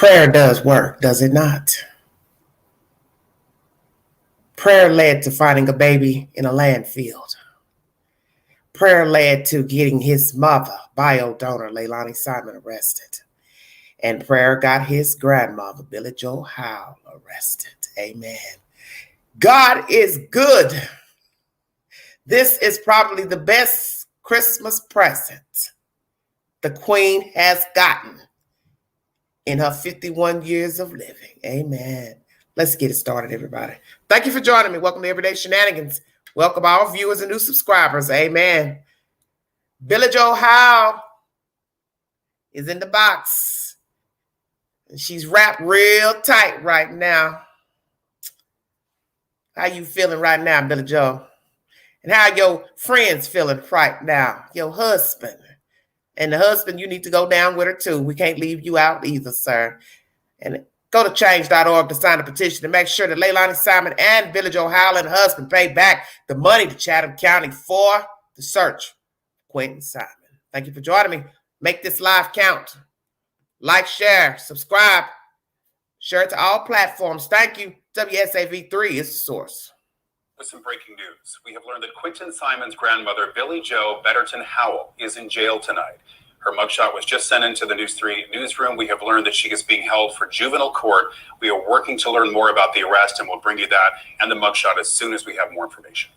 Prayer does work, does it not? Prayer led to finding a baby in a landfill. Prayer led to getting his mother, bio donor Leilani Simon, arrested. And prayer got his grandmother, Billie Howell, arrested. Amen. God is good. This is probably the best Christmas present the Queen has gotten in her 51 years of living. Amen. Let's get it started, everybody. Thank you for joining me. Welcome to Everyday Shenanigans. Welcome all viewers and new subscribers. Amen. Billie Howell is in the box. And she's wrapped real tight right now. How you feeling right now, Billie Joe? And how your friends feeling right now? Your husband. And the husband, you need to go down with her too. We can't leave you out either, sir. And go to change.org to sign a petition to make sure that Leilani Simon and Billie Howell and her husband pay back the money to Chatham County for the search. Quentin Simon. Thank you for joining me. Make this live count. Like, share, subscribe. Share it to all platforms. Thank you. WSAV3 is the source. With some breaking news, we have learned that Quentin Simon's grandmother, Billie Jo Betterton Howell, is in jail tonight. Her mugshot was just sent into the News 3 newsroom. We have learned that she is being held for juvenile court. We are working to learn more about the arrest, and we'll bring you that and the mugshot as soon as we have more information.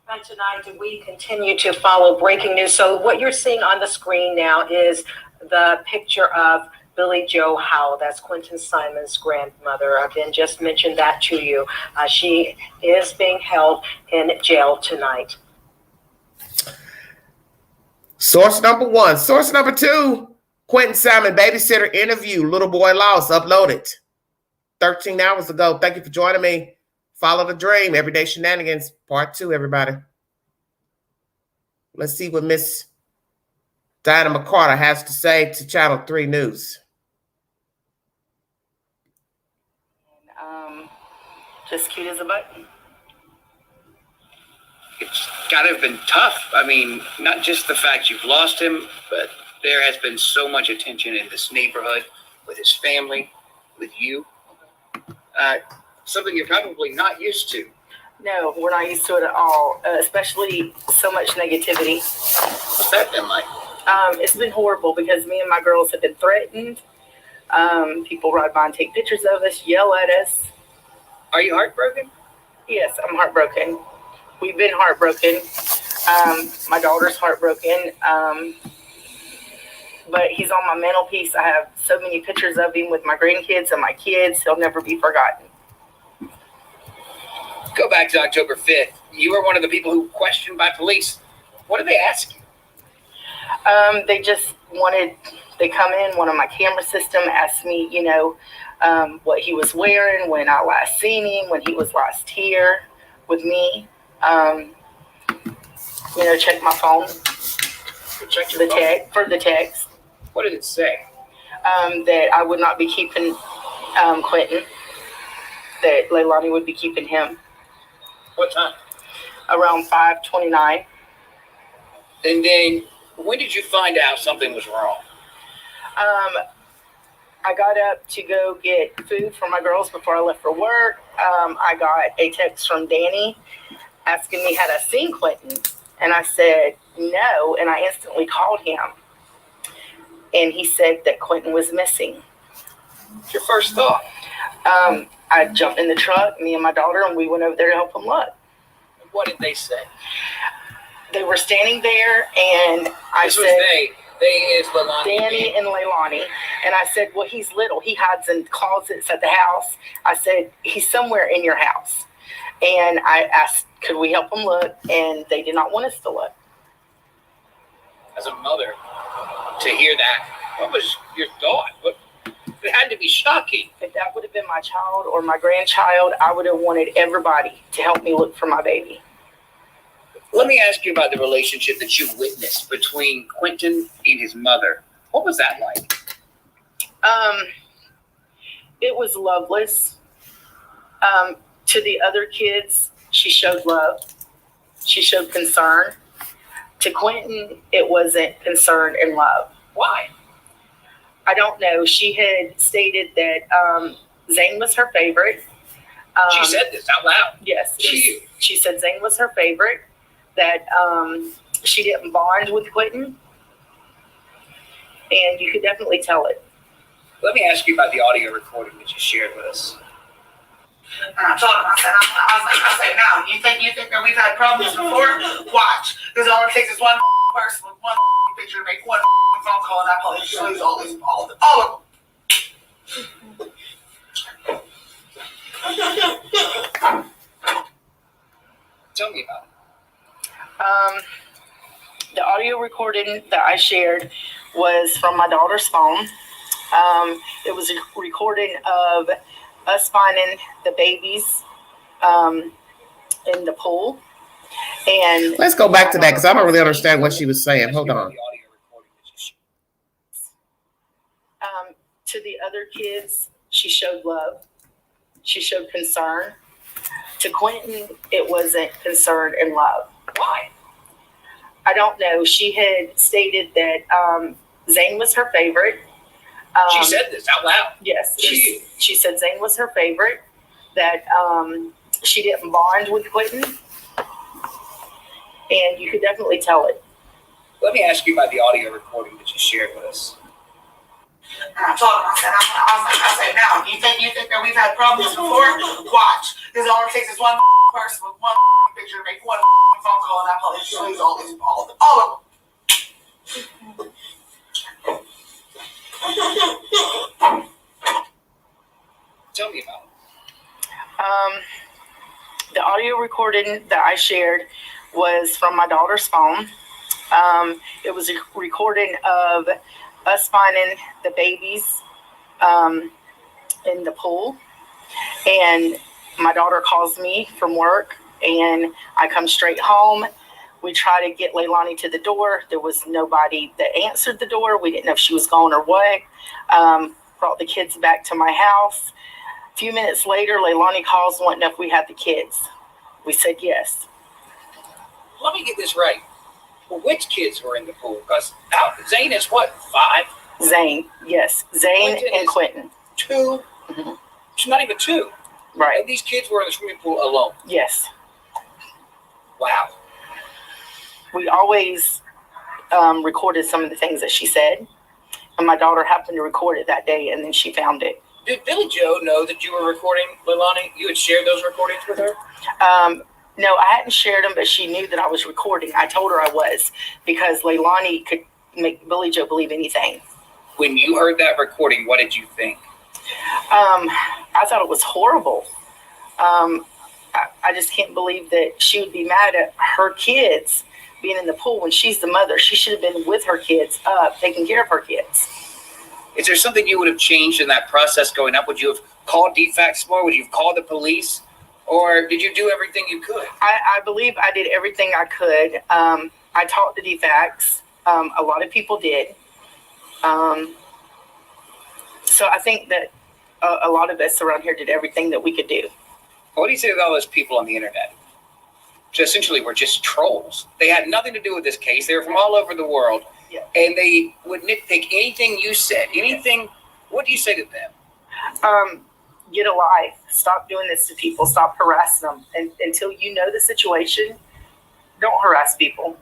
And tonight, we continue to follow breaking news. So what you're seeing on the screen now is the picture of Billie Jo Howell. That's Quentin Simon's grandmother. I've been just mentioned that to you. She is being held in jail tonight. Source number one. Source number two, Quentin Simon, Babysitter interview, Little Boy Lost, uploaded 13 hours ago. Thank you for joining me. Follow the dream, Everyday Shenanigans, part 2, everybody. Let's see what Miss Diana McCarter has to say to Channel 3 News. Just cute as a button. It's got to have been tough. I mean, not just the fact you've lost him, but there has been so much attention in this neighborhood with his family, with you. Something you're probably not used to. No, we're not used to it at all, especially so much negativity. What's that been like? It's been horrible because me and my girls have been threatened. People ride by and take pictures of us, yell at us. Are you heartbroken? Yes, I'm heartbroken. We've been heartbroken. My daughter's heartbroken. But he's on my mantelpiece. I have so many pictures of him with my grandkids and my kids. He'll never be forgotten. Go back to October 5th. You were one of the people who questioned by police. What did they ask you? They just they come in, one of my camera system asked me, what he was wearing, when I last seen him, when he was last here with me. Check my phone. Check your phone? For the text. What did it say? That I would not be keeping Quentin. That Leilani would be keeping him. What time? Around 5:29. And then, when did you find out something was wrong? I got up to go get food for my girls before I left for work. I got a text from Danny asking me had I seen Quentin, and I said no, and I instantly called him, and he said that Quentin was missing. What's your first thought? I jumped in the truck, me and my daughter, and we went over there to help him look. What did they say? They were standing there, and I said, They is Leilani. Danny and Leilani. And I said, well, he's little. He hides in closets at the house. I said, he's somewhere in your house. And I asked, could we help him look? And they did not want us to look. As a mother, to hear that, what was your thought? It had to be shocking. If that would have been my child or my grandchild, I would have wanted everybody to help me look for my baby. Let me ask you about the relationship that you witnessed between Quentin and his mother. What was that like? It was loveless. To the other kids, she showed love. She showed concern. To Quentin, it wasn't concern and love. Why? I don't know. She had stated that Zane was her favorite. She said this out loud. Yes. She said Zane was her favorite, that she didn't bond with Quentin. And you could definitely tell it. Let me ask you about the audio recording that you shared with us. And I told him, I said, now, you think that we've had problems before? Watch. Because all it takes is one person with one picture to make one phone call, and that police shows all of them. Tell me about it. The audio recording that I shared was from my daughter's phone. It was a recording of us finding the babies in the pool. And let's go back to that because I don't really understand what she was saying. Hold on. To the other kids, she showed love. She showed concern. To Quentin, it wasn't concern and love. Why? I don't know. She had stated that Zane was her favorite. She said this out loud. Yes. She said Zane was her favorite, that she didn't bond with Quentin. And you could definitely tell it. Let me ask you about the audio recording that you shared with us. And I told him, I said, now, you think that we've had problems before? Watch. Because all it takes is one person with one picture to make one phone call, and that police shows all of them. Tell me about it. The audio recording that I shared was from my daughter's phone. It was a recording of us finding the babies in the pool. And my daughter calls me from work, and I come straight home. We try to get Leilani to the door. There was nobody that answered the door. We didn't know if she was gone or what. Brought the kids back to my house. A few minutes later, Leilani calls wanting to know if we had the kids. We said yes. Let me get this right. Well, which kids were in the pool? Because Zane is what, 5? Zane, yes. Zane and Quentin. 2? Mm-hmm. She's not even 2. Right. And these kids were in the swimming pool alone. Yes. Wow. We always recorded some of the things that she said. And my daughter happened to record it that day, and then she found it. Did Billie Joe know that you were recording, Leilani? You had shared those recordings with her? No, I hadn't shared them, but she knew that I was recording. I told her I was, because Leilani could make Billie Joe believe anything. When you heard that recording, what did you think? I thought it was horrible. I just can't believe that she would be mad at her kids being in the pool when she's the mother. She should have been with her kids, taking care of her kids. Is there something you would have changed in that process going up? Would you have called DFACS more? Would you have called the police? Or did you do everything you could? I believe I did everything I could. I talked to DFACS. A lot of people did. So I think that a lot of us around here did everything that we could do. What do you say to all those people on the internet? Just essentially were just trolls. They had nothing to do with this case. They were from all over the world. Yeah. And they would nitpick anything you said. Anything. What do you say to them? Get a life. Stop doing this to people. Stop harassing them. And until you know the situation, don't harass people.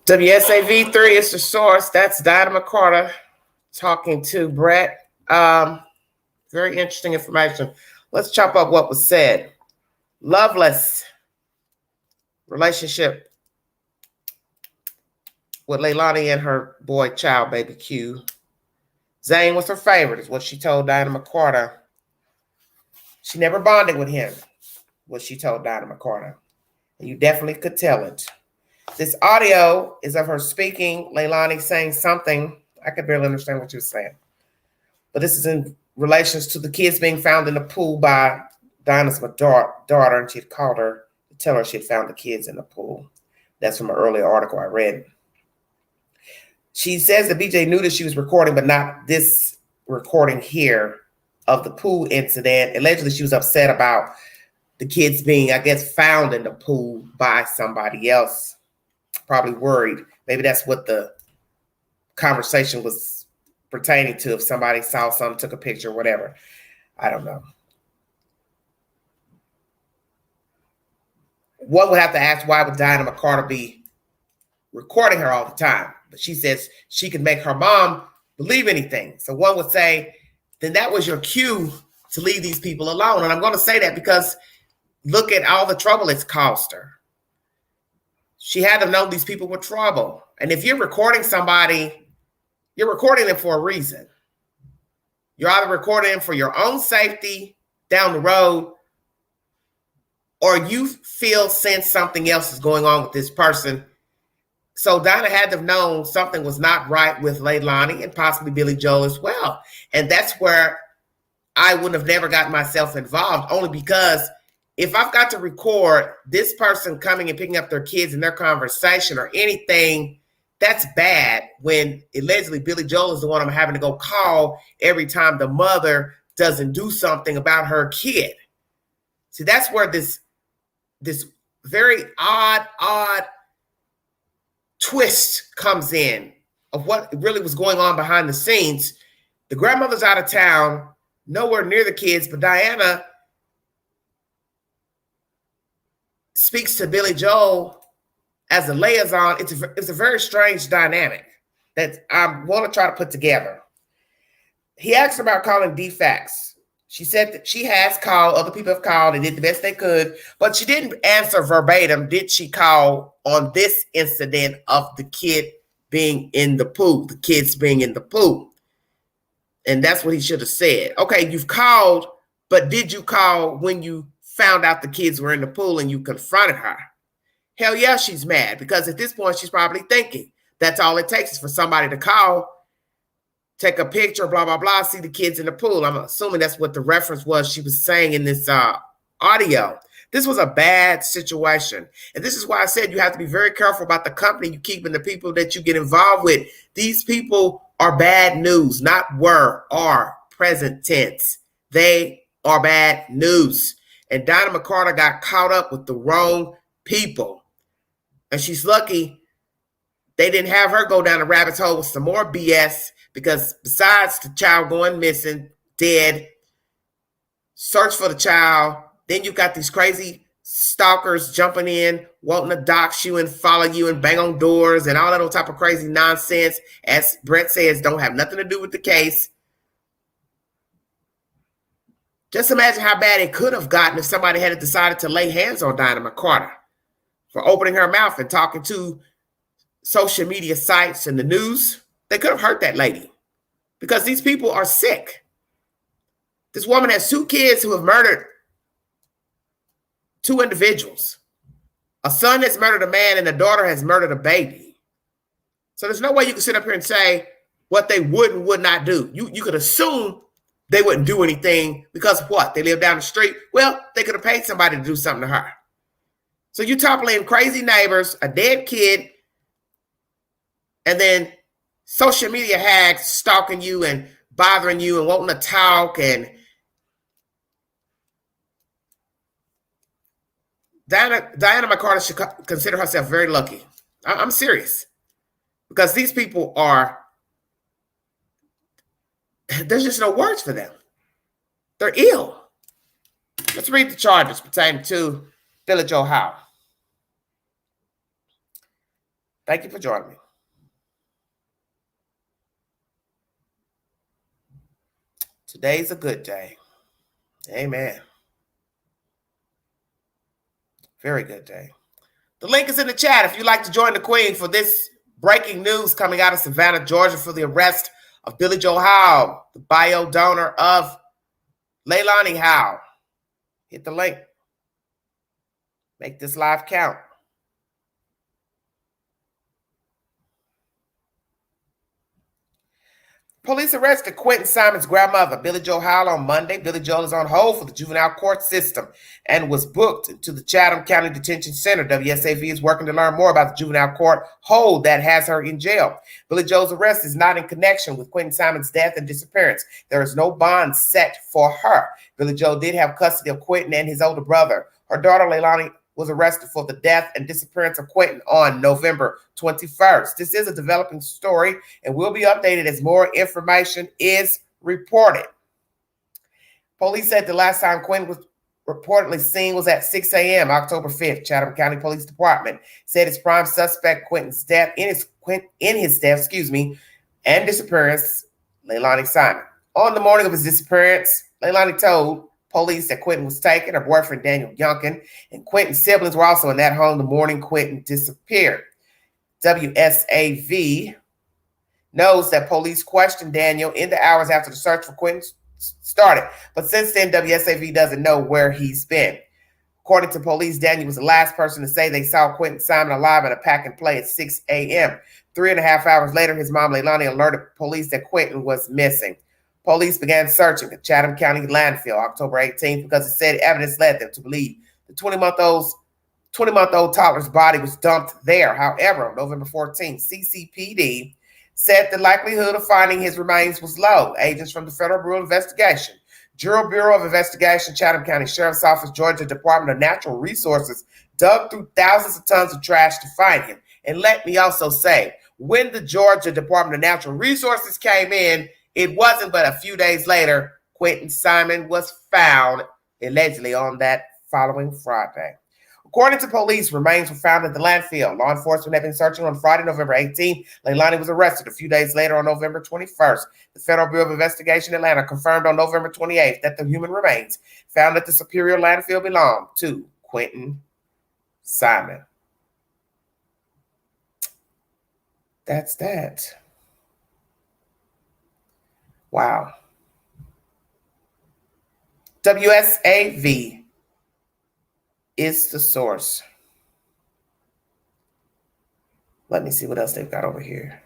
WSAV 3 is the source. That's Dinah McCarter talking to Brett. Very interesting information. Let's chop up what was said. Loveless relationship with Leilani and her boy child, baby Q. Zane was her favorite, is what she told Dinah McCarter. She never bonded with him, what she told Dinah McCarter. And you definitely could tell it. This audio is of her speaking, Leilani saying something. I could barely understand what she was saying. But this is in relations to the kids being found in the pool by Dinah's daughter, and she'd called her to tell her she'd found the kids in the pool. That's from an earlier article I read. She says that BJ knew that she was recording, but not this recording here of the pool incident. Allegedly, she was upset about the kids being, I guess, found in the pool by somebody else. Probably worried. Maybe that's what the conversation was pertaining to, if somebody saw something, took a picture, whatever. I don't know. One would have to ask, why would Diana McCarter be recording her all the time? But she says she can make her mom believe anything. So one would say, then that was your cue to leave these people alone. And I'm going to say that because look at all the trouble it's caused her. She had to know these people were trouble. And if you're recording somebody, you're recording them for a reason. You're either recording them for your own safety down the road, or you sense something else is going on with this person. So Dinah had to have known something was not right with Leilani and possibly Billie Joe as well. And that's where I would have never gotten myself involved, only because if I've got to record this person coming and picking up their kids in their conversation or anything, that's bad when allegedly Billie Joe is the one I'm having to go call every time the mother doesn't do something about her kid. See, that's where this very odd twist comes in of what really was going on behind the scenes. The grandmother's out of town, nowhere near the kids, but Diana speaks to Billie Joe as a liaison. It's a very strange dynamic that I want to try to put together. He asked about calling defects. She said that she has called, other people have called, they did the best they could, but she didn't answer verbatim, did she call on this incident of the kid being in the pool, the kids being in the pool. And that's what he should have said. Okay, you've called, but did you call when you found out the kids were in the pool and you confronted her? Hell yeah, she's mad, because at this point she's probably thinking that's all it takes is for somebody to call, take a picture, blah, blah, blah, see the kids in the pool. I'm assuming that's what the reference was she was saying in this audio. This was a bad situation. And this is why I said you have to be very careful about the company you keep and the people that you get involved with. These people are bad news, not were, are, present tense. They are bad news. And Dinah McCarter got caught up with the wrong people. And she's lucky they didn't have her go down the rabbit's hole with some more BS, because besides the child going missing, dead, search for the child, then you got these crazy stalkers jumping in, wanting to dox you and follow you and bang on doors and all that old type of crazy nonsense, as Brett says, don't have nothing to do with the case. Just imagine how bad it could have gotten if somebody had decided to lay hands on Dinah McCarter for opening her mouth and talking to social media sites and the news. They could have hurt that lady, because these people are sick. This woman has 2 kids who have murdered 2 individuals. A son has murdered a man and a daughter has murdered a baby. So there's no way you can sit up here and say what they would and would not do. You could assume they wouldn't do anything because what? They live down the street? Well, they could have paid somebody to do something to her. So you toppling crazy neighbors, a dead kid, and then social media hags stalking you and bothering you and wanting to talk. And Diana McCarter should consider herself very lucky. I'm serious. Because these people are, there's just no words for them. They're ill. Let's read the charges pertaining to Billie Joe Howell. Thank you for joining me. Today's a good day. Amen. Very good day. The link is in the chat if you'd like to join the Queen for this breaking news coming out of Savannah, Georgia, for the arrest of Billie Joe Howell, the bio donor of Leilani Howell. Hit the link. Make this live count. Police arrested Quentin Simon's grandmother, Billie Joe Howell, on Monday. Billie Joe is on hold for the juvenile court system and was booked to the Chatham County Detention Center. WSAV is working to learn more about the juvenile court hold that has her in jail. Billie Joe's arrest is not in connection with Quentin Simon's death and disappearance. There is no bond set for her. Billie Joe did have custody of Quentin and his older brother. Her daughter, Leilani, was arrested for the death and disappearance of Quentin on November 21st. This is a developing story and will be updated as more information is reported. Police said the last time Quentin was reportedly seen was at 6 a.m. October 5th. Chatham County Police Department said his prime suspect Quentin's death and disappearance, Leilani Simon. On the morning of his disappearance, Leilani told police that Quentin was taken. Her boyfriend Daniel Youngkin and Quentin's siblings were also in that home the morning Quentin disappeared. WSAV knows that police questioned Daniel in the hours after the search for Quentin started, but since then, WSAV doesn't know where he's been. According to police, Daniel was the last person to say they saw Quentin Simon alive at a pack and play at 6 a.m. 3.5 hours later, his mom, Leilani, alerted police that Quentin was missing. Police began searching the Chatham County landfill October 18th because it said evidence led them to believe the 20-month-old toddler's body was dumped there. However, on November 14th, CCPD said the likelihood of finding his remains was low. Agents from the Federal Bureau of Investigation, Bureau of Investigation, Chatham County Sheriff's Office, Georgia Department of Natural Resources dug through thousands of tons of trash to find him. And let me also say, when the Georgia Department of Natural Resources came in, it wasn't but a few days later, Quentin Simon was found allegedly on that following Friday. According to police, remains were found at the landfill. Law enforcement had been searching on Friday, November 18th. Leilani was arrested a few days later on November 21st. The Federal Bureau of Investigation Atlanta confirmed on November 28th that the human remains found at the Superior landfill belonged to Quentin Simon. That's that. Wow. WSAV is the source. Let me see what else they've got over here.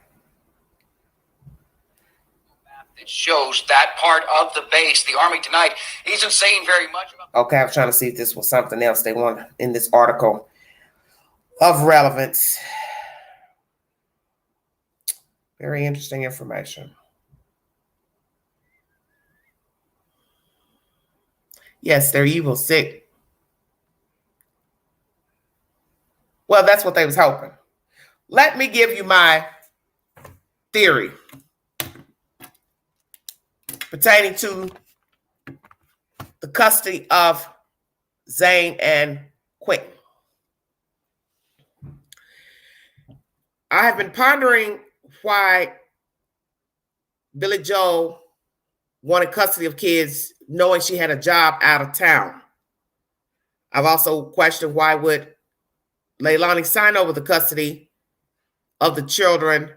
It shows that part of the base. The Army tonight isn't saying very much about. Okay, I was trying to see if this was something else they want in this article of relevance. Very interesting information. Yes, they're evil, sick. Well, that's what they was hoping. Let me give you my theory pertaining to the custody of Zane and Quentin. I have been pondering why Billie Joe wanted custody of kids knowing she had a job out of town. I've also questioned why would Leilani sign over the custody of the children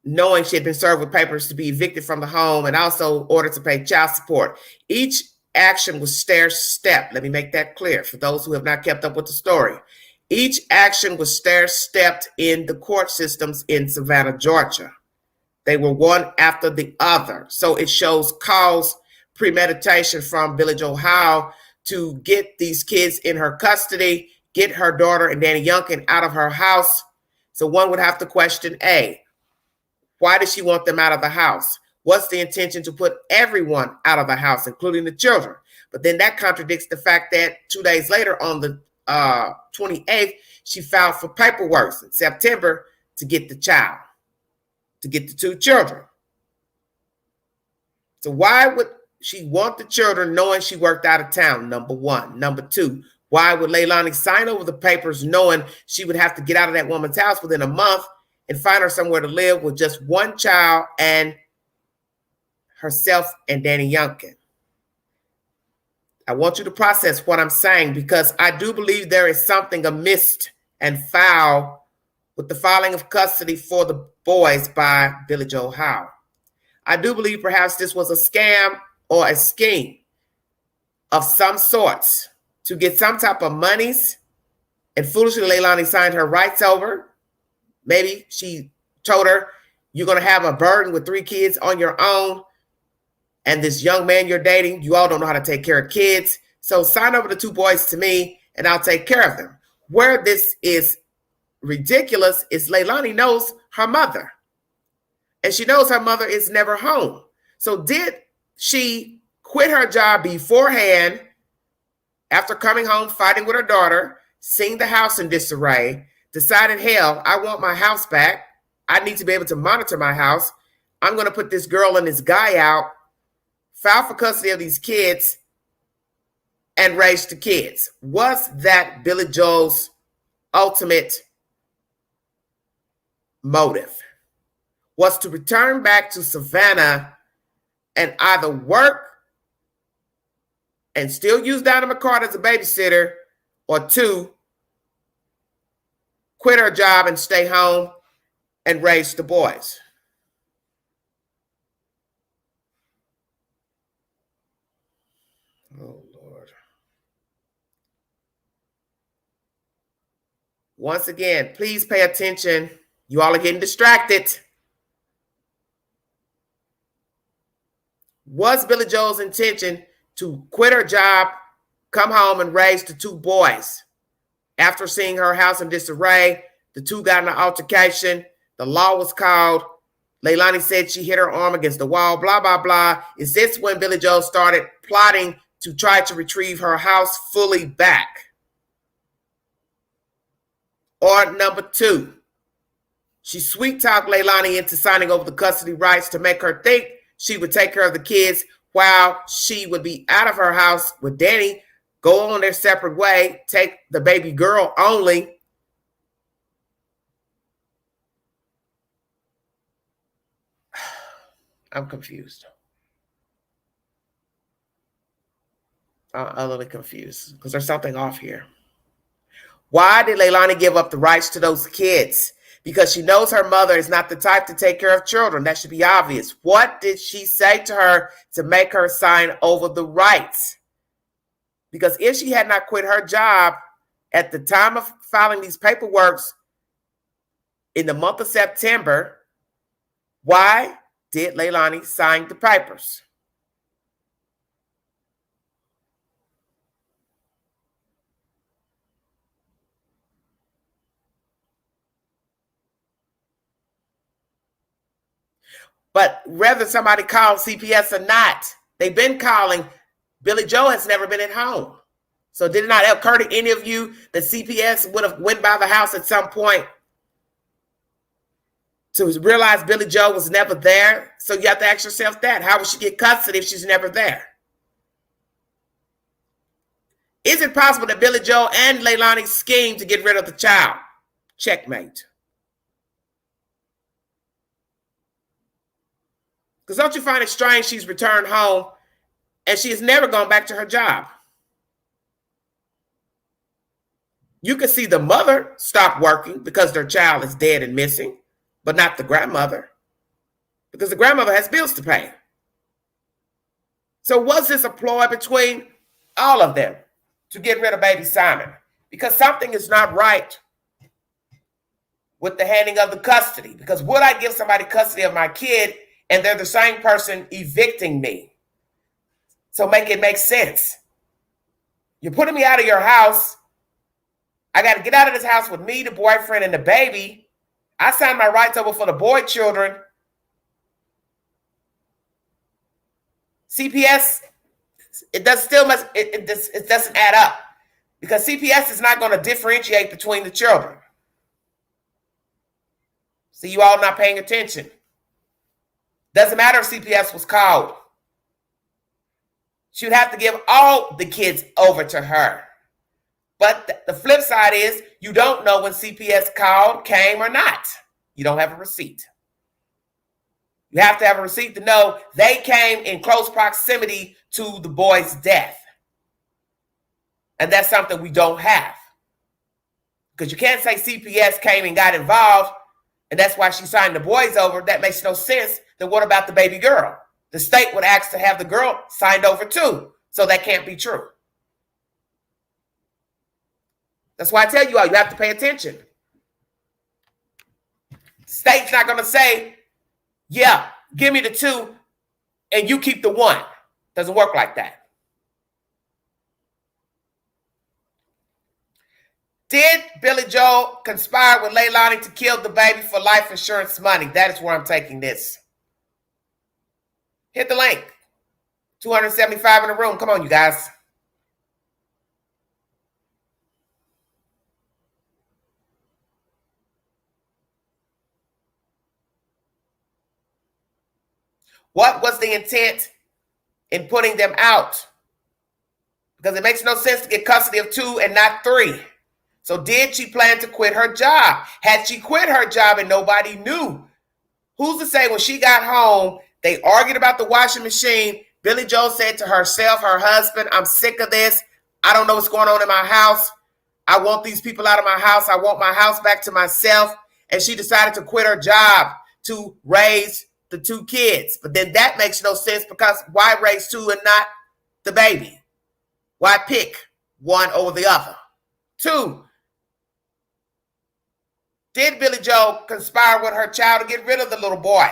knowing she had been served with papers to be evicted from the home and also ordered to pay child support. Each action was stair-stepped. Let me make that clear for those who have not kept up with the story. Each action was stair-stepped in the court systems in Savannah, Georgia. They were one after the other. So it shows cause premeditation from Billie Joe Howell to get these kids in her custody, get her daughter and Danny Youngkin out of her house. So one would have to question, A, why does she want them out of the house? What's the intention to put everyone out of the house, including the children? But then that contradicts the fact that 2 days later on the 28th, she filed for paperwork in September to get the child, to get the two children. So why would she want the children knowing she worked out of town? Number one. Number two, why would Leilani sign over the papers knowing she would have to get out of that woman's house within a month and find her somewhere to live with just one child and herself and Danny Youngkin? I want you to process what I'm saying because I do believe there is something amiss and foul with the filing of custody for the boys by Billie Joe Howell. I do believe perhaps this was a scam or a scheme of some sorts to get some type of monies, and foolishly Leilani signed her rights over. Maybe she told her, you're going to have a burden with 3 kids on your own, and this young man you're dating, you all don't know how to take care of kids, so sign over the 2 boys to me, and I'll take care of them. Where this is ridiculous is Leilani knows her mother, and she knows her mother is never home. So did she quit her job beforehand after coming home, fighting with her daughter, seeing the house in disarray, decided, hell, I want my house back. I need to be able to monitor my house. I'm going to put this girl and this guy out, file for custody of these kids, and raise the kids. Was that Billie Joe's ultimate motive? Was to return back to Savannah and either work and still use Donna McCart as a babysitter, or two, quit her job and stay home and raise the boys. Oh, Lord. Once again, please pay attention. You all are getting distracted. Was Billie Joe's intention to quit her job, come home, and raise the two boys? After seeing her house in disarray, the two got in an altercation. The law was called. Leilani said she hit her arm against the wall, blah, blah, blah. Is this when Billie Joe started plotting to try to retrieve her house fully back? Or number two, she sweet-talked Leilani into signing over the custody rights to make her think she would take care of the kids while she would be out of her house with Danny, go on their separate way, take the baby girl only. I'm confused. I'm a little confused because there's something off here. Why did Leilani give up the rights to those kids? Because she knows her mother is not the type to take care of children. That should be obvious. What did she say to her to make her sign over the rights? Because if she had not quit her job at the time of filing these paperworks in the month of September, why did Leilani sign the papers? But whether somebody called CPS or not, they've been calling. Billie Joe has never been at home. So did it not occur to any of you that CPS would have went by the house at some point to realize Billie Joe was never there? So you have to ask yourself that. How would she get custody if she's never there? Is it possible that Billie Joe and Leilani schemed to get rid of the child? Checkmate. Because don't you find it strange she's returned home and she has never gone back to her job? You can see the mother stop working because their child is dead and missing, but not the grandmother, because the grandmother has bills to pay. So was this a ploy between all of them to get rid of baby Simon? Because something is not right with the handing of the custody. Because would I give somebody custody of my kid and they're the same person evicting me? So make it make sense. You're putting me out of your house. I got to get out of this house with me, the boyfriend, and the baby. I signed my rights over for the boy children. CPS, it doesn't add up, because CPS is not going to differentiate between the children. See, you all not paying attention. Doesn't matter if CPS was called. She would have to give all the kids over to her. But the flip side is you don't know when CPS called, came, or not. You don't have a receipt. You have to have a receipt to know they came in close proximity to the boy's death. And that's something we don't have. Because you can't say CPS came and got involved, and that's why she signed the boys over. That makes no sense. Then what about the baby girl? The state would ask to have the girl signed over too. So that can't be true. That's why I tell you all, you have to pay attention. The state's not going to say, yeah, give me the 2 and you keep the 1. Doesn't work like that. Did Billie Joe conspire with Leilani to kill the baby for life insurance money? That is where I'm taking this. Hit the link. 275 in the room. Come on, you guys. What was the intent in putting them out? Because it makes no sense to get custody of 2 and not 3. So did she plan to quit her job? Had she quit her job and nobody knew? Who's to say when she got home, they argued about the washing machine. Billie Joe said to herself, her husband, I'm sick of this. I don't know what's going on in my house. I want these people out of my house. I want my house back to myself. And she decided to quit her job to raise the 2 kids. But then that makes no sense, because why raise 2 and not the baby? Why pick one over the other? 2, did Billie Joe conspire with her child to get rid of the little boy?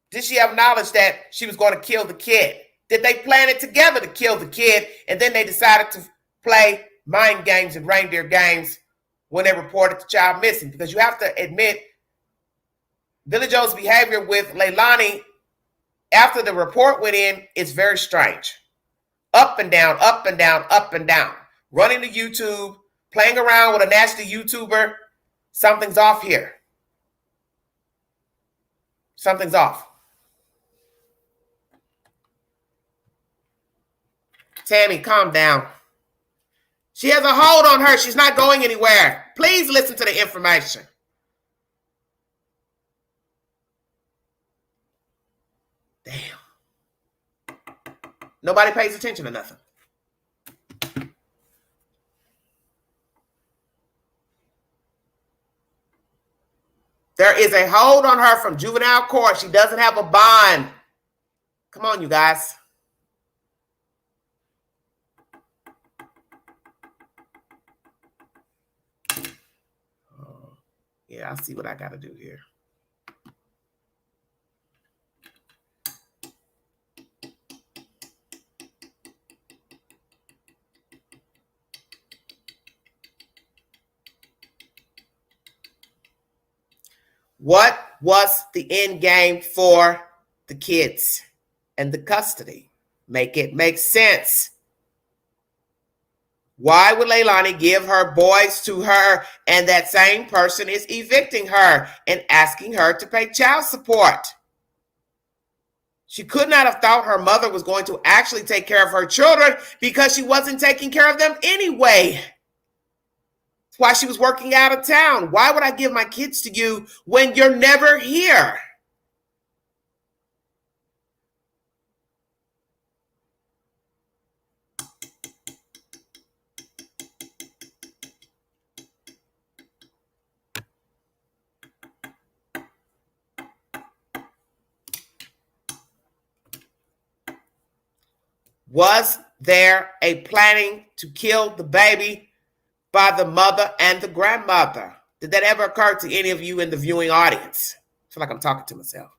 Did she have knowledge that she was going to kill the kid? Did they plan it together to kill the kid, and then they decided to play mind games and reindeer games when they reported the child missing? Because you have to admit, Billie Joe's behavior with Leilani after the report went in is very strange. Up and down, up and down, up and down. Running to YouTube, playing around with a nasty YouTuber. Something's off here. Something's off. Tammy, calm down. She has a hold on her. She's not going anywhere. Please listen to the information. Damn. Nobody pays attention to nothing. There is a hold on her from juvenile court. She doesn't have a bond. Come on, you guys. Yeah, I'll see what I got to do here. What was the end game for the kids and the custody? Make it make sense. Why would Leilani give her boys to her, and that same person is evicting her and asking her to pay child support? She could not have thought her mother was going to actually take care of her children, because she wasn't taking care of them anyway. That's why she was working out of town. Why would I give my kids to you when you're never here? Was there a planning to kill the baby by the mother and the grandmother? Did that ever occur to any of you in the viewing audience? I feel like I'm talking to myself.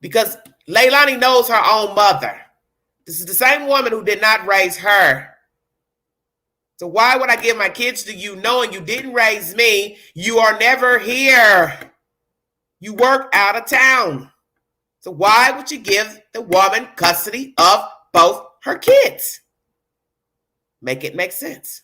Because Leilani knows her own mother. This is the same woman who did not raise her. So why would I give my kids to you knowing you didn't raise me? You are never here. You work out of town. So why would you give the woman custody of both her kids? Make it make sense.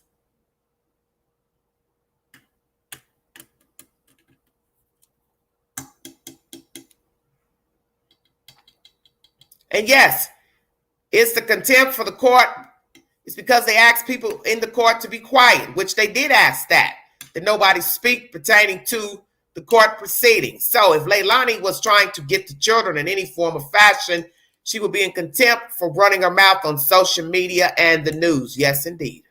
And yes, it's the contempt for the court. It's because they asked people in the court to be quiet, which they did ask that nobody speak pertaining to the court proceedings. So if Leilani was trying to get the children in any form or fashion, she would be in contempt for running her mouth on social media and the news. Yes, indeed.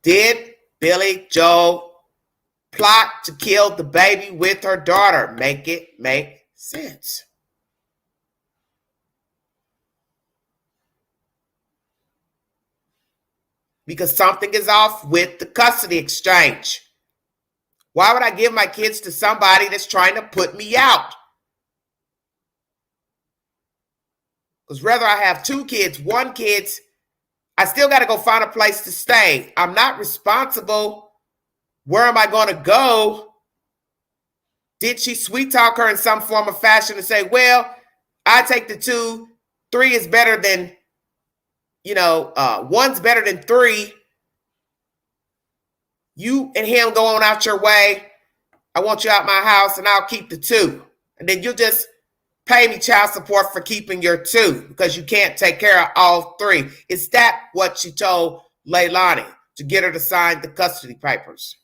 Did Billie Joe plot to kill the baby with her daughter? Make it make sense. Because something is off with the custody exchange. Why would I give my kids to somebody that's trying to put me out? Because whether I have 2 kids, 1 kid, I still got to go find a place to stay. I'm not responsible. Where am I going to go? Did she sweet talk her in some form or fashion and say, well, I take the 2. 3 is better than, 1's better than 3. You and him go on out your way. I want you out my house, and I'll keep the 2. And then you'll just pay me child support for keeping your 2 because you can't take care of all 3. Is that what she told Leilani to get her to sign the custody papers?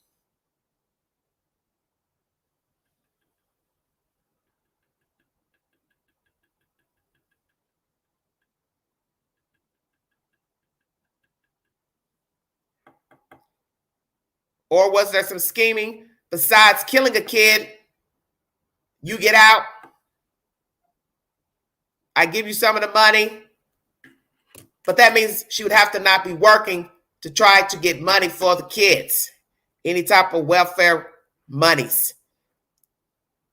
Or was there some scheming besides killing a kid? You get out. I give you some of the money. But that means she would have to not be working to try to get money for the kids. Any type of welfare monies.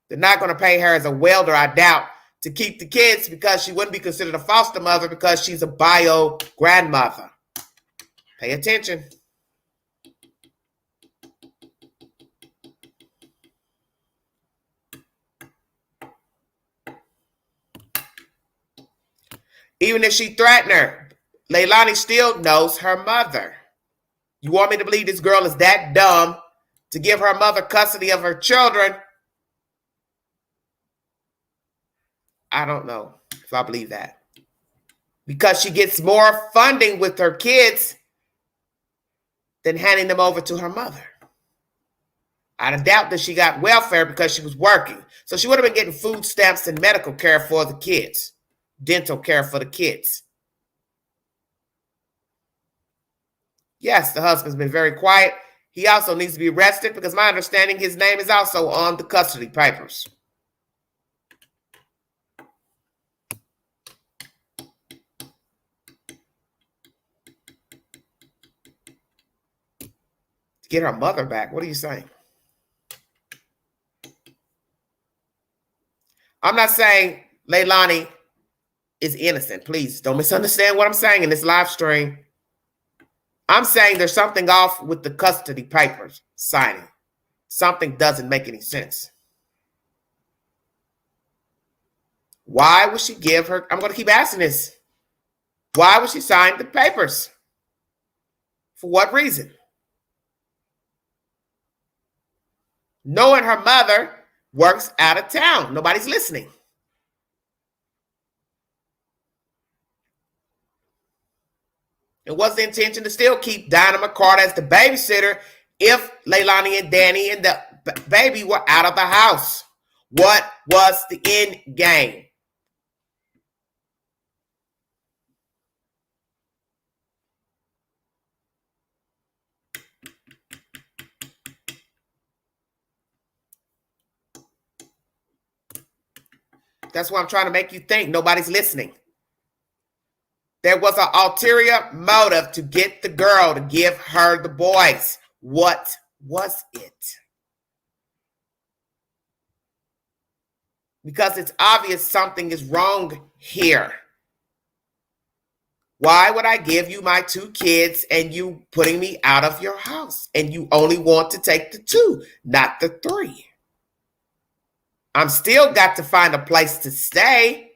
They're not going to pay her as a welder, I doubt, to keep the kids because she wouldn't be considered a foster mother because she's a bio grandmother. Pay attention. Even if she threatened her, Leilani still knows her mother. You want me to believe this girl is that dumb to give her mother custody of her children? I don't know if I believe that. Because she gets more funding with her kids than handing them over to her mother. I doubt that she got welfare because she was working. So she would have been getting food stamps and medical care for the kids. Dental care for the kids. Yes, the husband's been very quiet. He also needs to be arrested because my understanding his name is also on the custody papers. To get her mother back, what are you saying? I'm not saying Leilani is innocent. Please don't misunderstand what I'm saying in this live stream. I'm saying there's something off with the custody papers signing. Something doesn't make any sense. Why would she give her? I'm going to keep asking this. Why would she sign the papers? For what reason? Knowing her mother works out of town. Nobody's listening. It was the intention to still keep Dinah McCarter as the babysitter if Leilani and Danny and the baby were out of the house. What was the end game? That's why I'm trying to make you think. Nobody's listening. There was an ulterior motive to get the girl to give her the boys. What was it? Because it's obvious something is wrong here. Why would I give you my 2 kids and you putting me out of your house? And you only want to take the 2, not the 3. I'm still got to find a place to stay.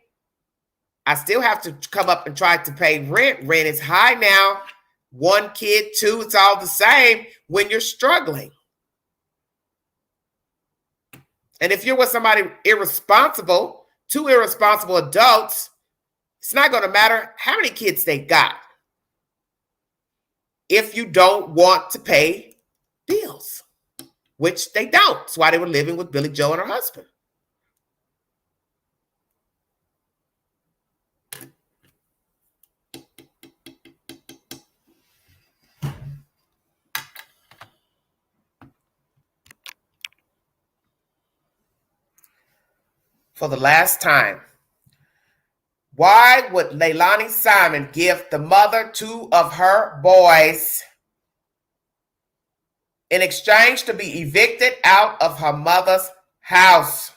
I still have to come up and try to pay rent. Rent is high now. 1 kid, 2, it's all the same when you're struggling. And if you're with somebody irresponsible, 2 irresponsible adults, it's not going to matter how many kids they got if you don't want to pay bills, which they don't. That's why they were living with Billie Joe and her husband. For the last time, why would Leilani Simon give the mother 2 of her boys in exchange to be evicted out of her mother's house?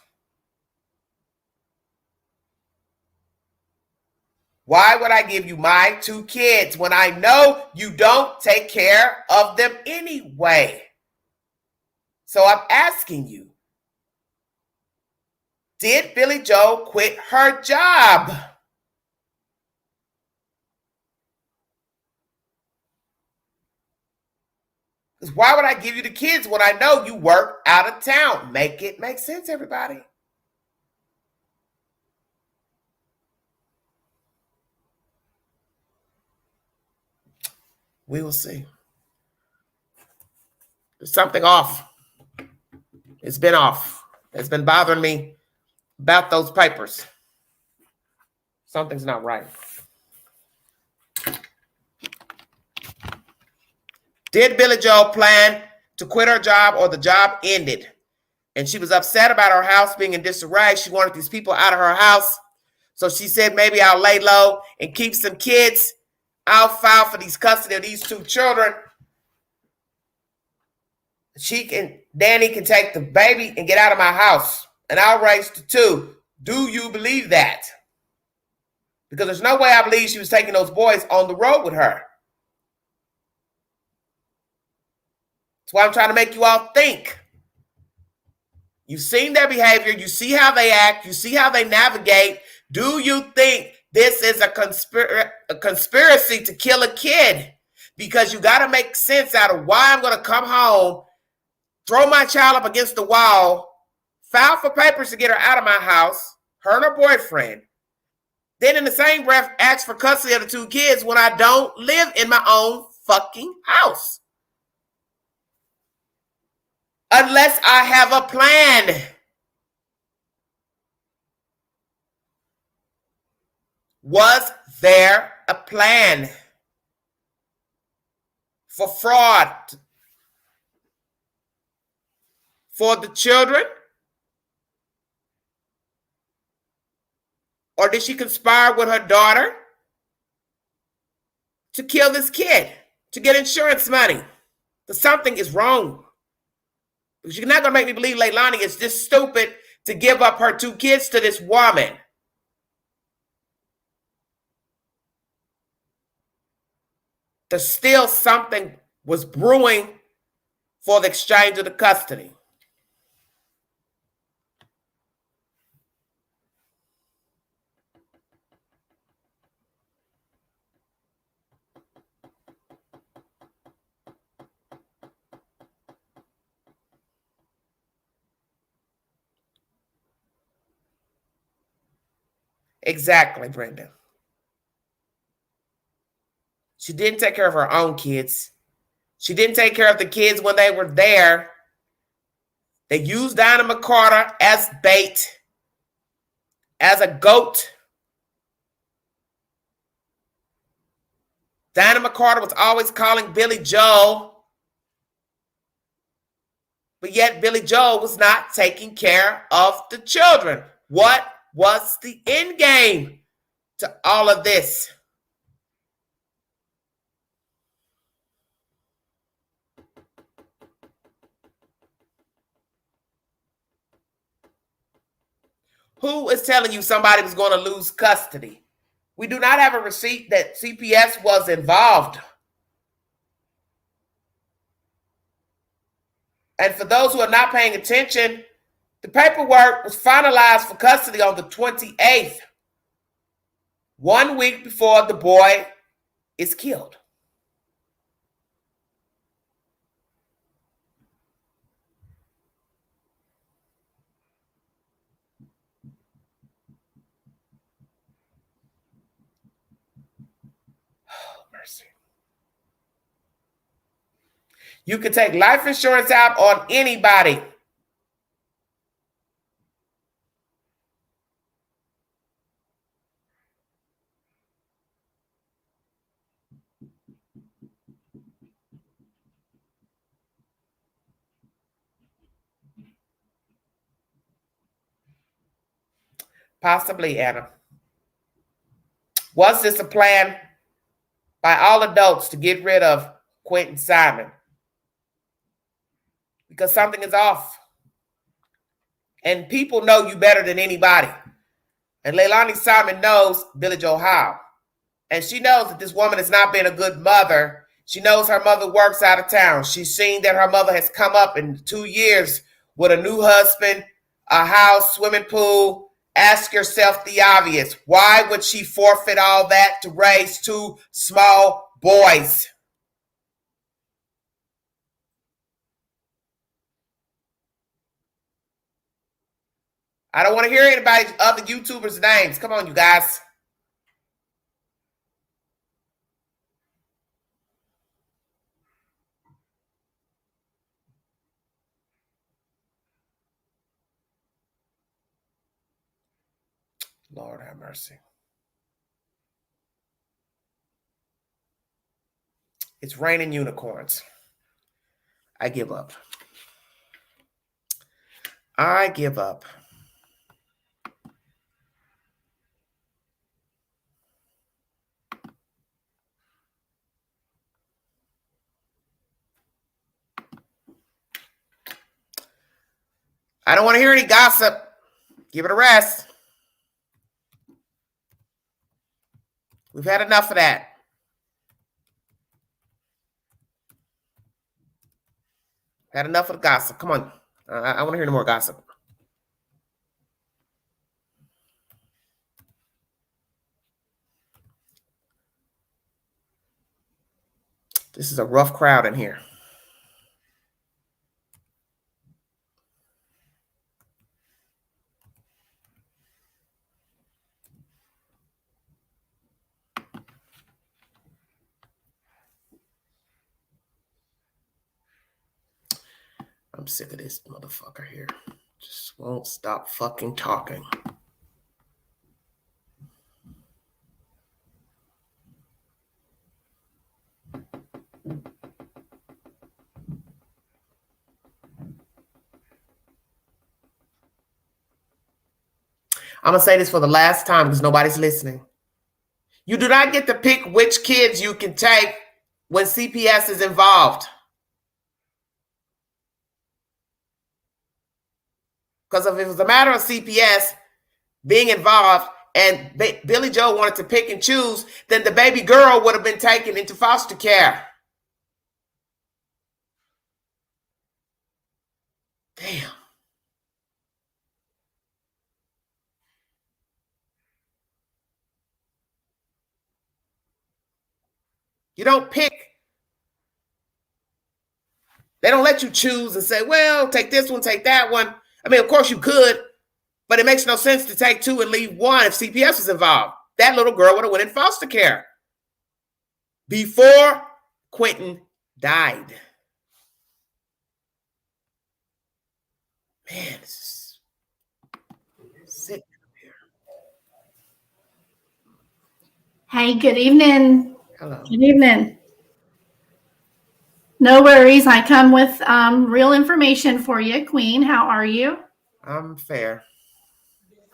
Why would I give you my 2 kids when I know you don't take care of them anyway? So I'm asking you, Did Billie Joe quit her job? Because why would I give you the kids when I know you work out of town? Make it make sense, everybody. We will see. There's something off. It's been off. It's been bothering me about those papers. Something's not right. Did Billie Joe plan to quit her job, or the job ended? And she was upset about her house being in disarray. She wanted these people out of her house. So she said, maybe I'll lay low and keep some kids. I'll file for these custody of these 2 children. Danny can take the baby and get out of my house. And I'll raise the 2. Do you believe that? Because there's no way I believe she was taking those boys on the road with her. That's why I'm trying to make you all think. You've seen their behavior. You see how they act. You see how they navigate. Do you think this is a conspiracy to kill a kid? Because you got to make sense out of why I'm going to come home, throw my child up against the wall, file for papers to get her out of my house, her and her boyfriend, then in the same breath ask for custody of the 2 kids when I don't live in my own fucking house. Unless I have a plan. Was there a plan for fraud for the children? Or did she conspire with her daughter to kill this kid, to get insurance money? Because something is wrong. Because you're not going to make me believe Leilani is this stupid to give up her 2 kids to this woman. There's still something was brewing for the exchange of the custody. Exactly, Brenda. She didn't take care of her own kids. She didn't take care of the kids when they were there. They used Dinah McCarter as bait, as a goat. Dinah McCarter was always calling Billie Joe, but yet Billie Joe was not taking care of the children. What was the end game to all of this? Who is telling you somebody was going to lose custody? We do not have a receipt that CPS was involved. And for those who are not paying attention, the paperwork was finalized for custody on the 28th, 1 week before the boy is killed. Mercy. You can take life insurance out on anybody. Possibly, Anna. Was this a plan by all adults to get rid of Quentin Simon? Because something is off. And people know you better than anybody. And Leilani Simon knows Billie Joe Howell. And she knows that this woman has not been a good mother. She knows her mother works out of town. She's seen that her mother has come up in 2 years with a new husband, a house, swimming pool, ask yourself the obvious. Why would she forfeit all that to raise 2 small boys? I don't want to hear anybody other YouTubers' names. Come on, you guys. Lord have mercy. It's raining unicorns. I give up. I give up. I don't want to hear any gossip. Give it a rest. We've had enough of that. Had enough of the gossip. Come on. I want to hear no more gossip. This is a rough crowd in here. I'm sick of this motherfucker here. Just won't stop fucking talking. I'm going to say this for the last time because nobody's listening. You do not get to pick which kids you can take when CPS is involved. Because if it was a matter of CPS being involved and Billie Joe wanted to pick and choose, then the baby girl would have been taken into foster care. Damn. You don't pick. They don't let you choose and say, well, take this one, take that one. I mean, of course you could, but it makes no sense to take 2 and leave 1 if CPS is involved. That little girl would have went in foster care before Quentin died. Man, this is sick here. Hey, good evening. Hello. Good evening. No worries. I come with real information for you, Queen. How are you? I'm fair.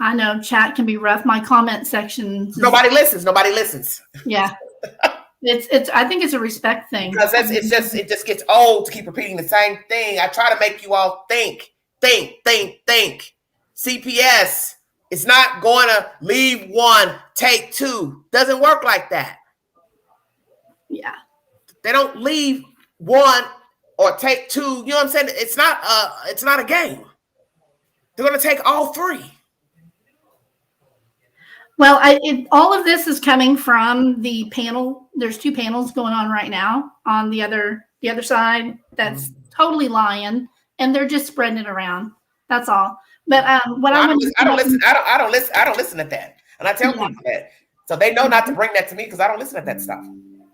I know chat can be rough. My comment section. Nobody listens. Nobody listens. Yeah. It's. I think it's a respect thing. Because it just gets old to keep repeating the same thing. I try to make you all think. CPS is not going to leave 1, take 2. Doesn't work like that. Yeah. They don't leave 1 or take 2. You know what I'm saying? It's not a game. They're going to take all 3. Well, all of this is coming from the panel. There's 2 panels going on right now on the other side. That's totally lying, and they're just spreading it around. That's all. But I don't listen at that, and I tell people that, so they know not to bring that to me because I don't listen at that stuff.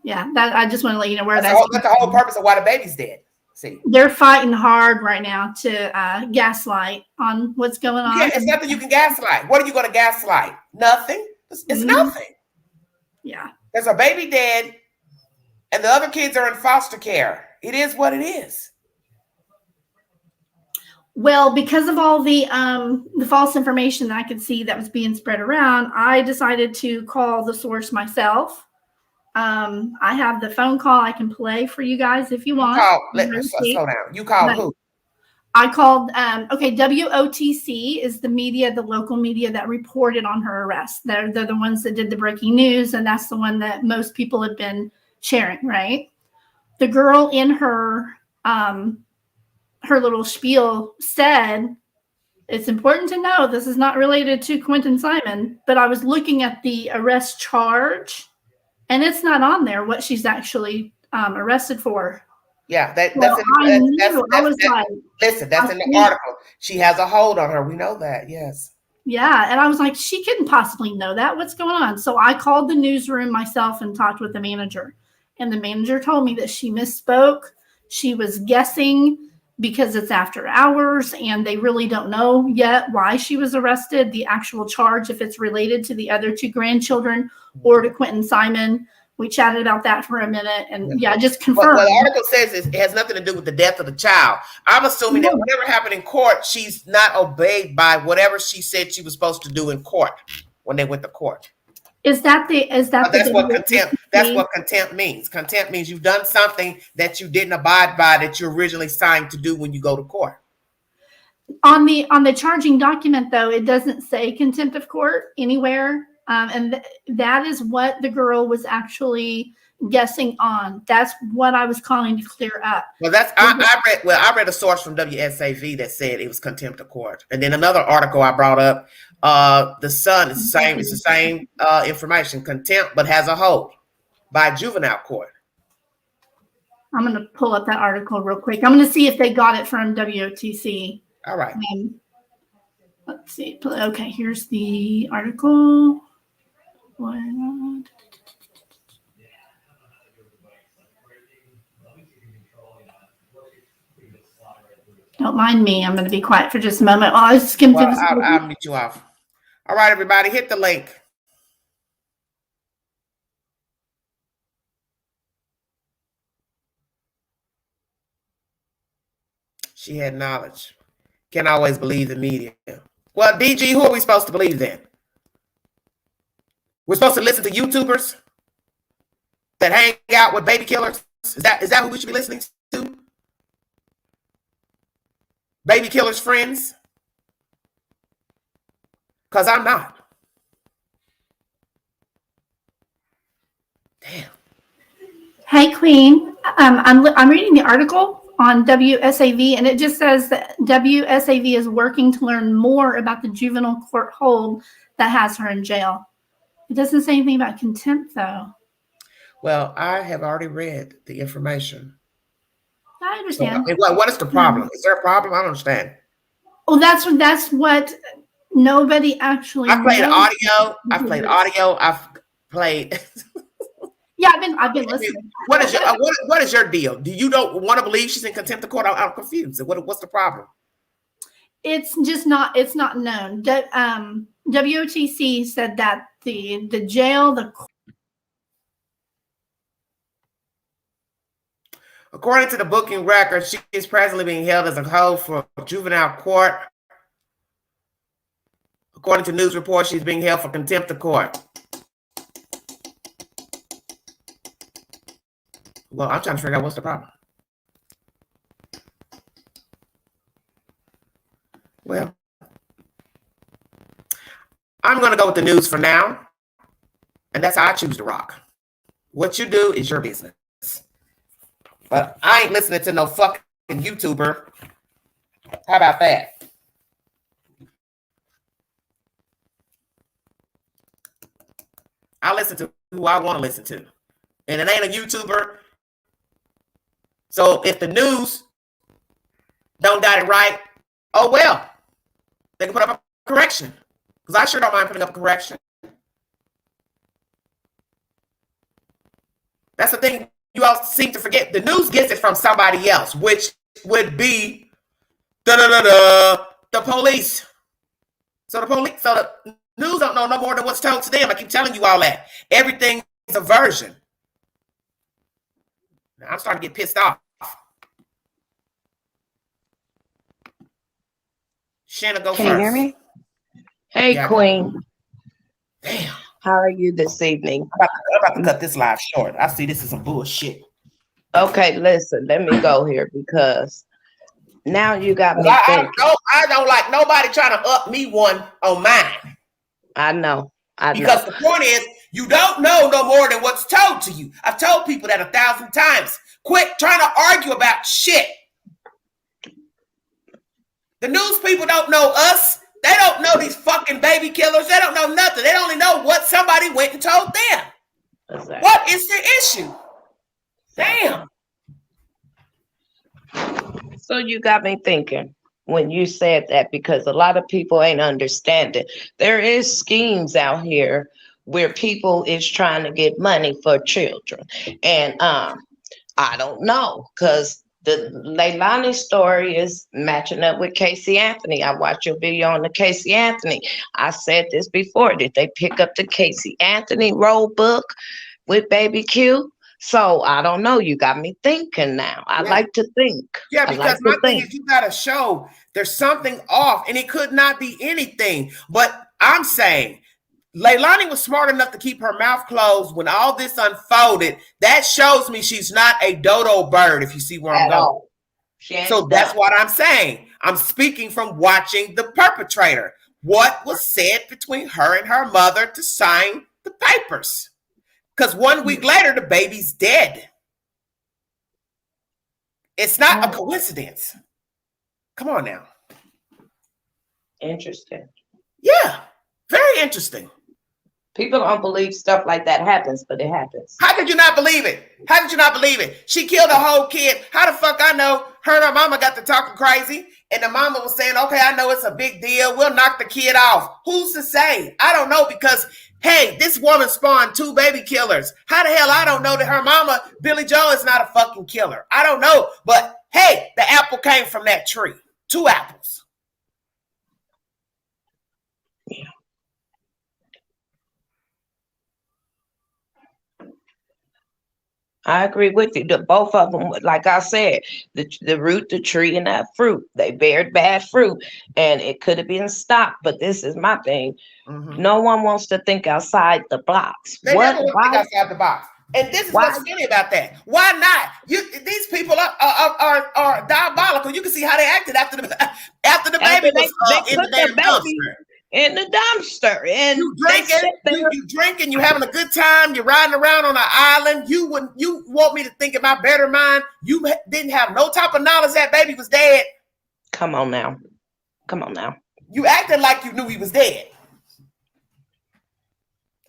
Yeah, I just want to let you know where that's the whole purpose of why the baby's dead. See, they're fighting hard right now to gaslight on what's going on. Yeah, it's nothing you can gaslight. What are you going to gaslight? Nothing. It's nothing. Yeah. There's a baby dead, and the other kids are in foster care. It is what it is. Well, because of all the false information that I could see that was being spread around, I decided to call the source myself. I have the phone call I can play for you guys if you want. Slow down. You called who? I called, WOTC is the media, the local media that reported on her arrest. They're the ones that did the breaking news, and that's the one that most people have been sharing, right? The girl in her little spiel said It's important to know this is not related to Quentin Simon, but I was looking at the arrest charge, and it's not on there what she's actually arrested for. Yeah, that's Well, I knew. I was like, listen, that's in the article. She has a hold on her. We know that. Yes. Yeah, and I was like, she couldn't possibly know that. What's going on? So I called the newsroom myself and talked with the manager, and the manager told me that she misspoke. She was guessing because it's after hours and they really don't know yet why she was arrested, the actual charge, if it's related to the other two grandchildren or to Quentin Simon. We chatted about that for a minute, and just confirmed. Well, the article says it has nothing to do with the death of the child. I'm assuming that whatever happened in court, she's not obeyed by whatever she said she was supposed to do in court when they went to court. That's what contempt. That's what contempt means. Contempt means you've done something that you didn't abide by that you originally signed to do when you go to court. On the charging document, though, it doesn't say contempt of court anywhere, and that is what the girl was actually guessing on. That's what I was calling to clear up. Well, I read a source from WSAV that said it was contempt of court, and then another article I brought up. The Sun is the same. It's the same information. Contempt, but has a hold by juvenile court. I'm going to pull up that article real quick. I'm going to see if they got it from WOTC. All right. Let's see. Okay, here's the article. Don't mind me. I'm going to be quiet for just a moment while I skim through this. I'll meet you off. All right, everybody, hit the link. She had knowledge. Can't always believe the media. Well, DG, who are we supposed to believe then? We're supposed to listen to YouTubers that hang out with baby killers? Is that who we should be listening to? Baby killers' friends? Because I'm not. Damn. Hey, Queen. I'm reading the article on WSAV, and it just says that WSAV is working to learn more about the juvenile court hold that has her in jail. It doesn't say anything about contempt, though. Well, I have already read the information. I understand. So, what is the problem? Is there a problem? I don't understand. Well, that's what nobody actually. I played audio. I've played. Yeah, I've been listening. What is your deal? Do you don't want to believe she's in contempt of court? I'm confused. What's the problem? It's just not. It's not known. WOTC said that the jail, according to the booking record, she is presently being held as a hold for juvenile court. According to news reports, she's being held for contempt of court. Well, I'm trying to figure out what's the problem. Well, I'm going to go with the news for now. And that's how I choose to rock. What you do is your business. But I ain't listening to no fucking YouTuber. How about that? I listen to who I want to listen to. And it ain't a YouTuber. So if the news don't got it right, oh well. They can put up a correction. Because I sure don't mind putting up a correction. That's the thing you all seem to forget. The news gets it from somebody else, which would be the police. So the news don't know no more than what's told to them. I keep telling you all that. Everything is a version. Now, I'm starting to get pissed off. Shanna, go Can first. you hear me? Hey, Yeah. Queen. Damn. How are you this evening? I'm about to cut this live short. I see this is some bullshit. Okay, listen, let me go here because now you got me thinking. I don't like nobody trying to up me one on mine. I know. Because the point is, you don't know no more than what's told to you. I've told people that 1,000 times. Quit trying to argue about shit The news people don't know us. They don't know these fucking baby killers. They don't know nothing. They only know what somebody went and told them. Exactly. What is the issue? Damn. So you got me thinking when you said that, because a lot of people ain't understanding. There is schemes out here where people is trying to get money for children. And I don't know, because the Leilani story is matching up with Casey Anthony. I watched your video on the Casey Anthony. I said this before. Did they pick up the Casey Anthony roll book with Baby Q? So I don't know. You got me thinking now. I like to think. Yeah, because my thing is you got to show there's something off, and it could not be anything. But I'm saying Leilani was smart enough to keep her mouth closed when all this unfolded. That shows me she's not a dodo bird, if you see where I'm going. So that's what I'm saying. I'm speaking from watching the perpetrator. What was said between her and her mother to sign the papers? Because 1 week later, the baby's dead. It's not a coincidence. Come on now. Interesting. Yeah, very interesting. People don't believe stuff like that happens, but it happens. How could you not believe it? How did you not believe it? She killed a whole kid. How the fuck I know? Her and her mama got to talking crazy, and the mama was saying, okay, I know it's a big deal. We'll knock the kid off. Who's to say? I don't know, because, hey, this woman spawned 2 baby killers. How the hell I don't know that her mama, Billie Joe, is not a fucking killer? I don't know. But, hey, the apple came from that tree. 2 apples. Yeah. I agree with you. Both of them, like I said, the root, the tree, and that fruit, they bared bad fruit, and it could have been stopped. But this is my thing. Mm-hmm. No one wants to think outside the box. They never want to think outside the box. And this is what's funny about that. Why not? These people are diabolical. You can see how they acted after the baby was in the damn dumpster. In the dumpster, and you drinking, you having a good time, you're riding around on an island. You want me to think in my better mind? You didn't have no type of knowledge that baby was dead. Come on now. You acted like you knew he was dead.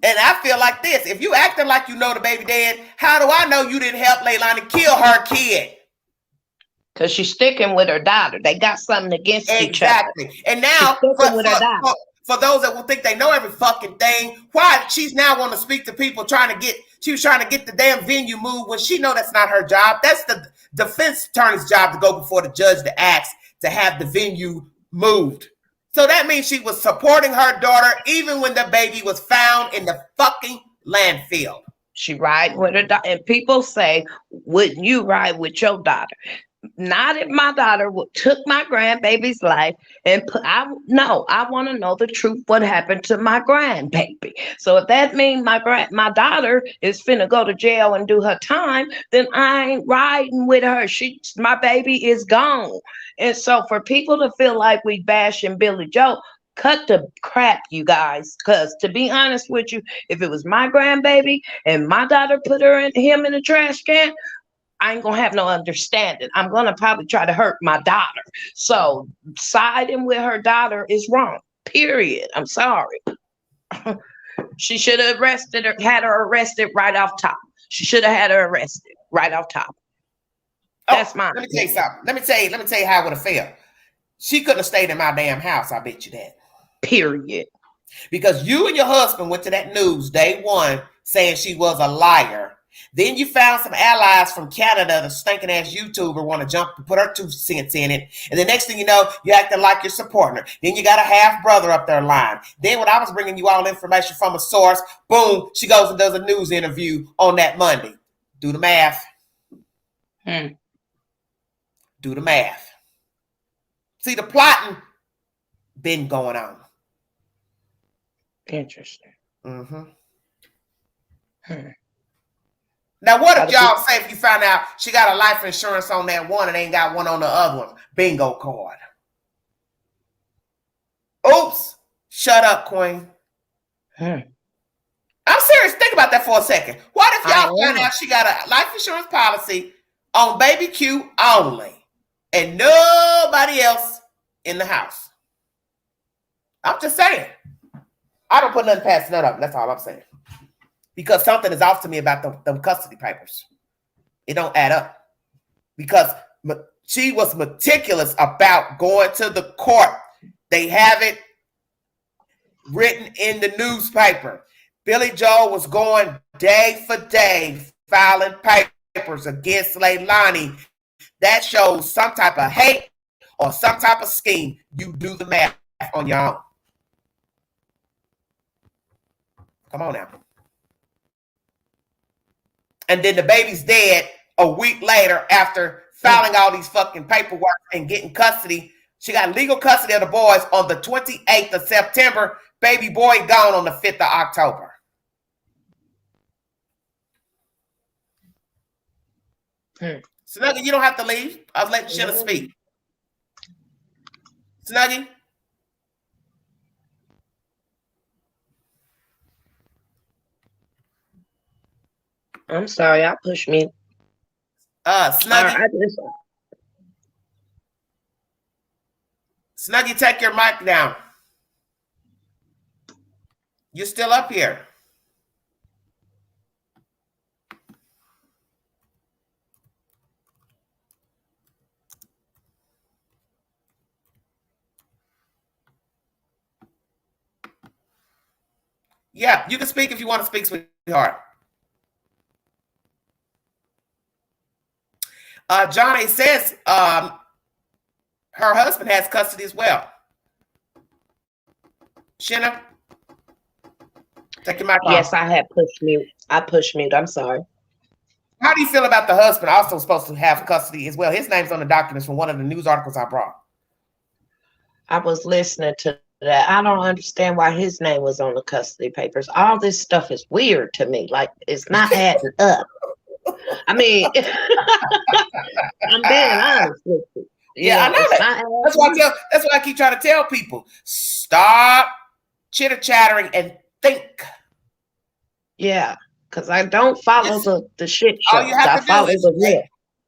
And I feel like this: if you acting like you know the baby dead, how do I know you didn't help Leilani kill her kid? Because she's sticking with her daughter. They got something against each other. Exactly. And now, for those that will think they know every fucking thing, why she's now want to speak to people she was trying to get the damn venue moved when she know that's not her job. That's the defense attorney's job to go before the judge to ask to have the venue moved. So that means she was supporting her daughter even when the baby was found in the fucking landfill. She ride with her daughter. And people say, wouldn't you ride with your daughter? Not if my daughter took my grandbaby's life and I want to know the truth. What happened to my grandbaby? So if that means my daughter is finna go to jail and do her time, then I ain't riding with her. My baby is gone. And so for people to feel like we bashing Billie Joe, cut the crap, you guys. Because to be honest with you, if it was my grandbaby and my daughter put him in a trash can, I ain't gonna have no understanding. I'm gonna probably try to hurt my daughter. So siding with her daughter is wrong. Period. I'm sorry. She should have had her arrested right off top. She should have had her arrested right off top. That's mine. Let me tell you something. Let me tell you how it would have felt. She couldn't have stayed in my damn house. I bet you that. Period. Because you and your husband went to that news day one saying she was a liar. Then you found some allies from Canada, the stinking ass YouTuber, want to jump and put her 2 cents in it. And the next thing you know, you acting like you're supporting her. Then you got a half brother up there lying. Then when I was bringing you all information from a source, boom, she goes and does a news interview on that Monday. Do the math. Do the math. See, the plotting been going on. Interesting. Now, what if y'all say if you found out she got a life insurance on that one and ain't got one on the other one? Bingo card. Oops. Shut up, Queen. I'm serious. Think about that for a second. What if y'all found out she got a life insurance policy on Baby Q only and nobody else in the house. I'm just saying. I don't put nothing past none of them. That's all I'm saying. Because something is off to me about them custody papers. It don't add up. Because she was meticulous about going to the court. They have it written in the newspaper. Billie Joe was going day for day filing papers against Leilani. That shows some type of hate or some type of scheme. You do the math on your own. Come on now. And then the baby's dead a week later after filing all these fucking paperwork and getting custody. She got legal custody of the boys on the 28th of September. Baby boy gone on the 5th of October. Snuggie, you don't have to leave. I was letting Sheila speak. Snuggie? I'm sorry, I pushed me. Snuggie. Snuggie, take your mic down. You're still up here. Yeah, you can speak if you want to speak, sweetheart. Johnny says her husband has custody as well. Shanna, take your mic off. Yes, I had pushed mute. I pushed mute. I'm sorry. How do you feel about the husband also supposed to have custody as well? His name's on the documents from one of the news articles I brought. I was listening to that. I don't understand why his name was on the custody papers. All this stuff is weird to me. Like, it's not adding up. I mean, I'm being honest with you. Yeah, I know that. That's why I keep trying to tell people. Stop chitter-chattering and think. Yeah, because I don't follow the shit show. All you have to do is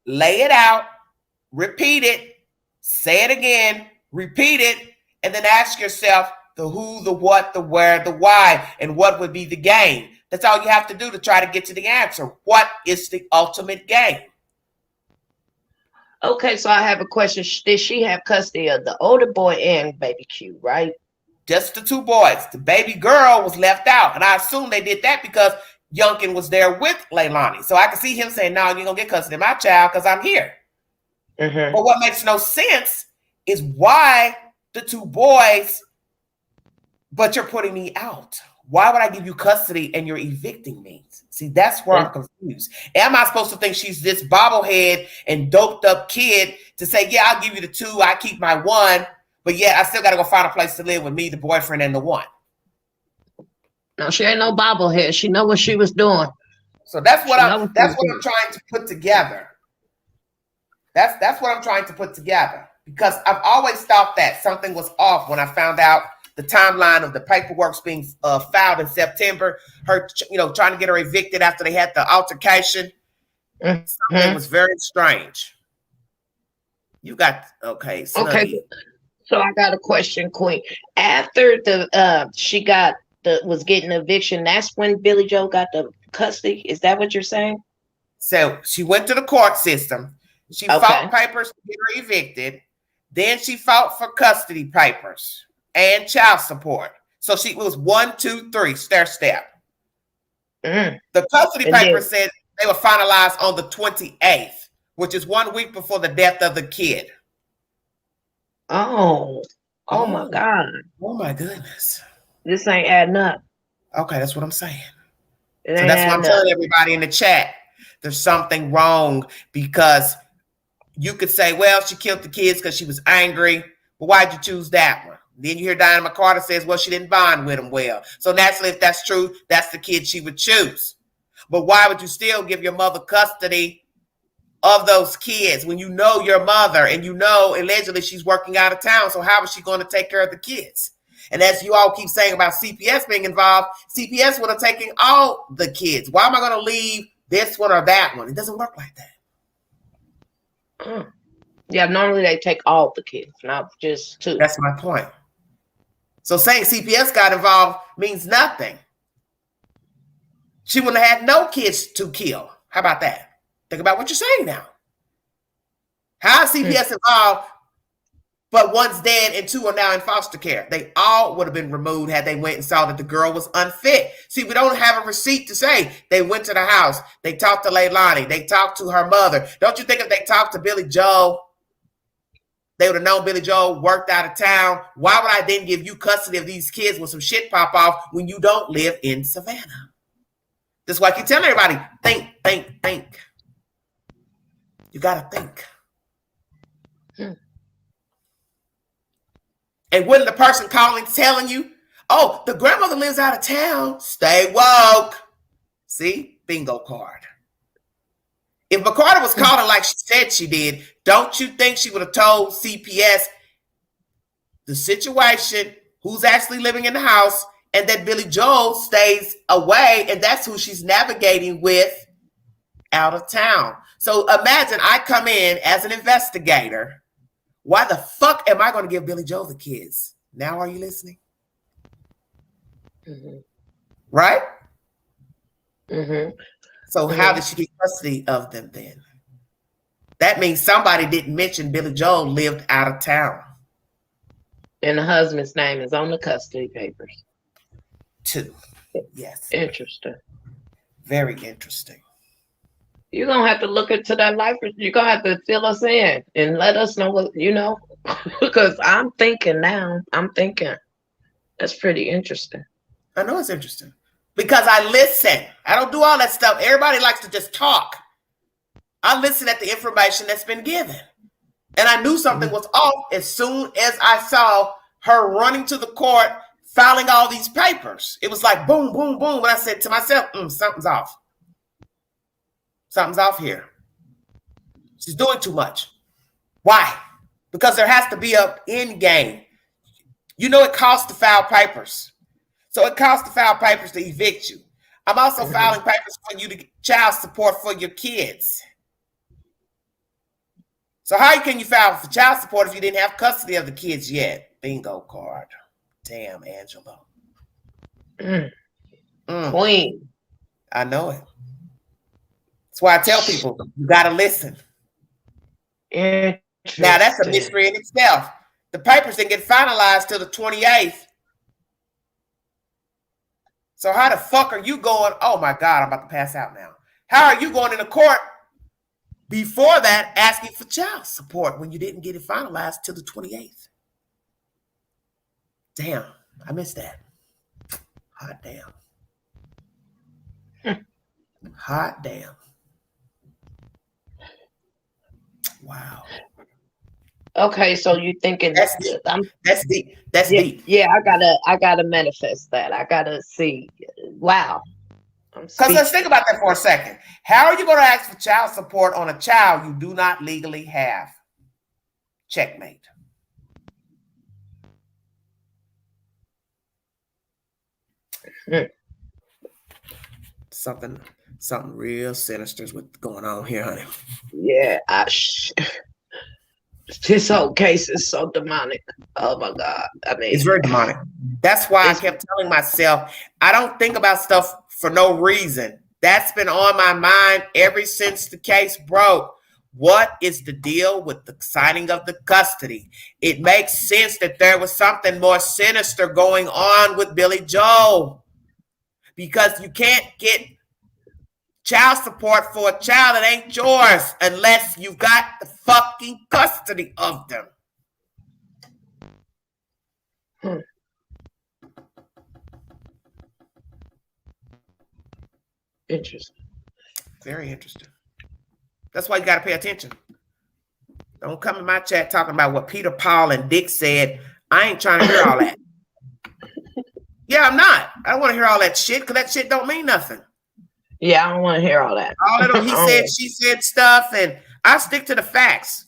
lay it out, repeat it, say it again, repeat it, and then ask yourself the who, the what, the where, the why, and what would be the game. That's all you have to do to try to get to the answer. What is the ultimate game? Okay, so I have a question. Did she have custody of the older boy and baby Q, right? Just the two boys. The baby girl was left out. And I assume they did that because Youngkin was there with Leilani. So I can see him saying, no, you're going to get custody of my child because I'm here. Mm-hmm. But what makes no sense is why the two boys, but you're putting me out. Why would I give you custody and you're evicting me? See, that's where I'm confused. Am I supposed to think she's this bobblehead and doped up kid to say, yeah, I'll give you the two, I keep my one, but yet I still got to go find a place to live with me, the boyfriend, and the one? No, she ain't no bobblehead. She know what she was doing. So that's what I'm trying to put together. That's what I'm trying to put together, because I've always thought that something was off when I found out the timeline of the paperwork being filed in September. Her, trying to get her evicted after they had the altercation. Mm-hmm. Something was very strange. You got okay. Okay, so I got a question, Queen. After she was getting eviction, that's when Billie Joe got the custody. Is that what you're saying? So she went to the court system. She filed papers to get her evicted. Then she fought for custody papers and child support. So she was 1, 2, 3 step. The custody papers said they were finalized on the 28th, which is 1 week before the death of the kid. Oh my God. Oh my goodness. This ain't adding up. Okay, that's what I'm saying. So that's what I'm telling everybody in the chat. There's something wrong, because you could say, well, she killed the kids because she was angry. But why'd you choose that one? Then you hear Diana McCarter says, well, she didn't bond with him well. So naturally, if that's true, that's the kid she would choose. But why would you still give your mother custody of those kids when you know your mother and allegedly she's working out of town? So how is she going to take care of the kids? And as you all keep saying about CPS being involved, CPS would have taken all the kids. Why am I going to leave this one or that one? It doesn't work like that. Yeah, normally they take all the kids, not just 2. That's my point. So saying CPS got involved means nothing. She wouldn't have had no kids to kill. How about that? Think about what you're saying now. How is CPS involved, but one's dead and 2 are now in foster care? They all would have been removed had they went and saw that the girl was unfit. See, we don't have a receipt to say they went to the house. They talked to Leilani. They talked to her mother. Don't you think if they talked to Billie Joe, they would have known Billie Joe worked out of town? Why would I then give you custody of these kids when some shit pop off when you don't live in Savannah? That's why I keep telling everybody, think, think, think. You got to think. And when the person calling telling you, oh, the grandmother lives out of town, stay woke. See? Bingo card. If McCarter was calling like she said she did, don't you think she would have told CPS the situation, who's actually living in the house, and that Billie Joe stays away, and that's who she's navigating with out of town. So imagine I come in as an investigator. Why the fuck am I going to give Billie Joe the kids? Now are you listening? Mm-hmm. Right? Mm-hmm. So how did she get custody of them then? That means somebody didn't mention Billie Joe lived out of town. And the husband's name is on the custody papers. 2. Yes. Interesting. Very interesting. You're going to have to look into that life. You're going to have to fill us in and let us know what, because I'm thinking now. That's pretty interesting. I know it's interesting because I listen. I don't do all that stuff. Everybody likes to just talk. I listen at the information that's been given. And I knew something was off as soon as I saw her running to the court, filing all these papers. It was like boom, boom, boom. And I said to myself, something's off. Something's off here. She's doing too much. Why? Because there has to be an end game. It costs to file papers. So it costs to file papers to evict you. I'm also filing papers for you to get child support for your kids. So how can you file for child support if you didn't have custody of the kids yet? Bingo card. Damn, Angela. Queen. I know it. That's why I tell people, you got to listen. Now, that's a mystery in itself. The papers didn't get finalized till the 28th. So how the fuck are you going? Oh, my God, I'm about to pass out now. How are you going into court before that asking for child support when you didn't get it finalized till the 28th? Damn, I missed that. Hot damn. Hot damn. Wow. Okay, so you thinking that's deep. That's deep. That's deep. Yeah, I gotta manifest that. I gotta see. Wow. Because let's think about that for a second. How are you going to ask for child support on a child you do not legally have? Checkmate. Something real sinister is what's going on here, honey. Yeah, this whole case is so demonic. Oh my God. I mean, it's very demonic. That's why I kept telling myself, I don't think about stuff for no reason. That's been on my mind ever since the case broke. What is the deal with the signing of the custody? It makes sense that there was something more sinister going on with Billie Joe, because you can't get child support for a child that ain't yours unless you've got the fucking custody of them. Interesting. Very interesting. That's why you got to pay attention. Don't come in my chat talking about what Peter, Paul, and Dick said. I ain't trying to hear all that. Yeah, I'm not. I don't want to hear all that shit because that shit don't mean nothing. Yeah, I don't want to hear all that. All that he said, she said stuff, and I stick to the facts.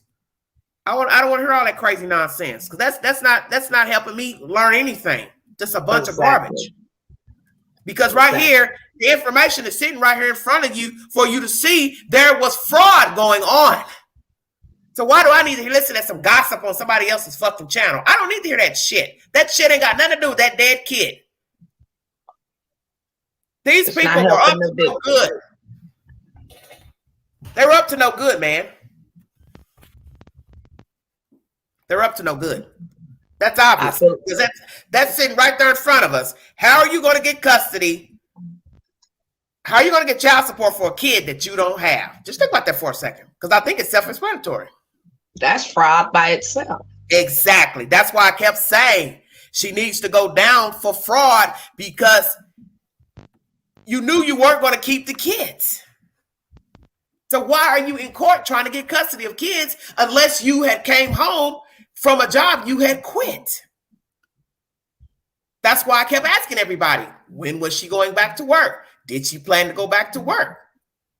I don't want to hear all that crazy nonsense because that's not helping me learn anything. Just a bunch of garbage. Because right here, the information is sitting right here in front of you for you to see there was fraud going on. So why do I need to listen to some gossip on somebody else's fucking channel? I don't need to hear that shit. That shit ain't got nothing to do with that dead kid. These people were up to no good. They were up to no good, man. They're up to no good. That's obvious. Because that's sitting right there in front of us. How are you going to get custody? How are you going to get child support for a kid that you don't have? Just think about that for a second. Because I think it's self-explanatory. That's fraud by itself. Exactly. That's why I kept saying she needs to go down for fraud, because you knew you weren't going to keep the kids. So why are you in court trying to get custody of kids unless you had came home from a job you had quit? That's why I kept asking everybody, when was she going back to work? Did she plan to go back to work?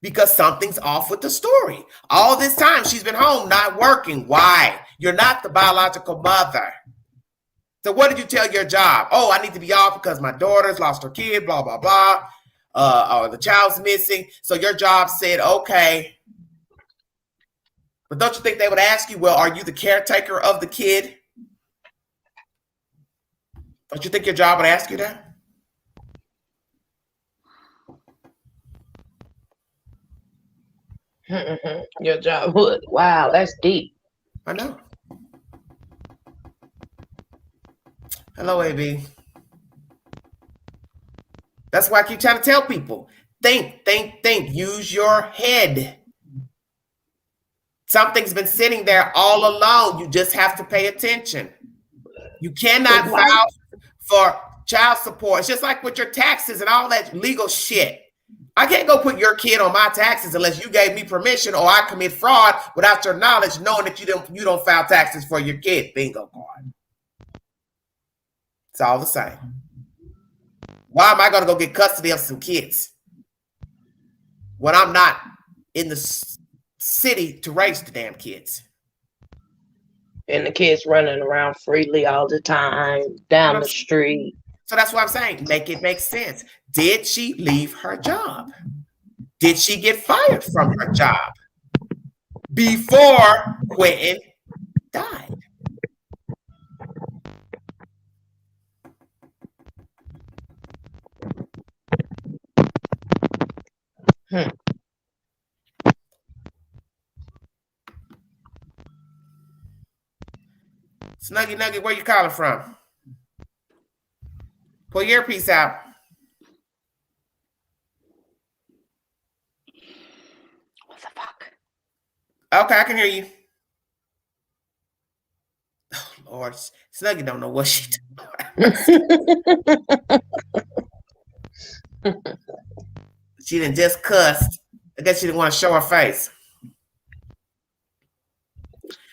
Because something's off with the story. All this time she's been home not working. Why? You're not the biological mother. So what did you tell your job? Oh, I need to be off because my daughter's lost her kid, blah, blah, blah. Or the child's missing. So your job said, okay. But don't you think they would ask you, well, are you the caretaker of the kid? Don't you think your job would ask you that? Your job would. Wow, that's deep. I know. Hello, AB. That's why I keep trying to tell people, think. Use your head. Something's been sitting there all along. You just have to pay attention. You cannot file for child support. It's just like with your taxes and all that legal shit. I can't go put your kid on my taxes unless you gave me permission, or I commit fraud without your knowledge, knowing that you don't file taxes for your kid. Bingo card. It's all the same. Why am I going to go get custody of some kids when I'm not in the city to raise the damn kids? And the kids running around freely all the time, down the street. So that's what I'm saying. Make it make sense. Did she leave her job? Did she get fired from her job before Quentin died? Snuggy Nugget, where you calling from? Pull your earpiece out. What the fuck? Okay, I can hear you. Oh, Lord. Snuggy don't know what she doing. She done just cussed. I guess she didn't want to show her face.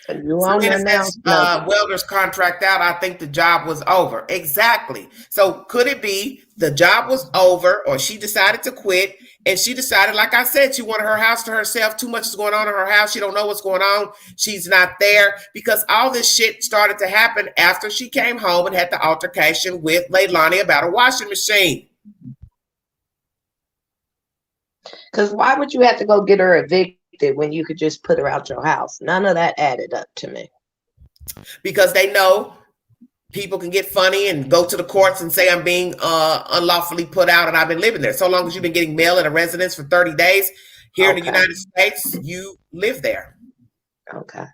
Welder's contract out. I think the job was over. Exactly. So could it be the job was over, or she decided to quit, and she decided, like I said, she wanted her house to herself. Too much is going on in her house. She don't know what's going on. She's not there, because all this shit started to happen after she came home and had the altercation with Leilani about a washing machine. Because why would you have to go get her evicted when you could just put her out your house? None of that added up to me. Because they know people can get funny and go to the courts and say I'm being unlawfully put out and I've been living there. So long as you've been getting mail at a residence for 30 days here in the United States, you live there. Okay.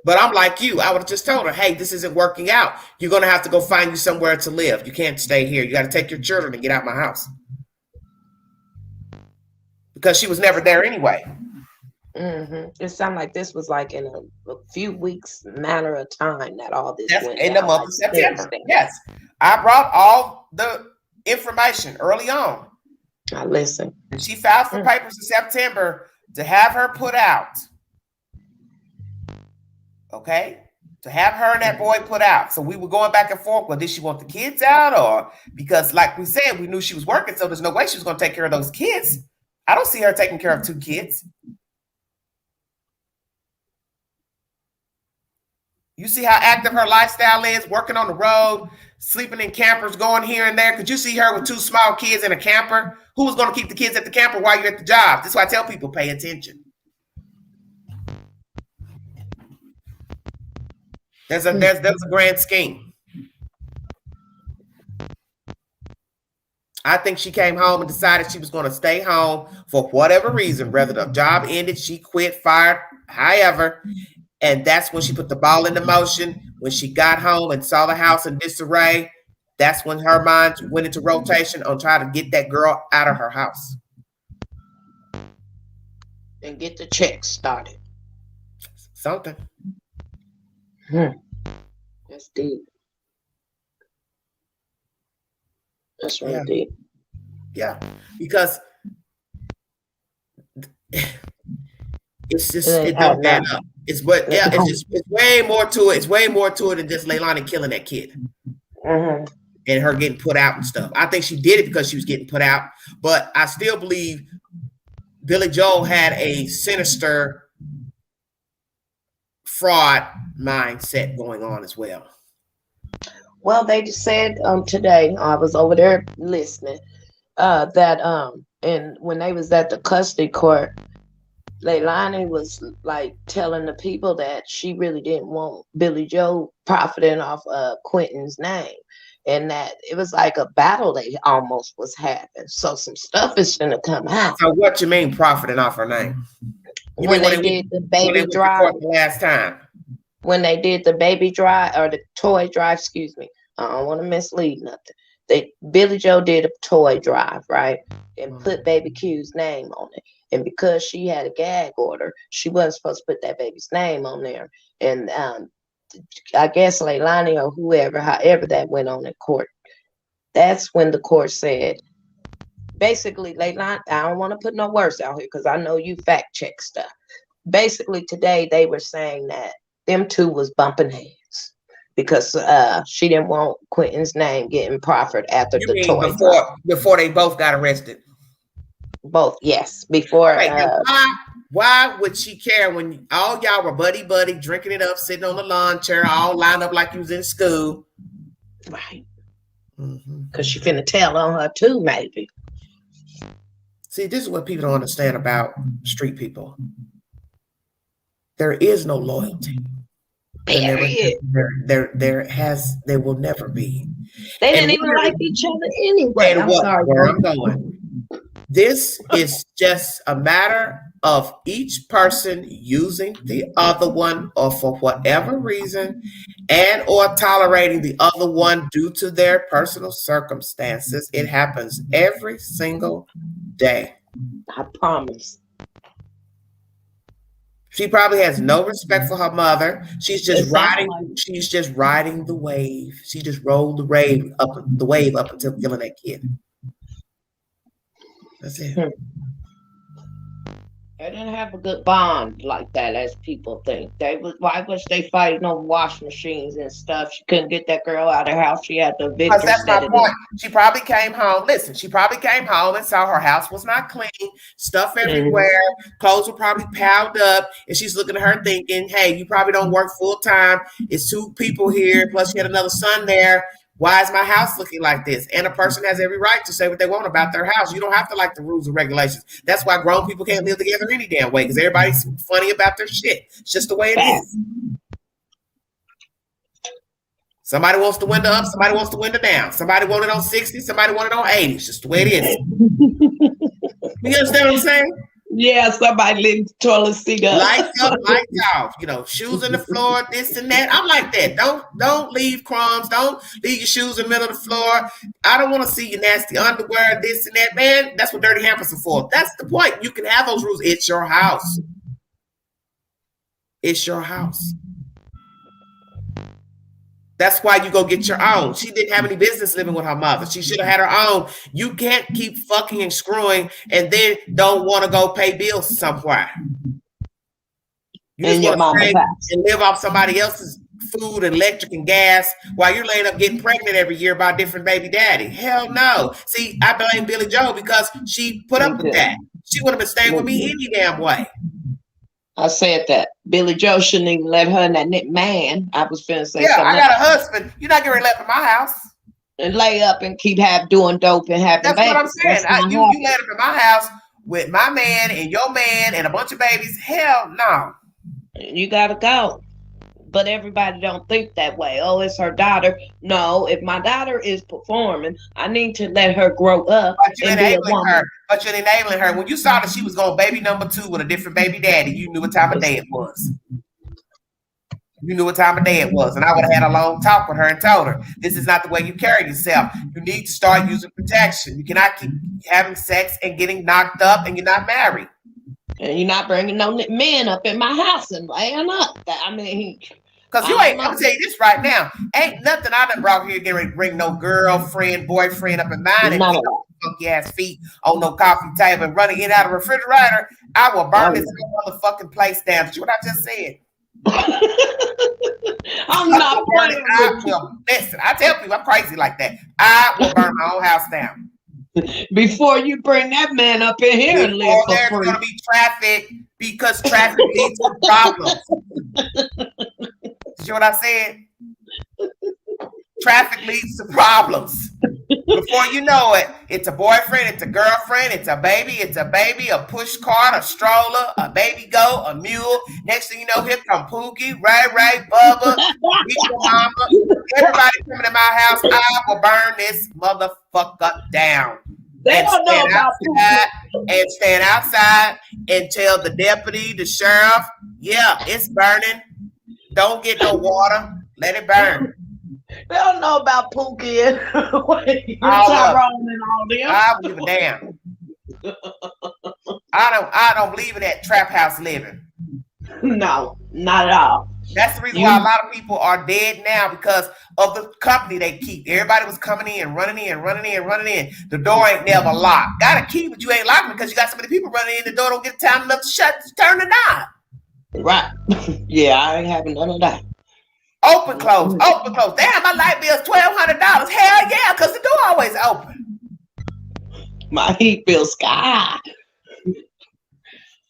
But I'm like you. I would have just told her, hey, this isn't working out. You're going to have to go find you somewhere to live. You can't stay here. You got to take your children and get out of my house. Because she was never there anyway. It sounded like this was like in a few weeks matter of time that all this went in down, the month of September. Yes. I brought all the information early on. I listen. And she filed for papers in September to have her put out. Okay? To have her and that boy put out. So we were going back and forth. Well, did she want the kids out? Or because, like we said, we knew she was working, so there's no way she was going to take care of those kids. I don't see her taking care of 2 kids. You see how active her lifestyle is, working on the road, sleeping in campers, going here and there. Could you see her with 2 small kids in a camper? Who was going to keep the kids at the camper while you're at the job? That's why I tell people, pay attention. There's a grand scheme. I think she came home and decided she was going to stay home for whatever reason, whether the job ended, she quit, fired, however. And that's when she put the ball into motion. When she got home and saw the house in disarray, that's when her mind went into rotation on trying to get that girl out of her house. And get the check started. Something. That's deep. That's really deep. Yeah, because it's just it don't add up. It's way more to it. It's way more to it than just Leilani killing that kid and her getting put out and stuff. I think she did it because she was getting put out, but I still believe Billie Joe had a sinister fraud mindset going on as well. Well, they just said today, I was over there listening, that and when they was at the custody court, Leilani was like telling the people that she really didn't want Billie Joe profiting off Quentin's name, and that it was like a battle they almost was having. So some stuff is gonna come out. So what you mean profiting off her name? When they did the baby drive last time. When they did the baby drive or the toy drive, excuse me, I don't want to mislead nothing. Billie Joe did a toy drive, right, and put Baby Q's name on it. And because she had a gag order, she wasn't supposed to put that baby's name on there. And I guess Leilani or whoever, however that went on in court, that's when the court said, basically, Leilani, I don't want to put no words out here because I know you fact check stuff. Basically, today they were saying that them two was bumping heads because she didn't want Quentin's name getting proffered after the toy. Before they both got arrested. Both, yes. Before. Why would she care when all y'all were buddy drinking it up, sitting on the lawn chair, all lined up like you was in school? Right. Because she finna tell on her too, maybe. See, this is what people don't understand about street people. There is no loyalty. There will never be. They didn't even like each other anyway. I'm sorry. Where I'm going. This is just a matter of each person using the other one or for whatever reason and or tolerating the other one due to their personal circumstances. It happens every single day. I promise. She probably has no respect for her mother. She's just riding the wave. She just rolled the wave up until killing that kid. That's it. They didn't have a good bond like that, as people think. Why was they fighting over washing machines and stuff? She couldn't get that girl out of her house. She had the victim. That's my point. She probably came home. Listen, she probably came home and saw her house was not clean, stuff everywhere, clothes were probably piled up, and she's looking at her thinking, hey, you probably don't work full time. It's two people here, plus you had another son there. Why is my house looking like this? And a person has every right to say what they want about their house. You don't have to like the rules and regulations. That's why grown people can't live together any damn way, because everybody's funny about their shit. It's just the way it is. Somebody wants the window up, somebody wants the window down. Somebody wants it on 60, somebody wants it on 80. It's just the way it is. You understand what I'm saying? Yeah, somebody leave the toilet seat up. Lights up, lights off. Shoes on the floor, this and that. I'm like that. Don't leave crumbs. Don't leave your shoes in the middle of the floor. I don't want to see your nasty underwear, this and that. Man, that's what dirty hampers are for. That's the point. You can have those rules. It's your house. It's your house. That's why you go get your own. She didn't have any business living with her mother. She should have had her own. You can't keep fucking and screwing and then don't want to go pay bills somewhere. You just want to stay and live off somebody else's food and electric and gas while you're laying up getting pregnant every year by a different baby daddy. Hell no. See, I blame Billie Joe because she put up with that. She would have been staying with me any damn way. I said that. Billie Joe shouldn't even let her and that man. I was finna say something. I got a husband. You're not getting left in my house. And lay up and keep doing dope and having babies. That's what I'm saying. You let him in my house with my man and your man and a bunch of babies. Hell no. You gotta go. But everybody don't think that way. Oh, it's her daughter. No, if my daughter is performing, I need to let her grow up and be a woman. But you're enabling her. When you saw that she was going baby number 2 with a different baby daddy, you knew what time of day it was. You knew what time of day it was. And I would have had a long talk with her and told her, this is not the way you carry yourself. You need to start using protection. You cannot keep having sex and getting knocked up and you're not married. And you're not bringing no men up in my house and laying up. I mean, because you ain't, I'm going to tell you this right now. Ain't nothing I done brought here getting ready to bring no girlfriend, boyfriend up in mine and funky ass feet on no coffee table and running in and out of the refrigerator. I will burn this motherfucking place down. Did you what I just said? I'm not playing. Listen, I tell people I'm crazy like that. I will burn my own house down. Before you bring that man up in here and live for free. There's going to be traffic because traffic leads to problems. You know what I said? Traffic leads to problems. Before you know it, it's a boyfriend, it's a girlfriend, it's a baby, a push cart, a stroller, a baby goat, a mule. Next thing you know, here come Pookie, Ray, Bubba, Mama. Everybody coming to my house, I will burn this motherfucker down. They don't know about and stand outside and tell the deputy, the sheriff, yeah, it's burning. Don't get no water. Let it burn. They don't know about Pookie and Tyrone and all them. I don't give a damn. I don't believe in that trap house living. No, not at all. That's the reason why a lot of people are dead now because of the company they keep. Everybody was coming in, running in. The door ain't never locked. Got a key, but you ain't locking because you got so many people running in. The door don't get time enough to turn the knob. Right. Yeah, I ain't having none of that. Open, close. Damn, my light bill's $1,200. Hell yeah, because the door always open. My heat bill sky.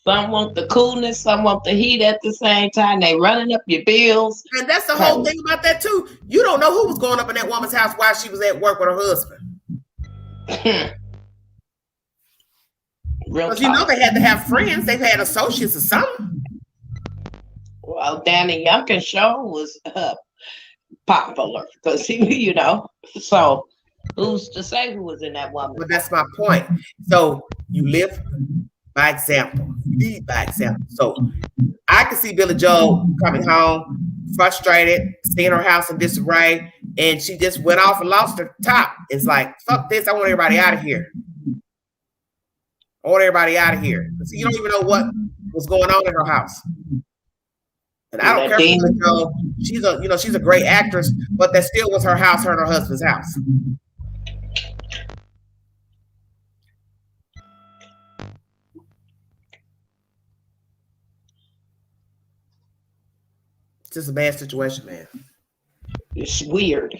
Some want the coolness, some want the heat at the same time. They running up your bills. And that's the whole thing about that too. You don't know who was going up in that woman's house while she was at work with her husband. Because you know they had to have friends. They've had associates or something. Well, Danny Youngkin show was popular because he, so who's to say who was in that woman? But that's my point. So you live by example. You lead by example. So I can see Billie Joe coming home frustrated, seeing her house in disarray, and she just went off and lost her top. It's like, fuck this. I want everybody out of here. So you don't even know what was going on in her house. And I don't care if Billie Joe, she's a great actress, but that still was her house, her and her husband's house. It's just a bad situation, man. It's weird.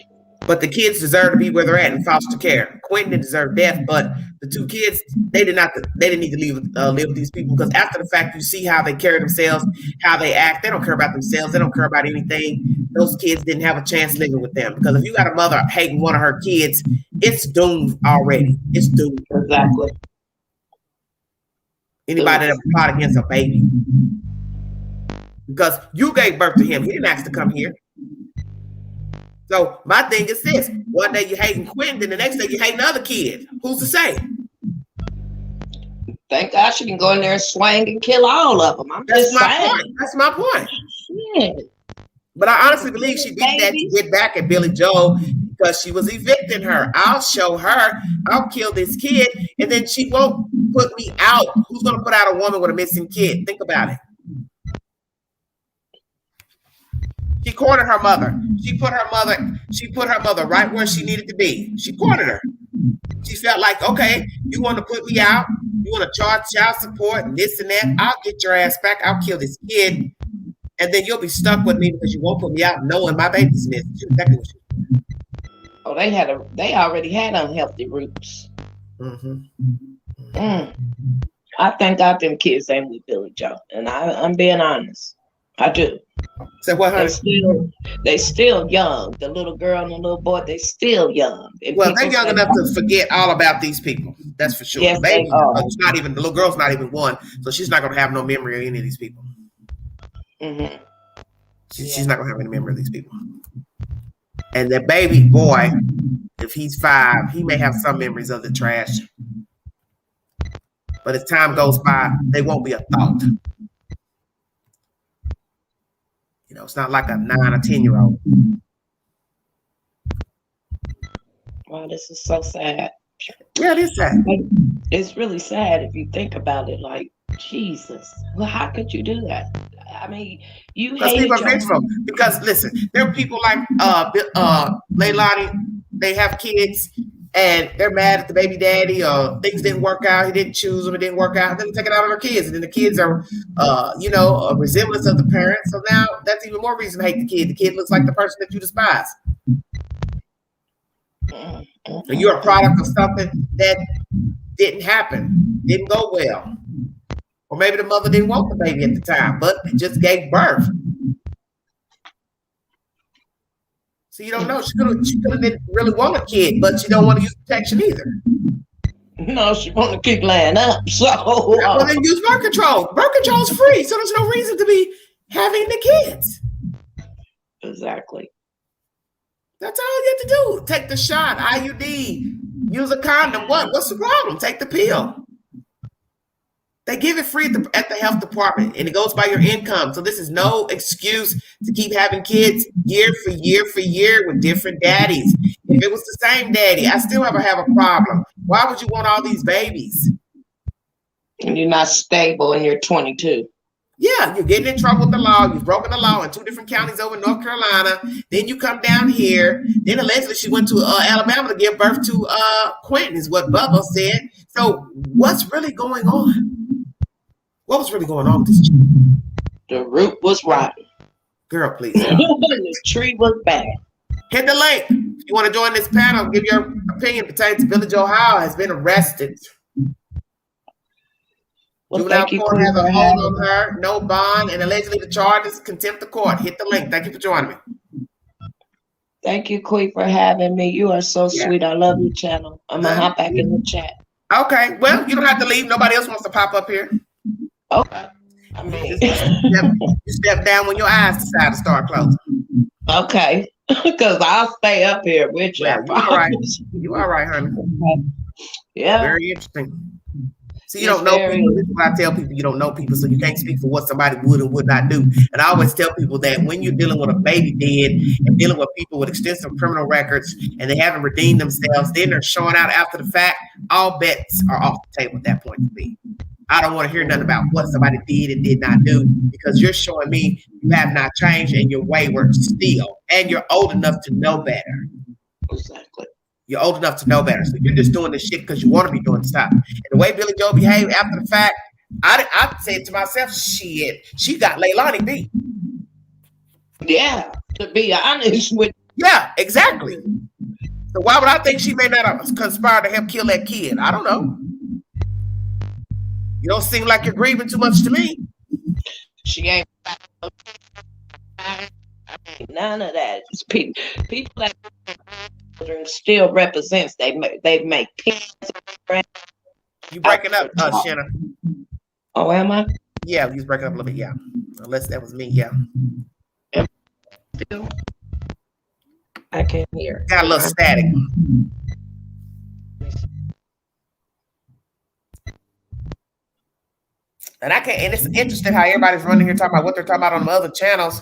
But the kids deserve to be where they're at in foster care. Quentin didn't deserve death, but the two kids, they didn't need to live with these people because after the fact, you see how they carry themselves, how they act. They don't care about themselves. They don't care about anything. Those kids didn't have a chance living with them because if you got a mother hating one of her kids, it's doomed already. It's doomed. Exactly. Anybody that plot against a baby. Because you gave birth to him. He didn't ask to come here. So my thing is this. One day you're hating Quentin, then the next day you're hating the other kid. Who's to say? Thank God she can go in there and swing and kill all of them. That's my point. Shit. But I honestly believe she did that to get back at Billie Joe because she was evicting her. I'll show her. I'll kill this kid. And then she won't put me out. Who's going to put out a woman with a missing kid? Think about it. She cornered her mother. She put her mother right where she needed to be. She cornered her. She felt like, okay, you want to put me out? You want to charge child support and this and that? I'll get your ass back. I'll kill this kid. And then you'll be stuck with me because you won't put me out knowing my baby's missing. Exactly what she did. Oh, they already had unhealthy roots. I thank God them kids ain't with Billie Joe. And I'm being honest. I do. So what? They still young. The little girl and the little boy, they still young. And well, they're young enough to forget all about these people. That's for sure. Yes, Baby, the little girl's not even one, so she's not gonna have no memory of any of these people. She's not gonna have any memory of these people. And the baby boy, if he's 5, he may have some memories of the trash. But as time goes by, they won't be a thought. You know, it's not like a 9 or 10-year-old. Wow, this is so sad. Yeah, it is sad. It's really sad if you think about it. Like, Jesus, well, how could you do that? I mean, you Because hated people are your vengeful. Because listen, there are people like Leilani, they have kids and they're mad at the baby daddy or things didn't work out, he didn't choose them, it didn't work out, and then they take it out on their kids. And then the kids are a resemblance of the parents. So now that's even more reason to hate the kid. The kid looks like the person that you despise. So you're a product of something that didn't happen, didn't go well. Or maybe the mother didn't want the baby at the time, but it just gave birth. So you don't know. She could have didn't really want a kid, but she don't want to use protection either. No, she want to keep laying up. So well, then use birth control. Birth control is free, so there's no reason to be having the kids. Exactly. That's all you have to do. Take the shot, IUD, use a condom. What's the problem? Take the pill. They give it free at the health department, and it goes by your income. So this is no excuse to keep having kids year for year for year with different daddies. If it was the same daddy, I still have a problem. Why would you want all these babies? And you're not stable and you're 22. Yeah, you're getting in trouble with the law. You've broken the law in 2 different counties over in North Carolina. Then you come down here. Then allegedly she went to Alabama to give birth to Quentin, is what Bubba said. So what's really going on? What was really going on with this chick? The root was rotten. Girl, please. The tree was bad. Hit the link. If you want to join this panel, give your opinion pertaining to Billie Joe Howell has been arrested. Well, Juvenile court has a hold on her, no bond, and allegedly the charge is contempt of court. Hit the link. Thank you for joining me. Thank you, Queen, for having me. You are so sweet. I love your channel. I'm going to hop back in the chat. Okay. Well, you don't have to leave. Nobody else wants to pop up here. Okay. I mean, you step down when your eyes decide to start closing. Okay. Because I'll stay up here with you. Yeah, you all right. You all right, honey. Yeah. Very interesting. So you don't know people. This is what I tell people. You don't know people, so you can't speak for what somebody would and would not do. And I always tell people that when you're dealing with a baby dead and dealing with people with extensive criminal records and they haven't redeemed themselves, then they're showing out after the fact, all bets are off the table at that point to me. I don't want to hear nothing about what somebody did and did not do, because you're showing me you have not changed and you're wayward still. And you're old enough to know better. Exactly. You're old enough to know better. So you're just doing this shit because you want to be doing stuff. And the way Billie Joe behaved after the fact, I said to myself, shit, she got Leilani beat. Yeah, to be honest with you. Yeah, exactly. So why would I think she may not have conspired to help kill that kid? I don't know. You don't seem like you're grieving too much to me. She ain't none of that. It's people that still represents. They make pins. You breaking up, Shanna? Oh, am I? Yeah, you was breaking up a little bit. Yeah, unless that was me. Yeah. Still, I can't hear. Got a little static. And and it's interesting how everybody's running here talking about what they're talking about on the other channels.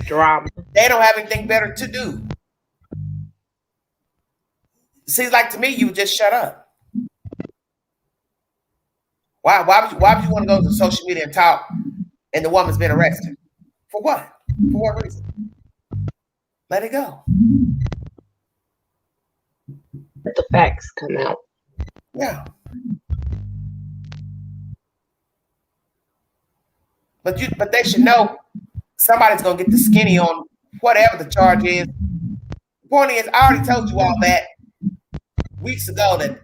Drama. They don't have anything better to do. Seems like to me you would just shut up. Why would you want to go to social media and talk and the woman's been arrested? For what? For what reason? Let it go. Let the facts come out. Yeah. But they should know somebody's gonna get the skinny on whatever the charge is. The point is, I already told you all that weeks ago that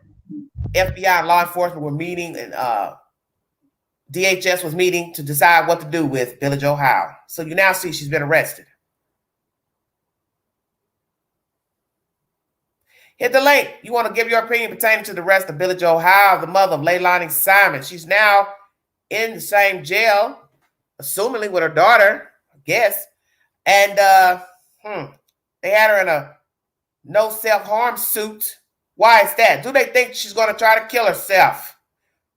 FBI and law enforcement were meeting and DHS was meeting to decide what to do with Billie Joe Howell. So you now see she's been arrested. Hit the link. You want to give your opinion pertaining to the arrest of Billie Joe Howell, the mother of Leilani Simon. She's now in the same jail assumingly with her daughter, I guess. And they had her in a no self-harm suit. Why is that? Do they think she's going to try to kill herself?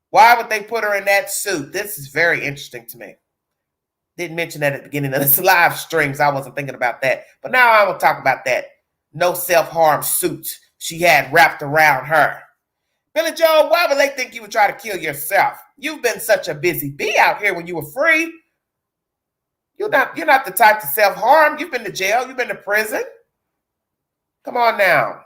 Why would they put her in that suit? This is very interesting to me. Didn't mention that at the beginning of this live streams. I wasn't thinking about that. But now I will talk about that no self-harm suit she had wrapped around her. Billie Joe, why would they think you would try to kill yourself? You've been such a busy bee out here when you were free. You're not the type to self-harm. You've been to jail. You've been to prison. Come on now.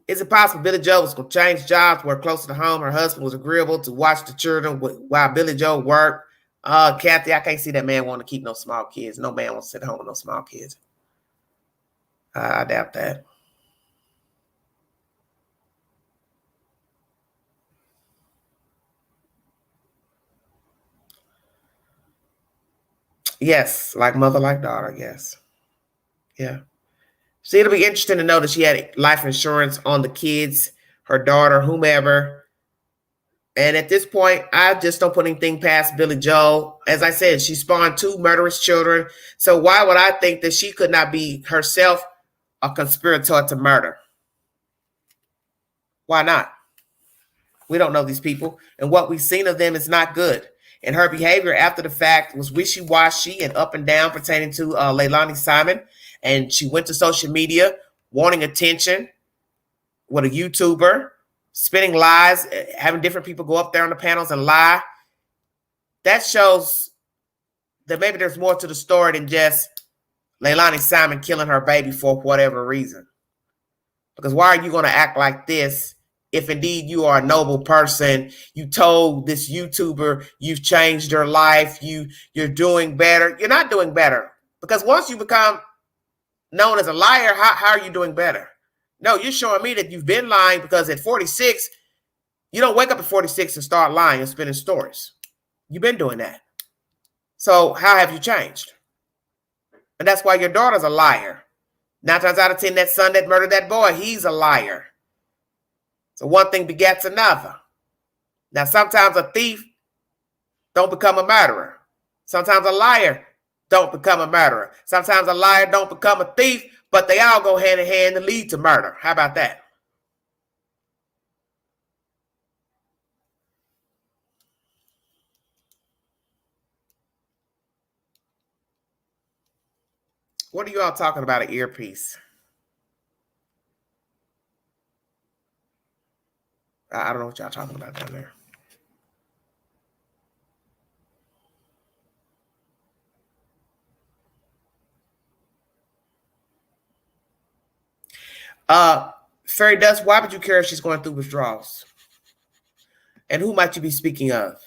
Is it possible Billie Joe was going to change jobs, work closer to home? Her husband was agreeable to watch the children while Billie Joe worked. Kathy, I can't see that man wanting to keep no small kids. No man wants to sit home with no small kids. I doubt that. Yes, like mother, like daughter, yes. Yeah. See, it'll be interesting to know that she had life insurance on the kids, her daughter, whomever. And at this point, I just don't put anything past Billie Joe. As I said, she spawned 2 murderous children. So why would I think that she could not be herself a conspirator to murder? Why not? We don't know these people. And what we've seen of them is not good. And her behavior after the fact was wishy-washy and up and down pertaining to Leilani Simon. And she went to social media wanting attention with a YouTuber, spinning lies, having different people go up there on the panels and lie. That shows that maybe there's more to the story than just Leilani Simon killing her baby for whatever reason. Because why are you going to act like this if indeed you are a noble person? You told this YouTuber you've changed your life, you're doing better. You're not doing better. Because once you become known as a liar, how are you doing better? No, you're showing me that you've been lying, because at 46, you don't wake up at 46 and start lying and spinning stories. You've been doing that. So how have you changed? And that's why your daughter's a liar. 9 times out of 10, that son that murdered that boy, he's a liar. So one thing begets another. Now, sometimes a thief don't become a murderer. Sometimes a liar don't become a murderer. Sometimes a liar don't become a thief, but they all go hand in hand and lead to murder. How about that? What are you all talking about, an earpiece? I don't know what y'all talking about down there. Fairy Dust, why would you care if she's going through withdrawals? And who might you be speaking of?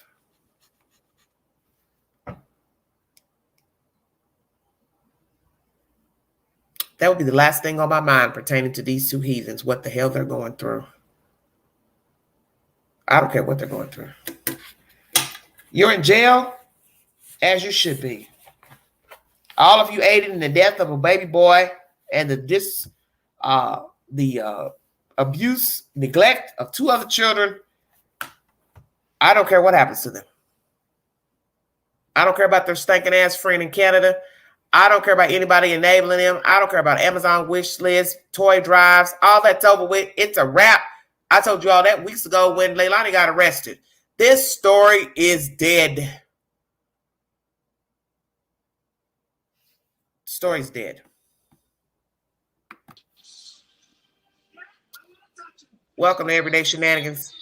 That would be the last thing on my mind pertaining to these 2 heathens, what the hell they're going through. I don't care what they're going through. You're in jail, as you should be. All of you aided in the death of a baby boy and the abuse, neglect of 2 other children. I don't care what happens to them. I don't care about their stinking ass friend in Canada. I don't care about anybody enabling them. I don't care about Amazon wish lists, toy drives, all that's over with. It's a wrap. I told you all that weeks ago when Leilani got arrested. This story is dead. The story's dead. Welcome to Everyday Shenanigans.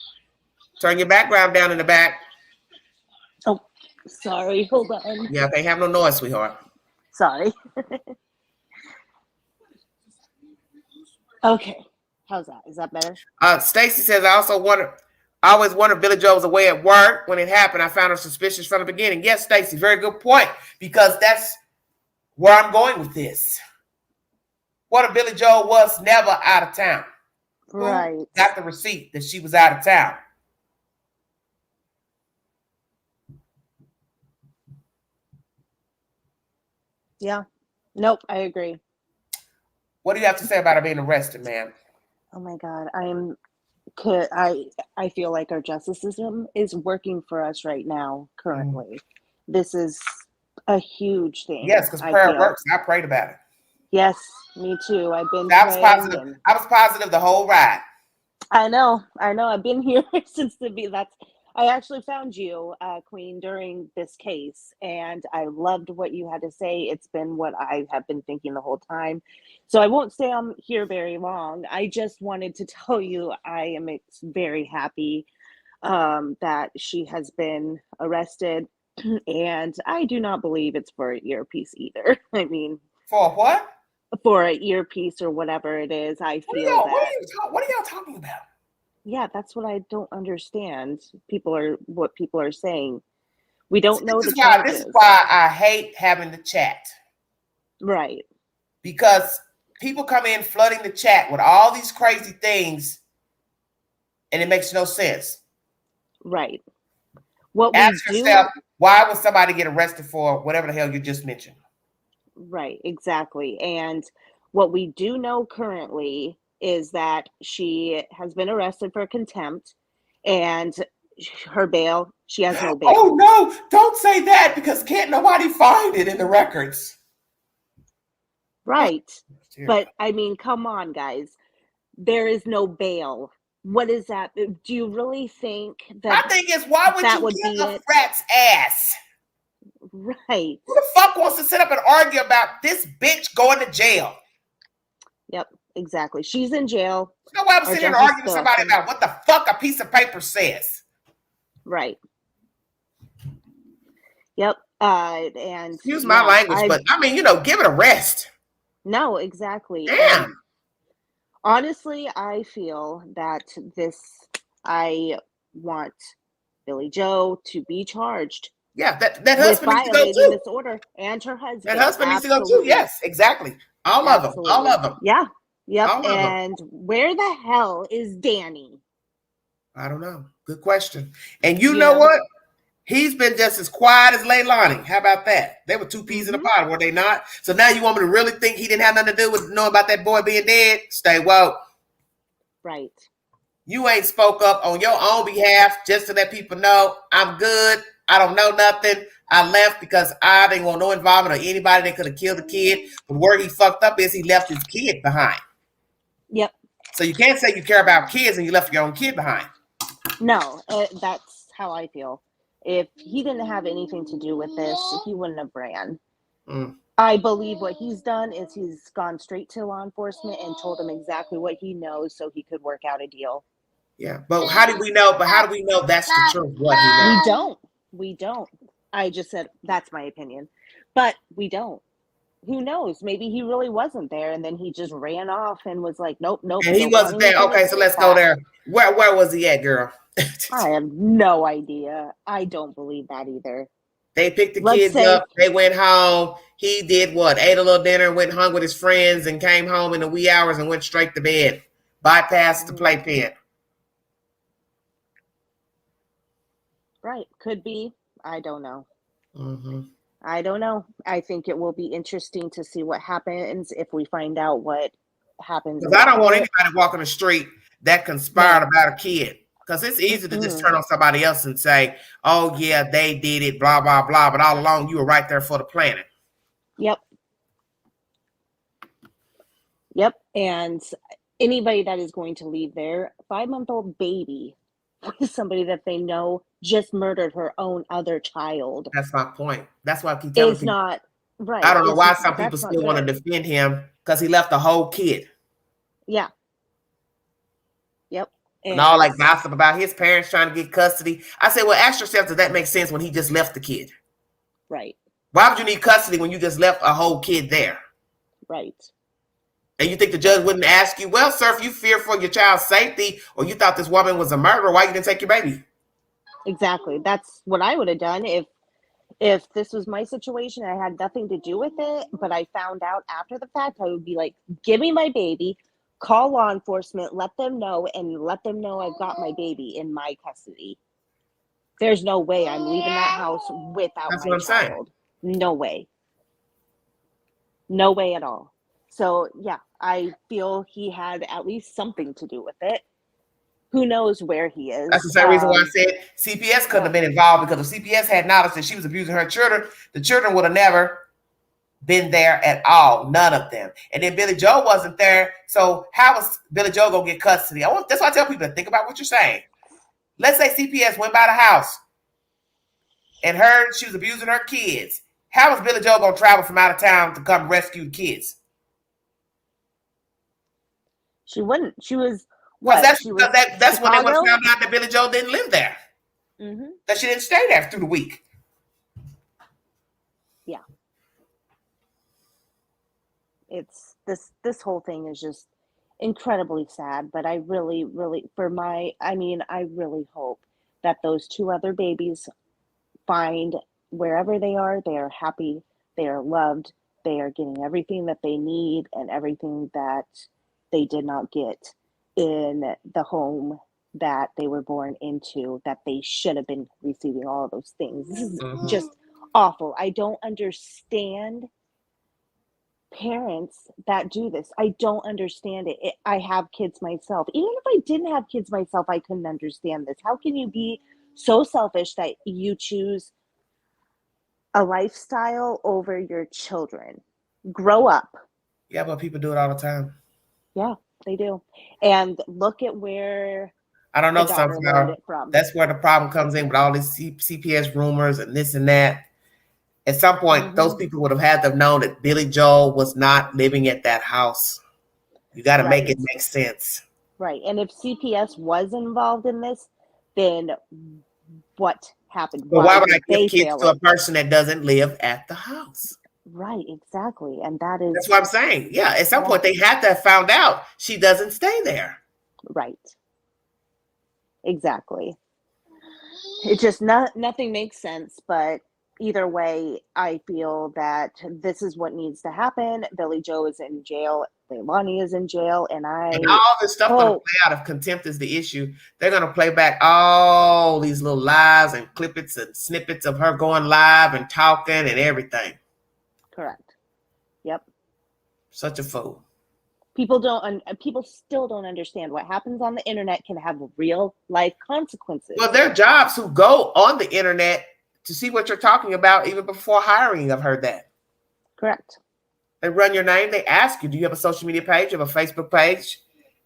Turn your background down in the back. Oh, sorry. Hold on. Yeah, can't have no noise, sweetheart. Sorry. Okay. How's that? Is that better? Stacy says, I always wondered if Billie Joe was away at work when it happened. I found her suspicious from the beginning. Yes, Stacy, very good point, because that's where I'm going with this. What if Billie Joe was never out of town? Right. Who got the receipt that she was out of town? Yeah. Nope, I agree. What do you have to say about her being arrested, ma'am? Oh my God. I'm I feel like our justice system is working for us right now. Currently, this is a huge thing. Yes, because I prayer feel. works. I prayed about it. Yes, me too. I've been I was praying, positive. and I was positive the whole ride. I know. I've been here since the be. That's. I actually found you, Queen, during this case, and I loved what you had to say. It's been what I have been thinking the whole time. So I won't stay on here very long. I just wanted to tell you I am very happy that she has been arrested, and I do not believe it's for an earpiece either. I mean, For what? for an earpiece or whatever it is, I feel that. What are y'all talking about? Yeah, that's what I don't understand. What people are saying. We don't know the charges. This is why I hate having the chat. Right. Because people come in flooding the chat with all these crazy things, and it makes no sense. Right. What Ask we yourself, why would somebody get arrested for whatever the hell you just mentioned? Right, exactly. And what we do know currently is that she has been arrested for contempt, and her bail, she has no bail. Oh no, don't say that, because can't nobody find it in the records. Right. But I mean, come on, guys. There is no bail. What is that? Do you really think that My thing is, why would that you would give be a it? rat's ass? Right. Who the fuck wants to sit up and argue about this bitch going to jail? Yep, exactly. She's in jail. You know why I'm sitting here arguing with somebody about what the fuck a piece of paper says? Right. Yep. And Excuse my language, but I mean, give it a rest. No, exactly. Damn. And honestly, I feel that I want Billie Joe to be charged. Yeah, that with husband needs to go violating too. this order, and her husband. That husband needs to go too. Absolutely. Yes, exactly. All of them. All of them. Yeah. Yep. All of them. And where the hell is Danny? I don't know. Good question. And you know what? He's been just as quiet as Leilani. How about that? They were two peas in a pod, were they not? So now you want me to really think he didn't have nothing to do with knowing about that boy being dead? Stay woke. Right. You ain't spoke up on your own behalf just to let people know I'm good. I don't know nothing. I left because I didn't want no involvement or anybody that could have killed the kid. But where he fucked up is he left his kid behind. Yep. So you can't say you care about kids and you left your own kid behind. No, that's how I feel. If he didn't have anything to do with this, he wouldn't have ran. I believe what he's done is he's gone straight to law enforcement and told them exactly what he knows so he could work out a deal. Yeah, but how do we know? But how do we know that's the truth? What he knows? We don't. I just said that's my opinion, but we don't. Who knows? Maybe he really wasn't there, and then he just ran off and was like, "Nope." And he wasn't there. Okay, so let's go there. Where was he at, girl? I have no idea. I don't believe that either. They picked the kids up. They went home. He did what? Ate a little dinner, went and hung with his friends, and came home in the wee hours and went straight to bed. Bypassed the playpen. Right. Could be. I don't know. I don't know. I think it will be interesting to see what happens if we find out what happens. Because I don't want anybody walking the street that conspired about a kid. Because it's easy to just turn on somebody else and say, oh, yeah, they did it, blah, blah, blah. But all along, you were right there for the planet. Yep. And anybody that is going to leave their 5-month-old baby with somebody that they know just murdered her own other child. That's my point. That's why I keep telling people. It's not right. I don't know why some people still want to defend him, because he left a whole kid. Yeah. Yep. And all like gossip about his parents trying to get custody. I said, well, ask yourself, does that make sense when he just left the kid? Right. Why would you need custody when you just left a whole kid there? Right. And you think the judge wouldn't ask you, well, sir, if you fear for your child's safety or you thought this woman was a murderer, why you didn't take your baby? Exactly. That's what I would have done if this was my situation. I had nothing to do with it, but I found out after the fact. I would be like, give me my baby, call law enforcement, let them know I've got my baby in my custody. There's no way I'm leaving that house without my child. No way. No way at all. So, yeah, I feel he had at least something to do with it. who knows where he is. That's the same reason why I said CPS couldn't have been involved, because if CPS had knowledge that she was abusing her children, the children would have never been there at all. None of them. And then Billie Joe wasn't there. So how was Billie Joe going to get custody? That's why I tell people to think about what you're saying. Let's say CPS went by the house and heard she was abusing her kids. How was Billie Joe going to travel from out of town to come rescue the kids? She wouldn't. She was what? That's she was that's when they would have Chicago? found out that Billie Joe didn't live there. Mm-hmm. That she didn't stay there through the week. Yeah. It's this whole thing is just incredibly sad, but I really, really, I really hope that those two other babies find wherever they are happy, they are loved, they are getting everything that they need and everything that they did not get in the home that they were born into, that they should have been receiving all of those things. This is just awful. I don't understand parents that do this. I don't understand it. I have kids myself. Even if I didn't have kids myself, I couldn't understand this. How can you be so selfish that you choose a lifestyle over your children? Grow up. Yeah, but people do it all the time. Yeah, they do. And look at where I don't know, the daughter somehow learned it from. that's where the problem comes in with all these CPS rumors and this and that. At some point, those people would have had to have known that Billie Joe was not living at that house. You got to make it make sense. Right. And if CPS was involved in this, then what happened? Well, why would I give kids to a person that doesn't live at the house? Right, exactly. And that's what I'm saying. Yeah, at some point they had to have found out she doesn't stay there. Right. Exactly. It just nothing makes sense, but either way, I feel that this is what needs to happen. Billie Joe is in jail. Leilani is in jail. And all this stuff going to play out. If contempt is the issue, they're going to play back all these little lies and clippets and snippets of her going live and talking and everything. Correct. Yep. Such a fool. People still don't understand what happens on the internet can have real life consequences. Well, there are jobs who go on the internet to see what you're talking about even before hiring. I've heard that. Correct. They run your name. They ask you, do you have a social media page? You have a Facebook page?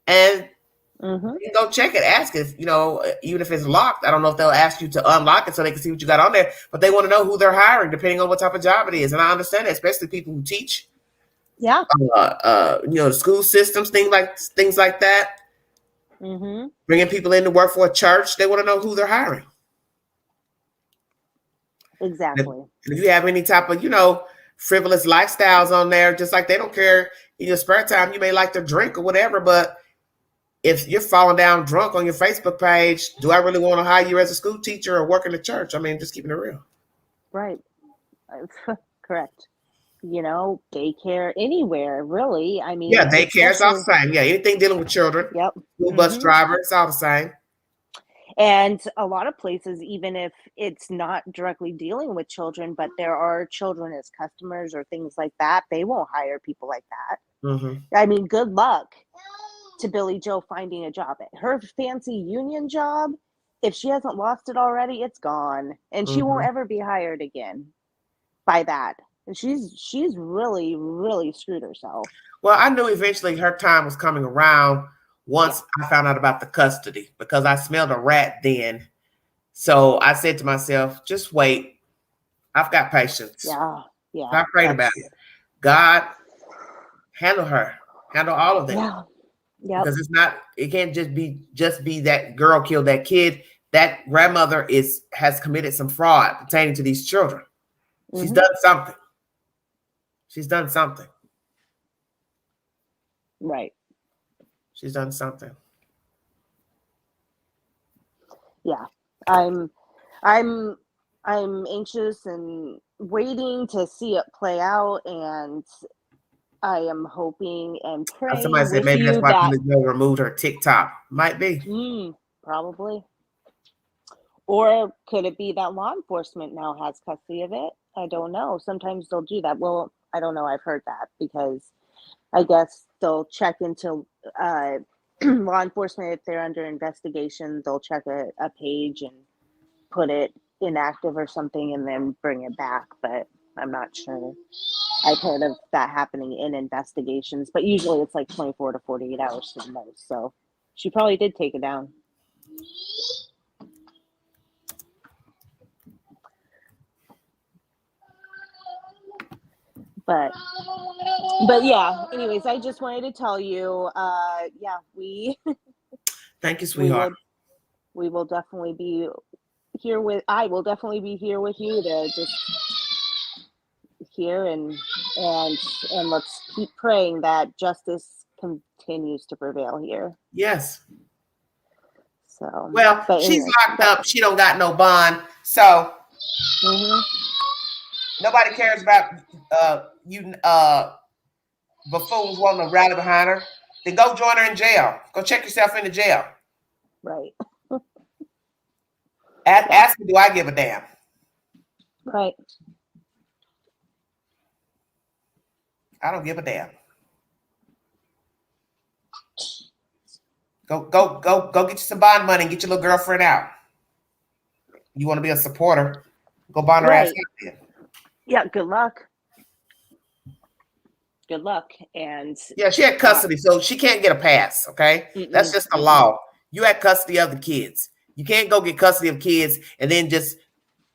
And you go check it. Ask if, even if it's locked. I don't know if they'll ask you to unlock it so they can see what you got on there. But they want to know who they're hiring depending on what type of job it is. And I understand that, especially people who teach. Yeah. The school systems, things like that. Bringing people in to work for a church. They want to know who they're hiring. Exactly. And if you have any type of, frivolous lifestyles on there, just like they don't care in your spare time, you may like to drink or whatever, but if you're falling down drunk on your Facebook page, do I really want to hire you as a school teacher or work in the church? I mean, just keeping it real. Right. Correct. Daycare, anywhere, really. I mean, yeah, daycare is all the same. Yeah, anything dealing with children. Yep. School bus driver, it's all the same. And a lot of places, even if it's not directly dealing with children, but there are children as customers or things like that, they won't hire people like that. I mean, good luck to Billie Joe finding a job. Her fancy union job, if she hasn't lost it already, it's gone. And she won't ever be hired again by that. And she's really, really screwed herself. Well, I knew eventually her time was coming around once I found out about the custody, because I smelled a rat then. So I said to myself, just wait. I've got patience. Yeah. I prayed about it. God, handle her. Handle all of them. Yeah. Because it can't just be that girl killed that kid. That grandmother has committed some fraud pertaining to these children. She's done something. She's done something. Right. She's done something. Yeah. I'm anxious and waiting to see it play out, and I am hoping and praying. Somebody said maybe that's why Billie Joe removed her TikTok. Might be. Probably. Or could it be that law enforcement now has custody of it? I don't know. Sometimes they'll do that. Well, I don't know. I've heard that because I guess they'll check into law enforcement, if they're under investigation, they'll check a page and put it inactive or something and then bring it back. But I'm not sure. I've heard of that happening in investigations, but usually it's like 24 to 48 hours to the most. So she probably did take it down. But yeah, anyways, I just wanted to tell you, Thank you, sweetheart. We will definitely be here with, I will definitely be here with you to just hear and let's keep praying that justice continues to prevail here. Yes. So, well, she's locked up. She don't got no bond. So nobody cares about you buffoons wanting to rally behind her. Then go join her in jail. Go check yourself into jail. Right. Ask me, do I give a damn? Right. I don't give a damn. Go get you some bond money and get your little girlfriend out. You want to be a supporter? Go bond her ass out. Yeah, good luck. Good luck. And yeah, she had custody, so she can't get a pass. Okay, that's just the law. You had custody of the kids. You can't go get custody of kids and then just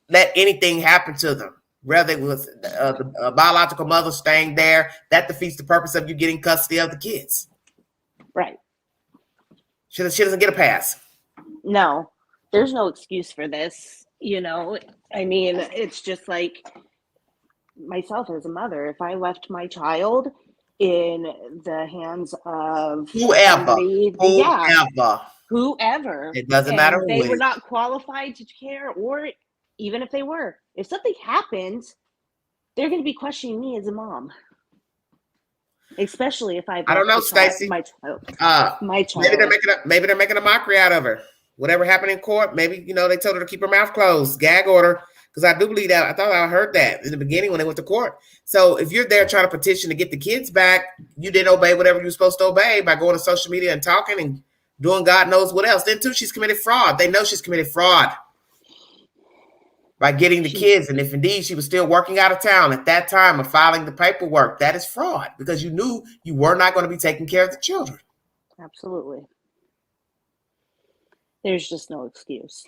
let anything happen to them. Whether it was the biological mother staying there, that defeats the purpose of you getting custody of the kids. Right. She doesn't get a pass. No, there's no excuse for this. You know, I mean, it's just like myself as a mother. If I left my child in the hands of whoever, it doesn't matter who they were not qualified to care, or even if they were, if something happens, they're going to be questioning me as a mom. Especially if I don't know, Stacey. My child. Maybe they're making a mockery out of her. Whatever happened in court, maybe they told her to keep her mouth closed, gag order. Because I do believe that. I thought I heard that in the beginning when they went to court. So if you're there trying to petition to get the kids back, you didn't obey whatever you were supposed to obey by going to social media and talking and doing God knows what else. Then too, she's committed fraud. They know she's committed fraud by getting the kids. And if indeed she was still working out of town at that time of filing the paperwork, that is fraud because you knew you were not going to be taking care of the children. Absolutely. There's just no excuse.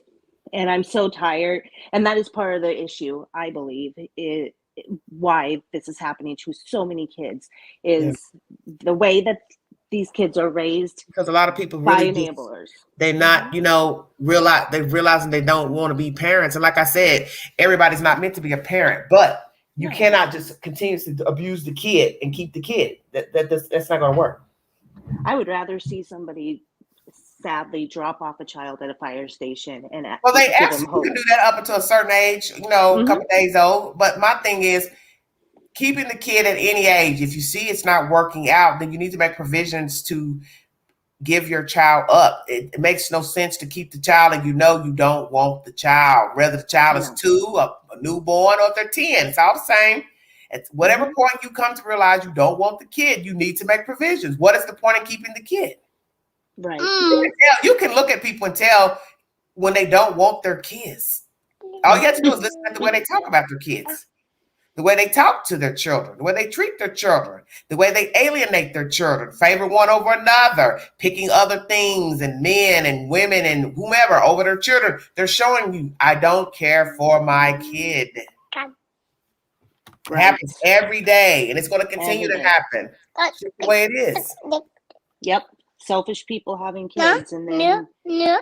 And I'm so tired. And that is part of the issue, I believe, why this is happening to so many kids is the way that these kids are raised. Because a lot of people really enablers. They're not, realizing they don't want to be parents. And like I said, everybody's not meant to be a parent, but you cannot just continuously abuse the kid and keep the kid. That's not going to work. I would rather see somebody sadly drop off a child at a fire station and they absolutely can do that up until a certain age, a couple of days old. But my thing is keeping the kid at any age. If you see it's not working out, then you need to make provisions to give your child up. It makes no sense to keep the child and you don't want the child, whether the child is 2, a newborn, or if they're 10. It's all the same. At whatever point you come to realize you don't want the kid, you need to make provisions. What is the point of keeping the kid? Right. You can look at people and tell when they don't want their kids. All you have to do is listen to the way they talk about their kids, the way they talk to their children, the way they treat their children, the way they alienate their children, favor one over another, picking other things and men and women and whomever over their children. They're showing you, I don't care for my kid. It happens every day, and it's going to continue to happen. It's just the way it is. Yep. Selfish people having kids and then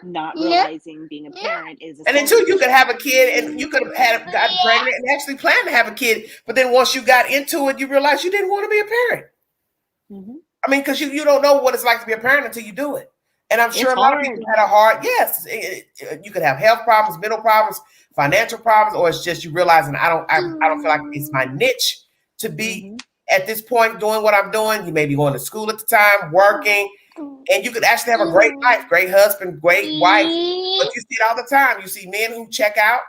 not realizing being a parent is and then too, you could have a kid and you could have gotten pregnant and actually planned to have a kid, but then once you got into it, you realized you didn't want to be a parent. I mean, because you don't know what it's like to be a parent until you do it. And I'm sure a lot of people had a hard, you could have health problems, mental problems, financial problems, or it's just you realizing I don't feel like it's my niche to be at this point doing what I'm doing. You may be going to school at the time, working. And you could actually have a great life, great husband, great wife. But you see it all the time. You see men who check out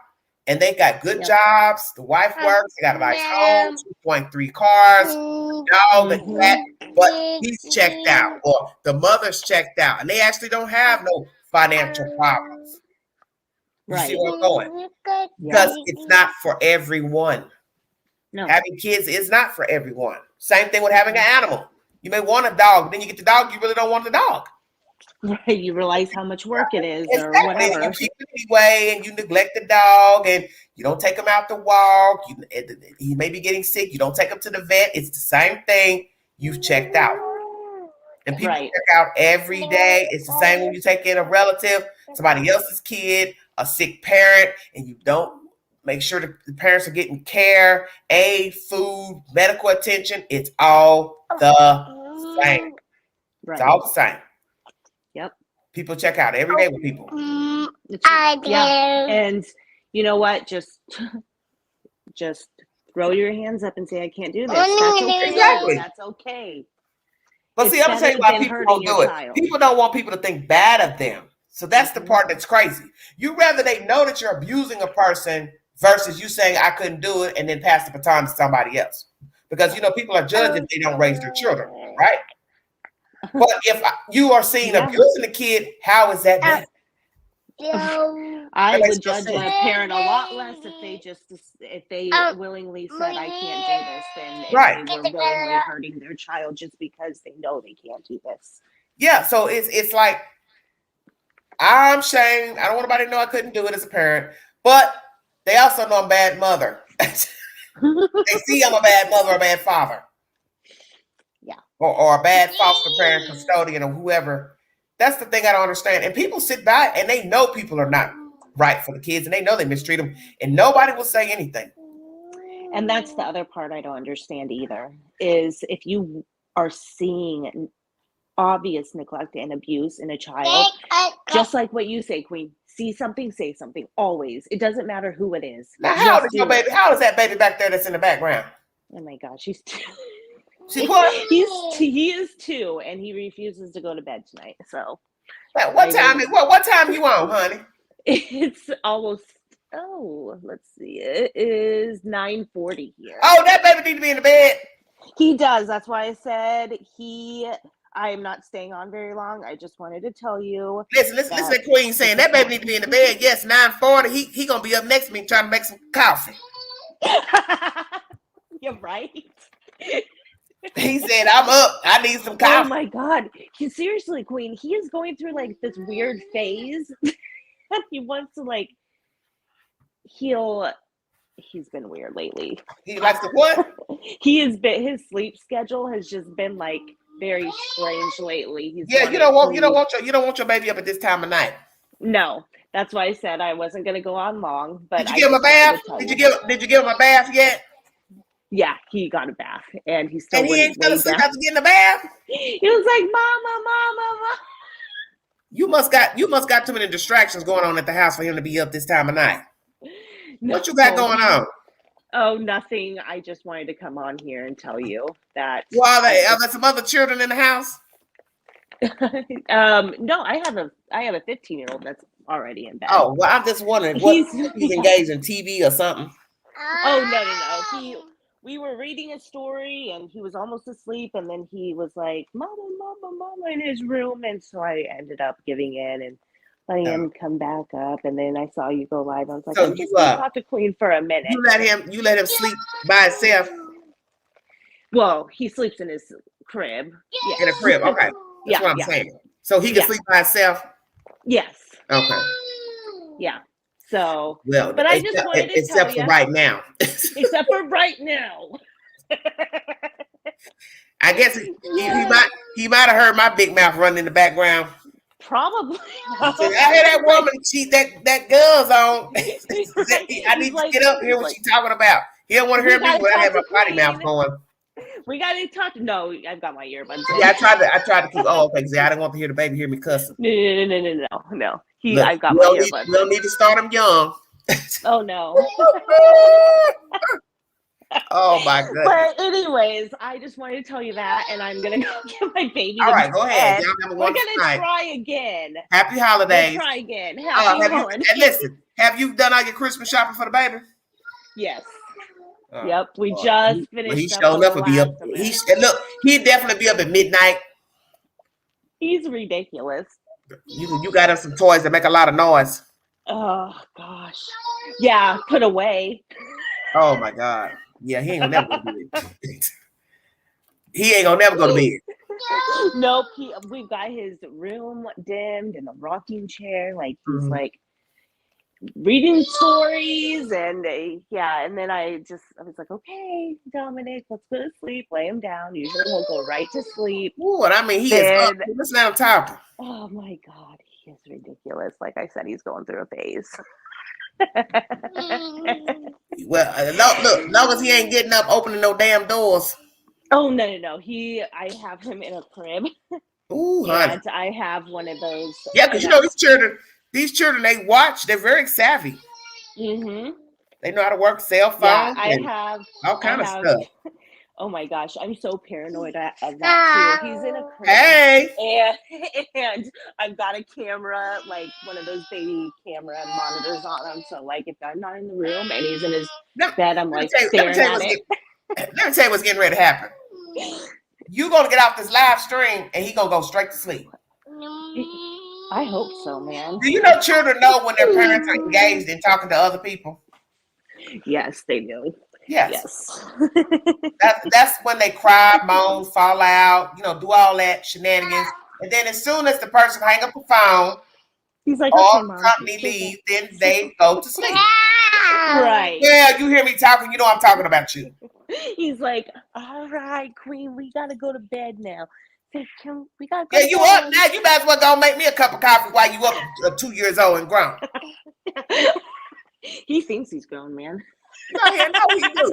and they got good jobs. The wife works. They got a nice home, 2.3 cars, dog and cat. But he's checked out, or the mother's checked out, and they actually don't have no financial problems. You see where I'm going? Because it's not for everyone. No. Having kids is not for everyone. Same thing with having an animal. You may want a dog, then you get the dog, you really don't want the dog. Right, you realize how much work it is, or Exactly. whatever. You keep it anyway, and you neglect the dog, and you don't take him out to walk. He may be getting sick. You don't take him to the vet. It's the same thing. You've checked out. And people check out every day. It's the same when you take in a relative, somebody else's kid, a sick parent, and you don't make sure the parents are getting care, aid, food, medical attention. It's all the same. It's all the same. Yep. People check out every day with people. Yeah. And you know what? Just throw your hands up and say, I can't do this. That's okay. Exactly. That's okay. But see, I'm gonna tell you why people don't do it. People don't want people to think bad of them. So that's the part that's crazy. You rather they know that you're abusing a person versus you saying I couldn't do it and then pass the baton to somebody else. Because people are judged if they don't raise their children, right? But if you are seen abusing the kid, how is that bad? I would judge a parent a lot less if they willingly said I can't do this than if they were willingly hurting their child just because they know they can't do this. Yeah, so it's like I'm ashamed. I don't want anybody to know I couldn't do it as a parent, but they also know I'm a bad mother. They see I'm a bad mother or a bad father. Yeah. Or a bad foster parent, custodian, or whoever. That's the thing I don't understand. And people sit by and they know people are not right for the kids and they know they mistreat them and nobody will say anything. And that's the other part I don't understand either, is if you are seeing obvious neglect and abuse in a child, just like what you say, Queen, see something, say something, always. It doesn't matter who it is. Now, how old is your baby? How is that baby back there that's in the background? Oh my gosh, he's two. He is 2 and he refuses to go to bed tonight. So what time you on, honey? It's almost let's see. It is 9:40 here. Oh, that baby need to be in the bed. He does. That's why I said I am not staying on very long. I just wanted to tell you. Listen to Queen saying that baby need to be in the bed. Yes, 9:40. He gonna be up next to me trying to make some coffee. You're right. He said, I'm up. I need some coffee. Oh my God. Seriously, Queen, he is going through like this weird phase. He wants to he's been weird lately. He likes to what? His sleep schedule has just been like very strange lately. You don't want your baby up at this time of night. No. That's why I said I wasn't gonna go on long. But did you give him a bath? Did you give him a bath yet? Yeah, he got a bath, and he still. And he ain't fell asleep after getting a bath. He was like, "Mama." You must got too many distractions going on at the house for him to be up this time of night. No, what you got going on? Oh, nothing. I just wanted to come on here and tell you that. Well, are there some other children in the house? No, I have a 15-year-old that's already in bed. Oh, well, I'm just wondering he's engaged in TV or something. Oh no. We were reading a story and he was almost asleep and then he was like, Mama in his room. And so I ended up giving in and letting him come back up. And then I saw you go live. I was like, I'm just gonna talk to Queen for a minute. You let him sleep by himself? Well, he sleeps in his crib. Yeah. In a crib, okay. That's what I'm saying. So he can sleep by himself? Yes. Okay. Yeah. So, well, but I just wanted to except for right now. Except for right now. I guess he might have heard my big mouth running in the background. Probably. I hear that woman that girl's on. I need to get up and hear what she's talking about. He don't want to hear me when I have my potty mouth going. We got to talk. No, I've got my earbuds. Yeah, I tried to keep. Oh, okay. Because I don't want to hear the baby hear me cussing. No. Look, I've got my earbuds. We don't need to start him young. Oh no. Oh my goodness. But anyways, I just wanted to tell you that, and I'm gonna go get my baby. All to right, go ahead. bed. Y'all have a We're wonderful gonna night. try again. Happy holidays. We'll try again. Happy holidays. And listen, have you done all your Christmas shopping for the baby? Yes. Oh, Yep. We Lord. just finished. Well, he up showed on up the and be up. last of it. Look, he'd definitely be up at midnight. He's ridiculous. You got him some toys that make a lot of noise. Oh gosh. Yeah. Put away. Oh my God. Yeah, he ain't gonna never go to bed. He ain't gonna never go to bed. Nope. We've got his room dimmed and a rocking chair. Like he's like reading stories and and then I was like, okay, Dominic, let's go to sleep. Lay him down. Usually he'll go right to sleep. Ooh, and I mean, he is up. Listen to him talking. Oh my God, he is ridiculous. Like I said, he's going through a phase. Well, look, long as he ain't getting up, opening no damn doors. Oh no. I have him in a crib. Ooh, honey. And I have one of those. Yeah, because these children, they watch. They're very savvy. Mm-hmm. They know how to work cell phones. Yeah, I have all kind of stuff. Oh my gosh, I'm so paranoid of that too. He's in a crib. Hey. And I've got a camera, like one of those baby camera monitors on him. So like if I'm not in the room and he's in his bed, I'm like staring at it. Let me tell you what's getting ready to happen. You're gonna get off this live stream and he's gonna go straight to sleep. I hope so, man. Do you know children know when their parents are engaged and talking to other people? Yes, they do. Yes. That's when they cry, moan, fall out, do all that shenanigans. And then as soon as the person hang up the phone, he's like, or okay, Mom, company leave, then they go to sleep. Right. Yeah, you hear me talking, you know I'm talking about you. He's like, all right, Queen, we gotta go to bed now. We gotta go yeah, you up now. You might as well go make me a cup of coffee while you up 2 years old and grown. He thinks he's grown, man. No, he do.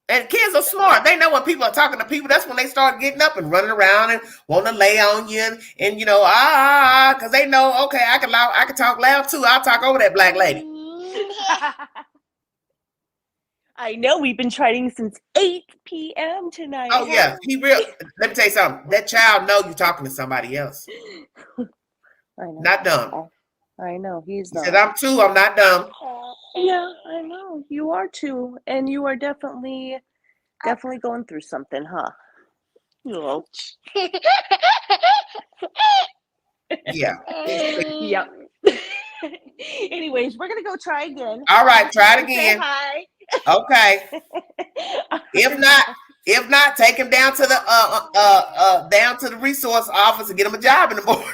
And kids are smart. They know when people are talking to people, that's when they start getting up and running around and want to lay on you and because they know, okay, I can talk loud too. I'll talk over that black lady. I know we've been trying since 8 p.m. tonight. Oh yeah, let me tell you something. That child know you talking to somebody else. I know. Not dumb. I know he's He not. said, I'm 2. I'm not dumb. Yeah, I know you are too, and you are definitely going through something, huh? Oh. Yeah. Yep. Anyways, we're gonna go try again. All right, try it again. Say hi. Okay. If not, take him down to the resource office and get him a job in the morning.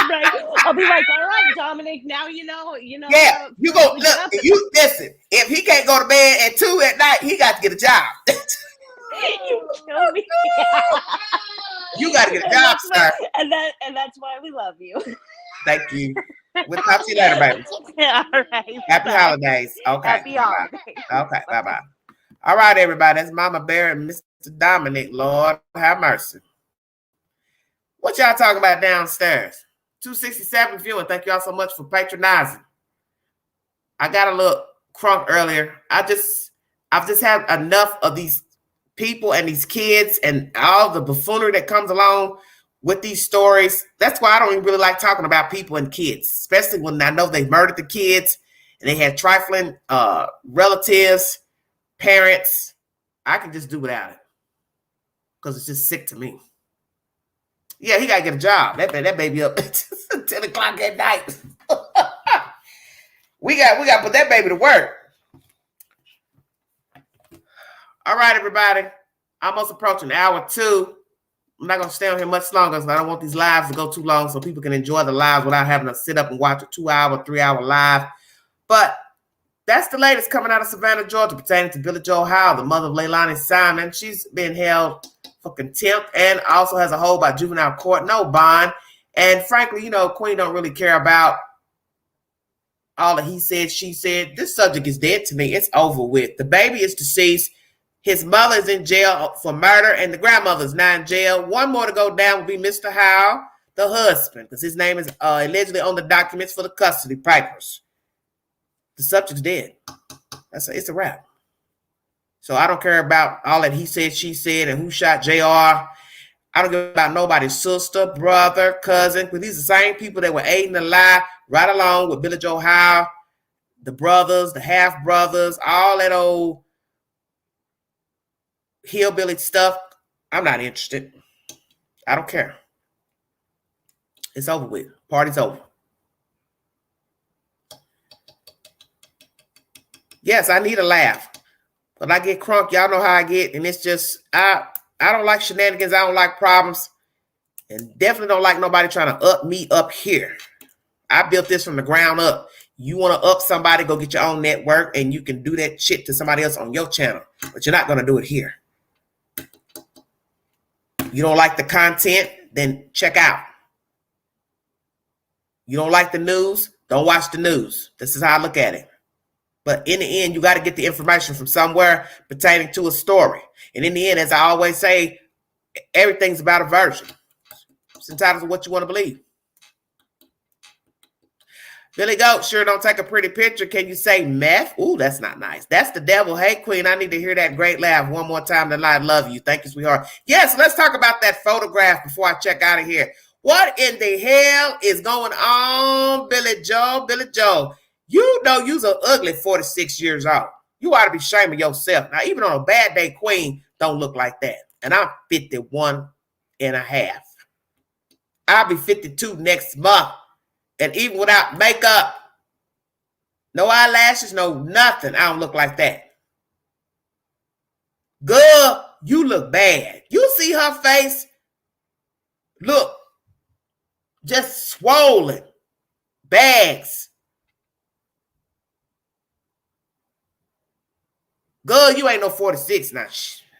Right. I'll be like, all right, Dominic, now you know. Yeah, you go look. You listen. If he can't go to bed at 2 at night, he got to get a job. You know me. You got to get a job, sir. And that's why we love you. Thank you. We'll talk to you later, baby. All right. Happy holidays. Okay. Happy holidays. Okay. Bye. All right, everybody. That's Mama Bear and Mr. Dominic. Lord have mercy. What y'all talking about downstairs? 267 viewing. Thank y'all so much for patronizing. I got a little crunk earlier. I've just had enough of these people and these kids and all the buffoonery that comes along with these stories. That's why I don't even really like talking about people and kids, especially when I know they murdered the kids and they had trifling relatives, parents. I can just do without it because it's just sick to me. Yeah, he got to get a job. That baby up at 10 o'clock at night. We got to put that baby to work. All right, everybody. Almost approaching hour 2. I'm not going to stay on here much longer because I don't want these lives to go too long so people can enjoy the lives without having to sit up and watch a 2-hour, 3-hour live. But that's the latest coming out of Savannah, Georgia, pertaining to Billie Joe Howell, the mother of Leilani Simon. She's been held for contempt and also has a hold by juvenile court, no bond. And frankly, Queen don't really care about all the he said, she said. This subject is dead to me. It's over with. The baby is deceased. His mother is in jail for murder, and the grandmother is now in jail. One more to go down will be Mr. Howell, the husband, because his name is allegedly on the documents for the custody papers. The subject's dead. It's a wrap. So I don't care about all that he said, she said, and who shot JR. I don't give about nobody's sister, brother, cousin, because these are the same people that were aiding the lie right along with Billie Joe Howell, the brothers, the half brothers, all that old hillbilly stuff. I'm not interested. I don't care. It's over with. Party's over. Yes, I need a laugh. But I get crunk, y'all know how I get, and it's just I don't like shenanigans. I don't like problems, and definitely don't like nobody trying to up me up here. I built this from the ground up. You want to up somebody, go get your own network, and you can do that shit to somebody else on your channel, but you're not going to do it here. You don't like the content, then check out. You don't like the news, don't watch the news. This is how I look at it. But in the end, you got to get the information from somewhere pertaining to a story. And in the end, as I always say, everything's about a version. It's entitled to what you want to believe. Billy Goat, sure don't take a pretty picture. Can you say meth? Ooh, that's not nice. That's the devil. Hey, Queen, I need to hear that great laugh one more time tonight. I love you. Thank you, sweetheart. Yes, let's talk about that photograph before I check out of here. What in the hell is going on, Billie Joe? Billie Joe, you know you's an ugly 46 years old. You ought to be shaming yourself. Now, even on a bad day, Queen don't look like that. And I'm 51 and a half. I'll be 52 next month. And even without makeup, no eyelashes, no nothing, I don't look like that. Girl, you look bad. You see her face? Look, just swollen. Bags. Girl, you ain't no 46 now.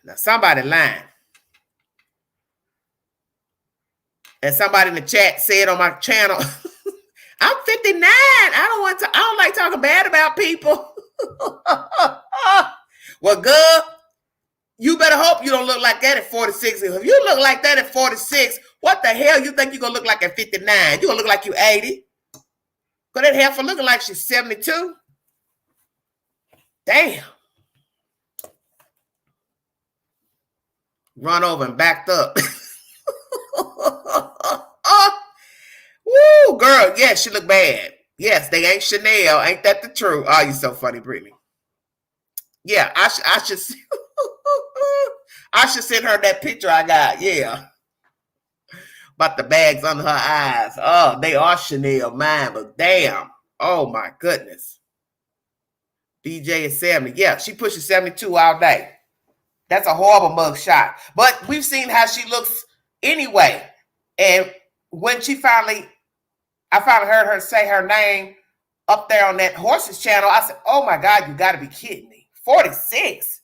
Now somebody lying. And somebody in the chat said on my channel, I'm 59. I don't like talking bad about people. Well, girl, you better hope you don't look like that at 46. If you look like that at 46, what the hell you think you're going to look like at 59? You're going to look like you're 80. But that heifer looking like she's 72. Damn. Run over and backed up. Woo, girl. Yes, she look bad. Yes, they ain't Chanel. Ain't that the truth? Oh, you so funny, Brittany. Yeah, I should I should send her that picture I got. Yeah. About the bags under her eyes. Oh, they are Chanel, mine, but damn. Oh, my goodness. BJ is 70. Yeah, she pushes 72 all day. That's a horrible mug shot. But we've seen how she looks anyway. And when I finally heard her say her name up there on that Horses channel, I said, oh my God, you got to be kidding me. 46?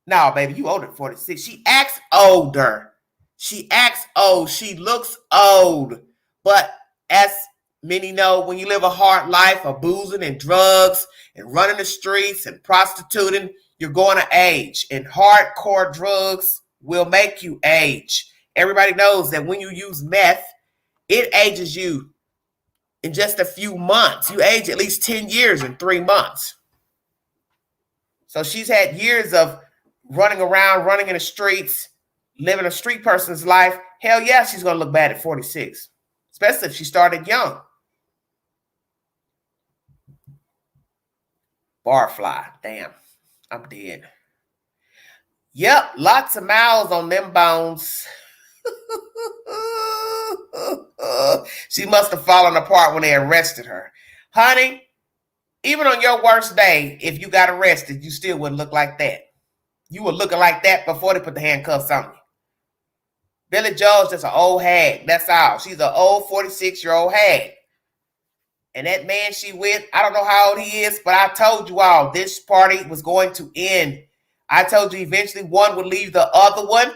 No, baby, you older than 46. She acts older. She acts old. She looks old. But as many know, when you live a hard life of boozing and drugs and running the streets and prostituting, you're going to age. And hardcore drugs will make you age. Everybody knows that when you use meth, it ages you in just a few months. You age at least 10 years in 3 months. So she's had years of running around, running in the streets, living a street person's life. Hell yeah, she's going to look bad at 46, especially if she started young. Barfly, damn, I'm dead. Yep, lots of miles on them bones. She must have fallen apart when they arrested her. Honey, even on your worst day, if you got arrested, you still wouldn't look like that. You were looking like that before they put the handcuffs on you. Billie Joe's just an old hag. That's all. She's an old 46-year-old hag. And that man she with, I don't know how old he is, but I told you all this party was going to end. I told you eventually one would leave the other one.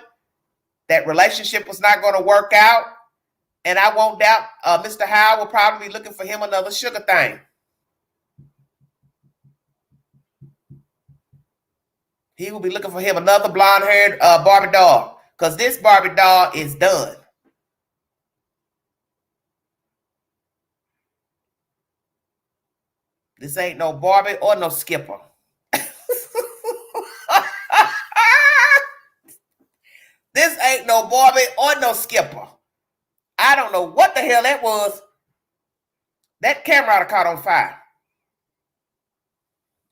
That relationship was not going to work out. And I won't doubt Mr. Howell will probably be looking for him another sugar thing. He will be looking for him another blonde-haired Barbie doll. Because this Barbie doll is done. This ain't no Barbie or no Skipper. no Barbie or no Skipper. I don't know what the hell that was. That camera ought to caught on fire.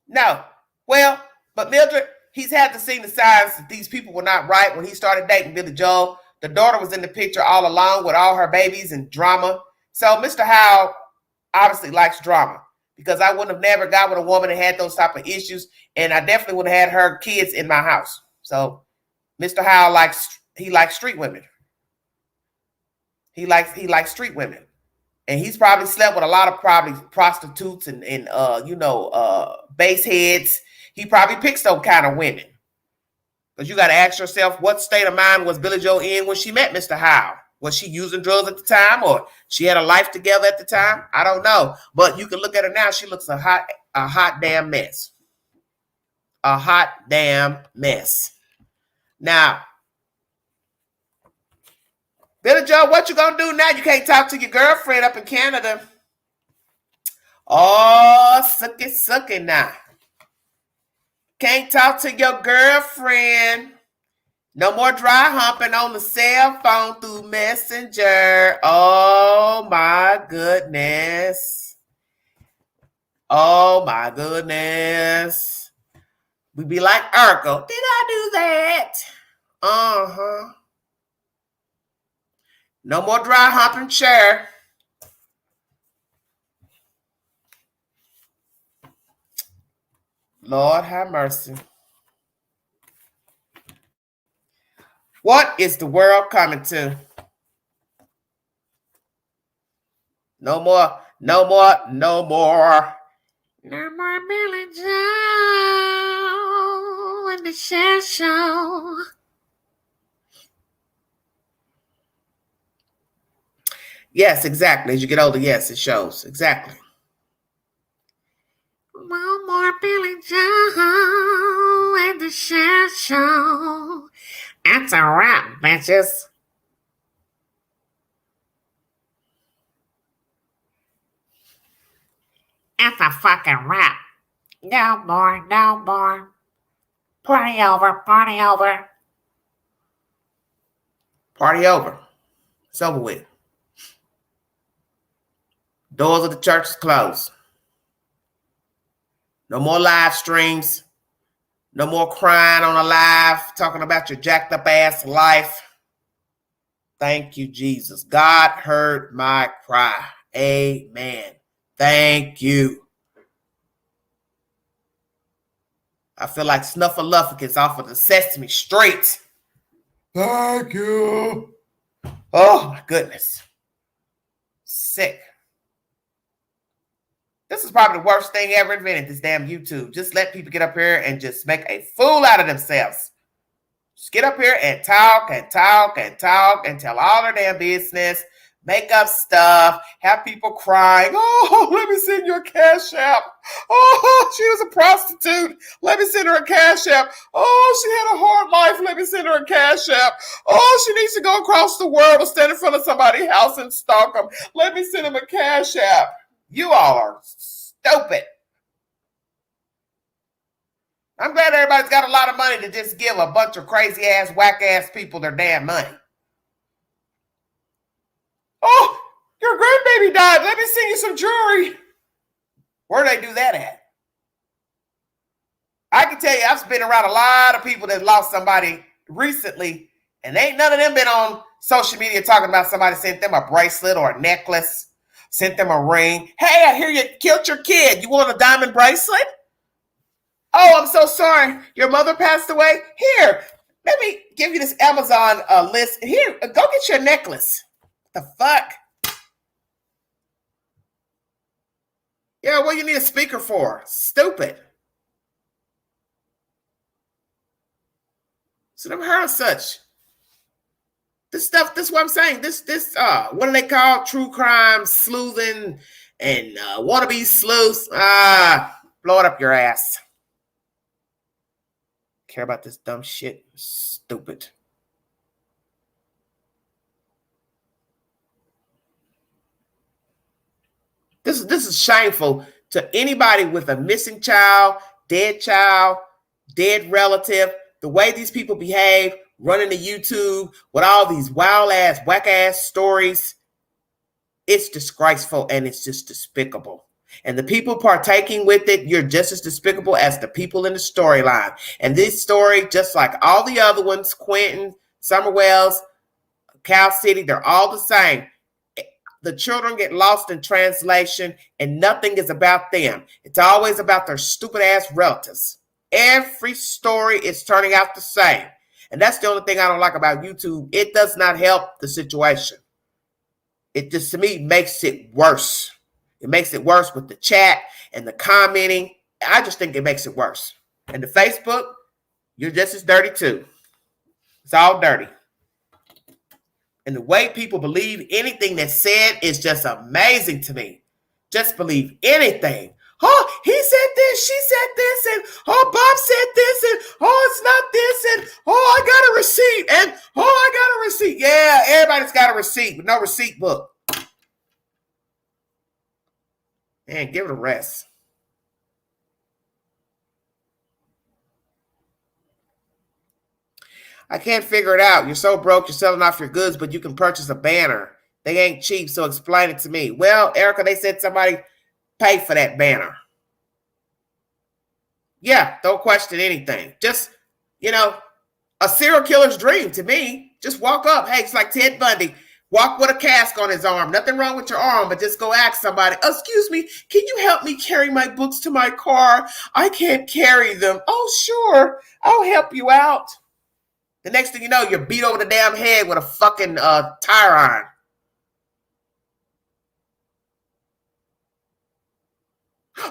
No. Well, but Mildred, he's had to see the signs that these people were not right when he started dating Billie Joe. The daughter was in the picture all along with all her babies and drama. So Mr. Howell obviously likes drama, because I wouldn't have never got with a woman that had those type of issues, and I definitely would have had her kids in my house. So Mr. Howell likes street women. He likes street women. And he's probably slept with a lot of probably prostitutes and base heads. He probably picks those kind of women. Because you got to ask yourself, what state of mind was Billie Joe in when she met Mr. Howell? Was she using drugs at the time, or she had a life together at the time? I don't know. But you can look at her now. She looks a hot damn mess. A hot damn mess. Now, Billie Joe, what you gonna do now? You can't talk to your girlfriend up in Canada. Oh, sucky now. Can't talk to your girlfriend. No more dry humping on the cell phone through Messenger. Oh my goodness. Oh my goodness. We be like Urkel. Did I do that? Uh-huh. No more dry humping chair. Lord have mercy. What is the world coming to? No more. No more Billie Joe and the Cher Show. Yes, exactly. As you get older, yes, it shows. Exactly. No more Billie Joe and the Cher Show. That's a wrap, bitches. That's a fucking wrap. No more. Party over. Party over. It's over with. Doors of the church is closed. No more live streams. No more crying on a live, talking about your jacked up ass life. Thank you, Jesus. God heard my cry. Amen. Thank you. I feel like Snuffleupagus off of the Sesame Street. Thank you. Oh, my goodness. Sick. This is probably the worst thing ever invented, this damn YouTube. Just let people get up here and just make a fool out of themselves. Just get up here and talk and tell all their damn business, make up stuff, have people crying. Oh, let me send you a cash app. Oh, she was a prostitute. Let me send her a cash app. Oh, she had a hard life. Let me send her a cash app. Oh, she needs to go across the world or stand in front of somebody's house and stalk them. Let me send them a cash app. You all are stupid. I'm glad everybody's got a lot of money to just give a bunch of crazy ass, whack ass people their damn money. Oh, your grandbaby died. Let me send you some jewelry. Where do they do that at? I can tell you, I've been around a lot of people that lost somebody recently, and ain't none of them been on social media talking about somebody sent them a bracelet or a necklace. Sent them a ring. Hey, I hear you killed your kid. You want a diamond bracelet? Oh, I'm so sorry. Your mother passed away? Here, let me give you this Amazon list. Here, go get your necklace. The fuck? Yeah, what do you need a speaker for? Stupid. So never heard of such. This stuff, this is what I'm saying. This, what do they call true crime sleuthing and wannabe sleuths? Blow it up your ass. Care about this dumb shit? Stupid. This is shameful to anybody with a missing child, dead relative. The way these people behave running to YouTube with all these wild ass, whack ass stories. It's disgraceful and it's just despicable. And the people partaking with it, you're just as despicable as the people in the storyline. And this story, just like all the other ones, Quentin, Summerwells, Cal City, they're all the same. The children get lost in translation and nothing is about them. It's always about their stupid ass relatives. Every story is turning out the same. And that's the only thing I don't like about YouTube. It does not help the situation. It just, to me, makes it worse. It makes it worse with the chat and the commenting. I just think it makes it worse. And the Facebook, you're just as dirty too. It's all dirty. And the way people believe anything that's said is just amazing to me. Just believe anything. Oh, he said this, she said this, and oh, Bob said this, and oh, it's not this, and oh, I got a receipt, and oh, I got a receipt. Yeah, everybody's got a receipt, but no receipt book. Man, give it a rest. I can't figure it out. You're so broke, you're selling off your goods, but you can purchase a banner. They ain't cheap, so explain it to me. Well, Erica, they said somebody pay for that banner. Yeah, don't question anything. Just, a serial killer's dream to me. Just walk up. Hey, it's like Ted Bundy. Walk with a cask on his arm. Nothing wrong with your arm, but just go ask somebody, excuse me, can you help me carry my books to my car? I can't carry them. Oh, sure. I'll help you out. The next thing you know, you're beat over the damn head with a fucking tire iron.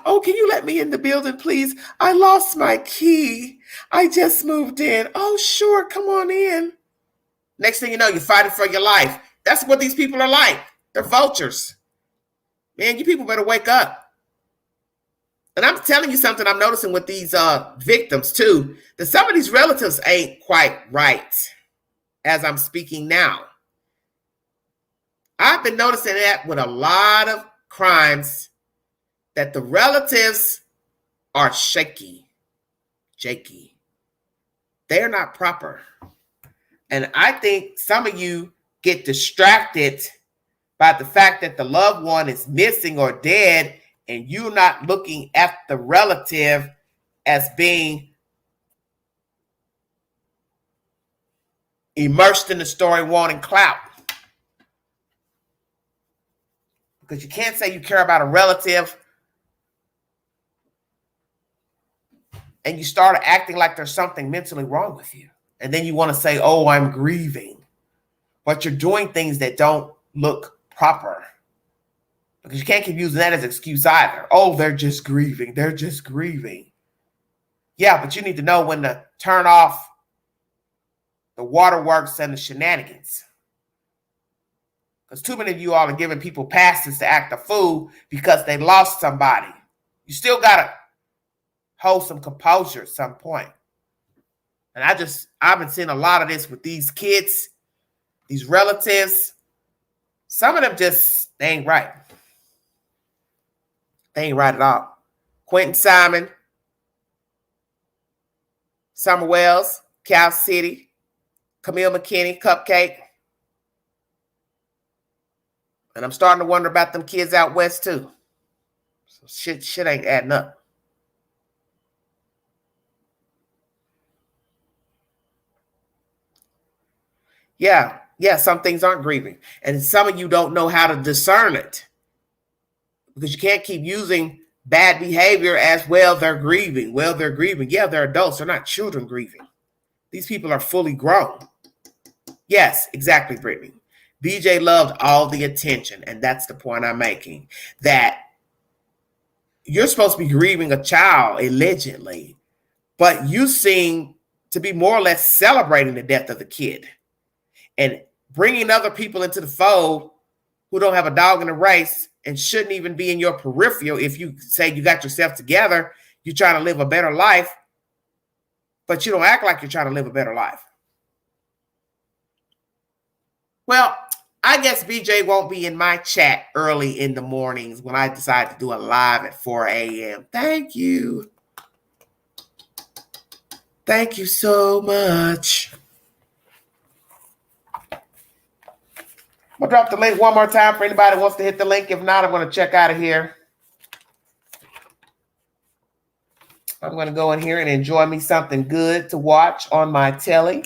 Oh, can you let me in the building, please? I lost my key. I just moved in. Oh, sure. Come on in. Next thing you know, you're fighting for your life. That's what these people are like. They're vultures. Man, you people better wake up. And I'm telling you something I'm noticing with these victims, too, that some of these relatives ain't quite right as I'm speaking now. I've been noticing that with a lot of crimes, that the relatives are shaky. They're not proper. And I think some of you get distracted by the fact that the loved one is missing or dead, and you're not looking at the relative as being immersed in the story, wanting clout. Because you can't say you care about a relative and you start acting like there's something mentally wrong with you. And then you want to say, oh, I'm grieving. But you're doing things that don't look proper. Because you can't keep using that as an excuse either. Oh, they're just grieving. They're just grieving. Yeah, but you need to know when to turn off the waterworks and the shenanigans. Because too many of you all are giving people passes to act a fool because they lost somebody. You still got to hold some composure at some point. And I've been seeing a lot of this with these kids, these relatives. Some of them just, they ain't right. They ain't right at all. Quentin Simon, Summer Wells, Cal City, Camille McKinney, Cupcake. And I'm starting to wonder about them kids out west too. So shit ain't adding up. Yeah, some things aren't grieving. And some of you don't know how to discern it. Because you can't keep using bad behavior as, well, they're grieving. Well, they're grieving. Yeah, they're adults. They're not children grieving. These people are fully grown. Yes, exactly, Brittany. BJ loved all the attention. And that's the point I'm making. That you're supposed to be grieving a child, allegedly. But you seem to be more or less celebrating the death of the kid. And bringing other people into the fold who don't have a dog in the race and shouldn't even be in your peripheral. If you say you got yourself together, you're trying to live a better life, but you don't act like you're trying to live a better life. Well, I guess BJ won't be in my chat early in the mornings when I decide to do a live at 4 a.m. Thank you. Thank you so much. I'm going to drop the link one more time for anybody who wants to hit the link. If not, I'm going to check out of here. I'm going to go in here and enjoy me something good to watch on my telly.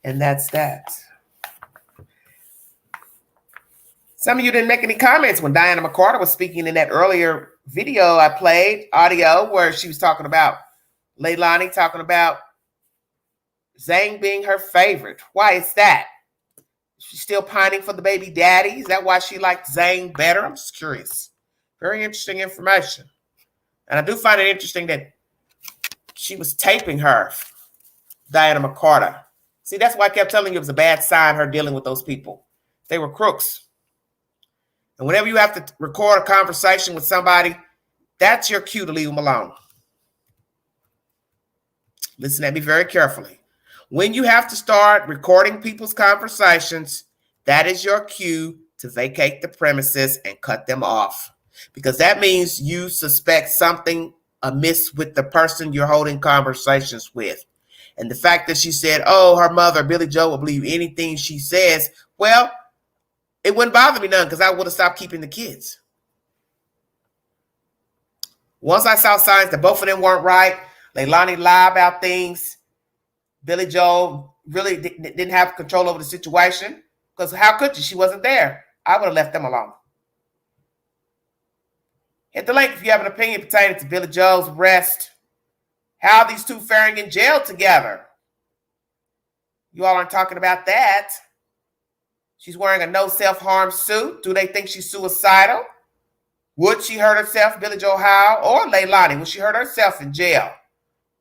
And that's that. Some of you didn't make any comments when Diana McCarter was speaking in that earlier video I played, audio, where she was talking about Leilani, talking about Zane being her favorite. Why is that? She's still pining for the baby daddy. Is that why she liked Zane better? I'm just curious. Very interesting information. And I do find it interesting that she was taping her, Diana McCarter. See, that's why I kept telling you it was a bad sign, her dealing with those people. They were crooks. And whenever you have to record a conversation with somebody, that's your cue to leave them alone. Listen at me very carefully. When you have to start recording people's conversations, that is your cue to vacate the premises and cut them off. Because that means you suspect something amiss with the person you're holding conversations with. And the fact that she said, oh, her mother, Billie Joe, will believe anything she says, well, it wouldn't bother me none because I would have stopped keeping the kids. Once I saw signs that both of them weren't right, Leilani lied about things, Billie Joe really didn't have control over the situation because how could she? She wasn't there. I would have left them alone. Hit the link if you have an opinion pertaining to Billie Joe's arrest. How are these two faring in jail together? You all aren't talking about that. She's wearing a no self-harm suit. Do they think she's suicidal? Would she hurt herself, Billie Joe Howell, or Leilani? Would she hurt herself in jail?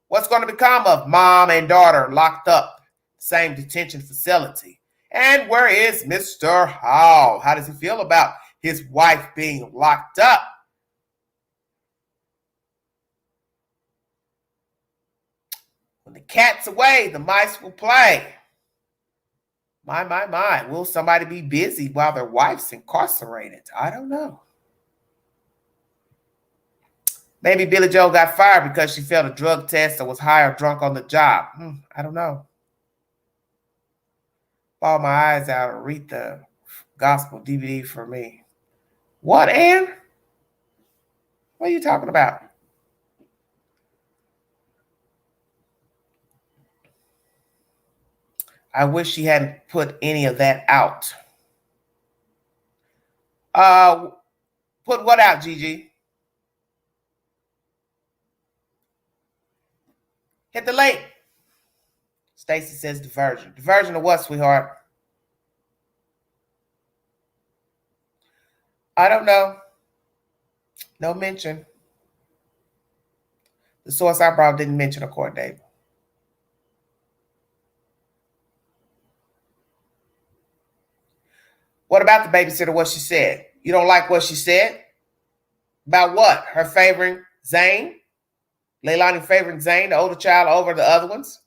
What's going to become of mom and daughter locked up, same detention facility? And where is Mr. Howell? How does he feel about his wife being locked up? When the cat's away, the mice will play. My. Will somebody be busy while their wife's incarcerated? I don't know. Maybe Billie Joe got fired because she failed a drug test or was high or drunk on the job. I don't know. Ball my eyes out and read the gospel DVD for me. What, Ann? What are you talking about? I wish she hadn't put any of that out. Put what out, Gigi? Hit the link. Stacy says diversion. Diversion of what, sweetheart? I don't know. No mention. The source I brought didn't mention a court date. What about the babysitter, what she said? You don't like what she said? About what? Her favoring Zane? Leilani favoring Zane, the older child, over the other ones?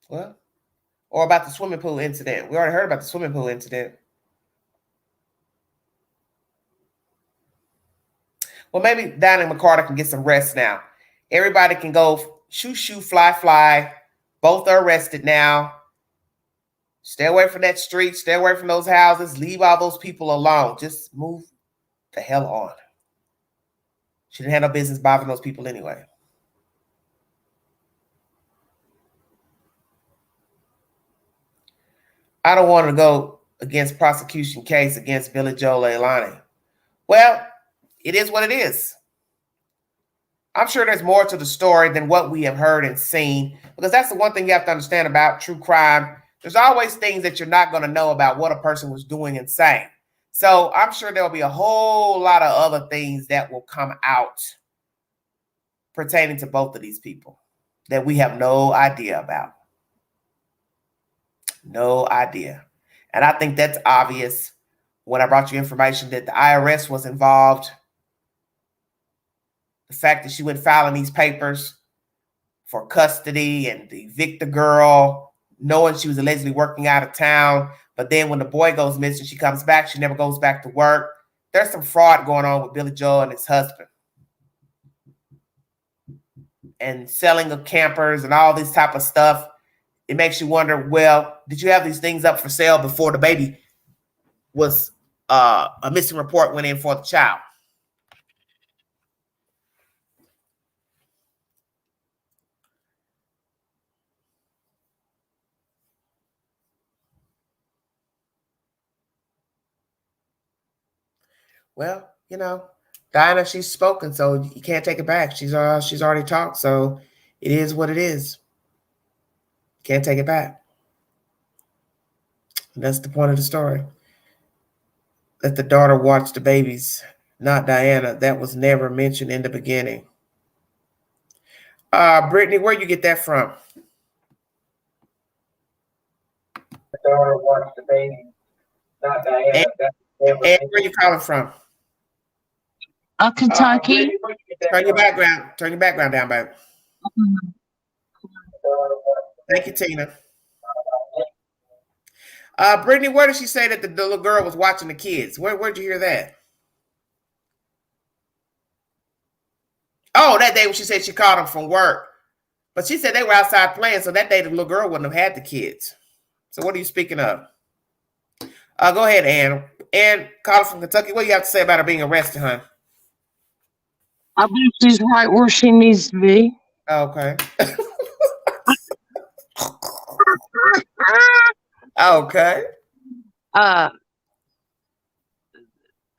Well, or about the swimming pool incident. We already heard about the swimming pool incident. Well, maybe Diana McCarter can get some rest now. Everybody can go shoo, fly. Both are arrested now. Stay away from that street. Stay away from those houses. Leave all those people alone. Just move the hell on. She didn't have no business bothering those people anyway. I don't want to go against prosecution case against Billie Joe Leilani. Well, it is what it is. I'm sure there's more to the story than what we have heard and seen, because that's the one thing you have to understand about true crime. There's always things that you're not going to know about what a person was doing and saying. So I'm sure there'll be a whole lot of other things that will come out pertaining to both of these people that we have no idea about. No idea. And I think that's obvious when I brought you information that the IRS was involved. The fact that she went filing these papers for custody and to evict the girl, knowing she was allegedly working out of town. But then when the boy goes missing, she comes back. She never goes back to work. There's some fraud going on with Billie Joe and his husband. and selling of campers and all this type of stuff, it makes you wonder, well, did you have these things up for sale before the baby was a missing report went in for the child? Well, you know, Diana, she's spoken, so you can't take it back. She's already talked, so it is what it is. Can't take it back. And that's the point of the story. Let the daughter watch the babies, not Diana. That was never mentioned in the beginning. Brittany, where you get that from? The daughter watch the babies, not Diana. And where you calling from? Kentucky. Turn your background down, baby. Thank you, Tina. Brittany, where did she say that the little girl was watching the kids? Where'd you hear that? Oh, that day when she said she called them from work. But she said they were outside playing, so that day the little girl wouldn't have had the kids. So what are you speaking of? Go ahead, Ann. Ann, caller from Kentucky. What do you have to say about her being arrested, hon? I believe she's right where she needs to be. Okay. Okay.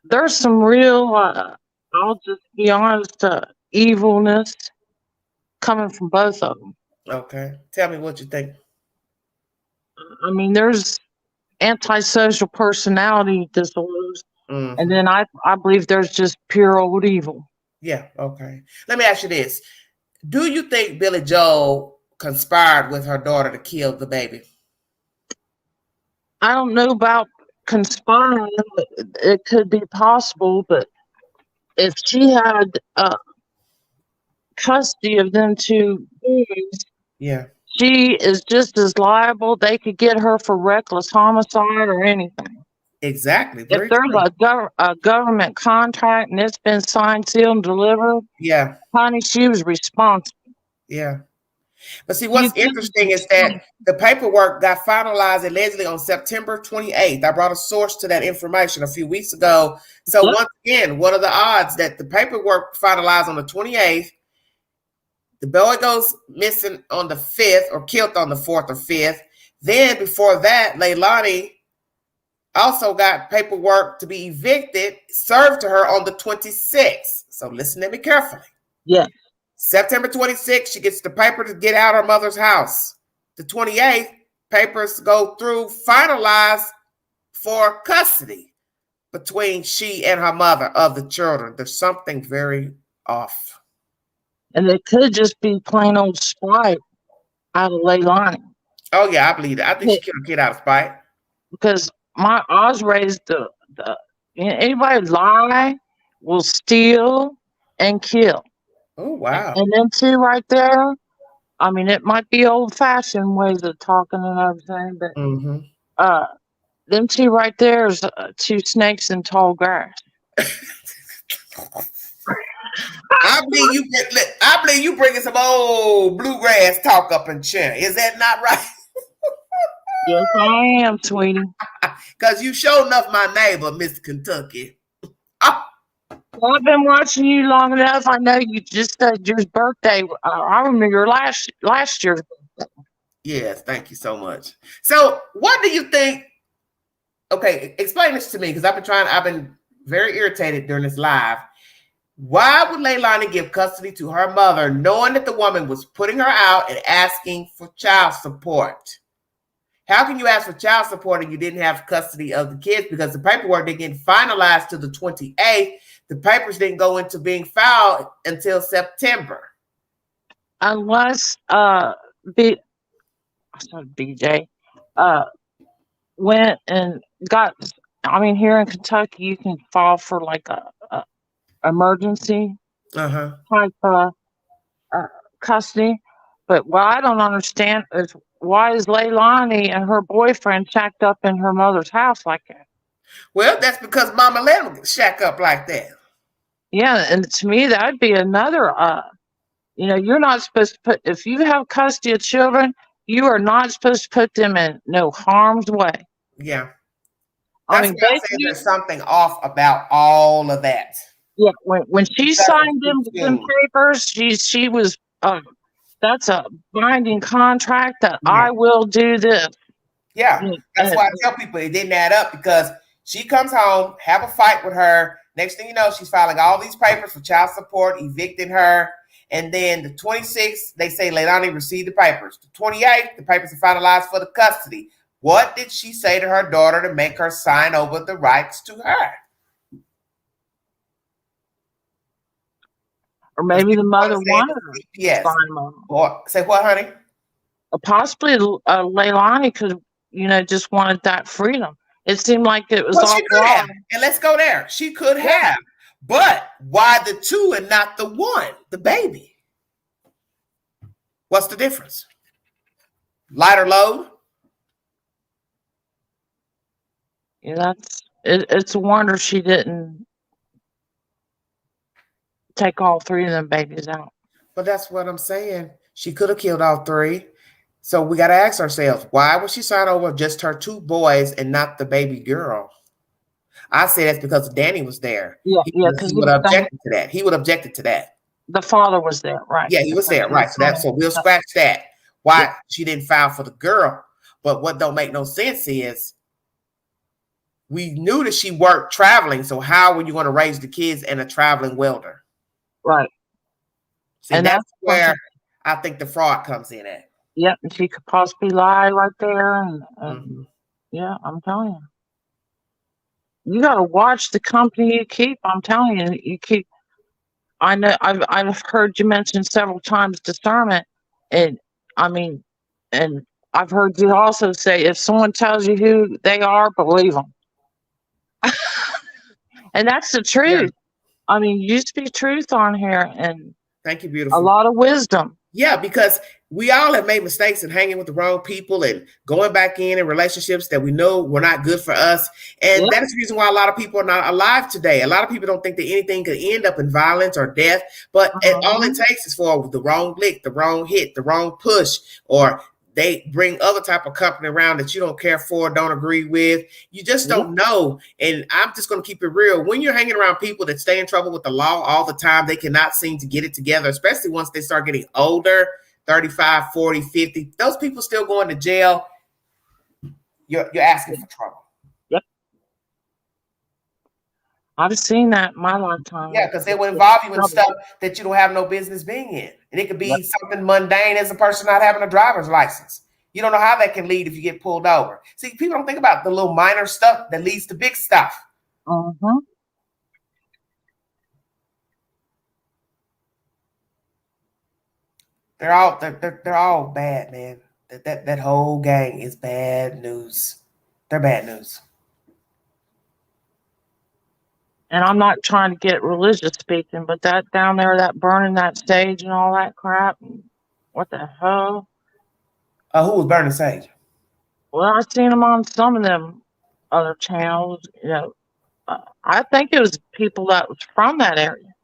There's some real, I'll just be honest, evilness coming from both of them. Okay. Tell me what you think. I mean, there's antisocial personality disorders, and then I believe there's just pure old evil. Yeah, okay. Let me ask you this. Do you think Billie Joe conspired with her daughter to kill the baby? I don't know about conspiring. It could be possible, but if she had custody of them two boys, yeah, she is just as liable. They could get her for reckless homicide or anything. Exactly. If there's a government contract and it's been signed, sealed, and delivered, yeah, honey, she was responsible. Yeah. But see, what's interesting is that the paperwork got finalized allegedly on September 28th. I brought a source to that information a few weeks ago. So once again, what are the odds that the paperwork finalized on the 28th? The boy goes missing on the 5th or killed on the 4th or 5th. Then before that, Leilani also got paperwork to be evicted, served to her on the 26th. So listen to me carefully. Yeah. September 26th, she gets the paper to get out of her mother's house. The 28th, papers go through, finalized for custody between she and her mother of the children. There's something very off. And it could just be plain old spite out of Leilani. Oh, yeah, I believe that. I think she killed a kid out of spite. Because I was raised anybody lie, will steal, and kill. Oh, wow. And then two right there, I mean, it might be old-fashioned ways of talking and everything, but them two right there is two snakes in tall grass. I believe you bringing some old bluegrass talk up in chair. Is that not right? Yes, I am, sweetie. Because you sure enough my neighbor, Mr. Kentucky. Well, I've been watching you long enough. I know you just said your birthday. I remember your last year's birthday. Yes, thank you so much. So, what do you think? Okay, explain this to me because I've been very irritated during this live. Why would Leilani give custody to her mother, knowing that the woman was putting her out and asking for child support? How can you ask for child support and you didn't have custody of the kids? Because the paperwork didn't get finalized to the 28th. The papers didn't go into being filed until September. Unless BJ went and got, I mean, here in Kentucky, you can file for like a emergency type custody. But what I don't understand is why is Leilani and her boyfriend shacked up in her mother's house like that? Well, that's because Mama let them shack up like that. Yeah, and to me, that would be another You know, you're not supposed to put, if you have custody of children, you are not supposed to put them in no harm's way. Yeah. I That's mean, why I said there's something off about all of that. yeah, when she It doesn't signed fit them soon. papers, she was that's a binding contract that Yeah. I will do this. Yeah. That's why I tell people it didn't add up, because she comes home, have a fight with her. Next thing you know, she's filing all these papers for child support, evicting her. And then the 26th, they say Leilani received the papers. The 28th, the papers are finalized for the custody. What did she say to her daughter to make her sign over the rights to her? Or maybe the mother wanted her. Yes. Or say what, honey? Possibly Leilani could, you know, just wanted that freedom. It seemed like it was all she could have. And let's go there. She could have. But why the two and not the one, the baby? What's the difference? Lighter load? Yeah, it's a wonder she didn't take all three of them babies out. But that's what I'm saying. She could have killed all three. So we got to ask ourselves, why would she sign over just her two boys and not the baby girl? I say that's because Danny was there. Yeah, because he would have objected to that. He would have objected to that. The father was there, right? Yeah, he was there, right? So we'll scratch that. Why she didn't file for the girl. But what don't make no sense is we knew that she worked traveling. So how were you going to raise the kids and a traveling welder? Right. See, and that's where I think the fraud comes in at. Yep, and she could possibly lie right there. And yeah, I'm telling you. You got to watch the company you keep. I'm telling you, you keep. I know I've heard you mention several times discernment, and I mean, and I've heard you also say if someone tells you who they are, believe them. And that's the truth. Yeah. I mean, you speak truth on here, and thank you, beautiful. A lot of wisdom. Yeah, because we all have made mistakes and hanging with the wrong people and going back in relationships that we know were not good for us. And that is the reason why a lot of people are not alive today. A lot of people don't think that anything could end up in violence or death, but all it takes is for the wrong lick, the wrong hit, the wrong push, or they bring other type of company around that you don't care for, don't agree with. You just don't know. And I'm just going to keep it real. When you're hanging around people that stay in trouble with the law all the time, they cannot seem to get it together, especially once they start getting older, 35, 40, 50. Those people still going to jail. You're asking for trouble. Yep. I've seen that in my lifetime. Yeah, because they will involve you in stuff that you don't have no business being in. And it could be something mundane as a person not having a driver's license. You don't know how that can lead if you get pulled over. See, people don't think about the little minor stuff that leads to big stuff. They're all bad, man. That whole gang is bad news. They're bad news. And I'm not trying to get religious speaking, but that down there, that burning that stage and all that crap, what the hell? Who was burning sage? Well, I've seen them on some of them other channels. You know, I think it was people that was from that area.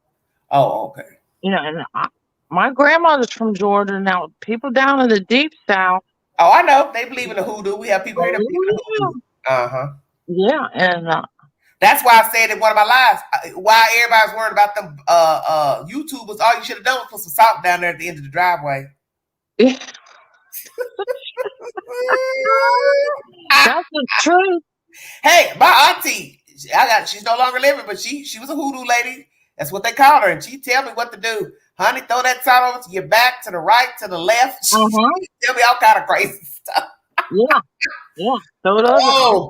Oh, okay. You know, and my grandmother's from Georgia. Now, people down in the deep south. Oh, I know. They believe in the hoodoo. We have people here that believe in the hoodoo. Uh-huh. Yeah, and that's why I said in one of my lives, why everybody's worried about them YouTubers. All you should have done was put some salt down there at the end of the driveway. Yeah. That's the truth. Hey, my auntie, she's no longer living, but she was a hoodoo lady. That's what they called her. And she tell me what to do. Honey, throw that salt over to your back, to the right, to the left. She tell me all kind of crazy stuff. Yeah. Throw it over.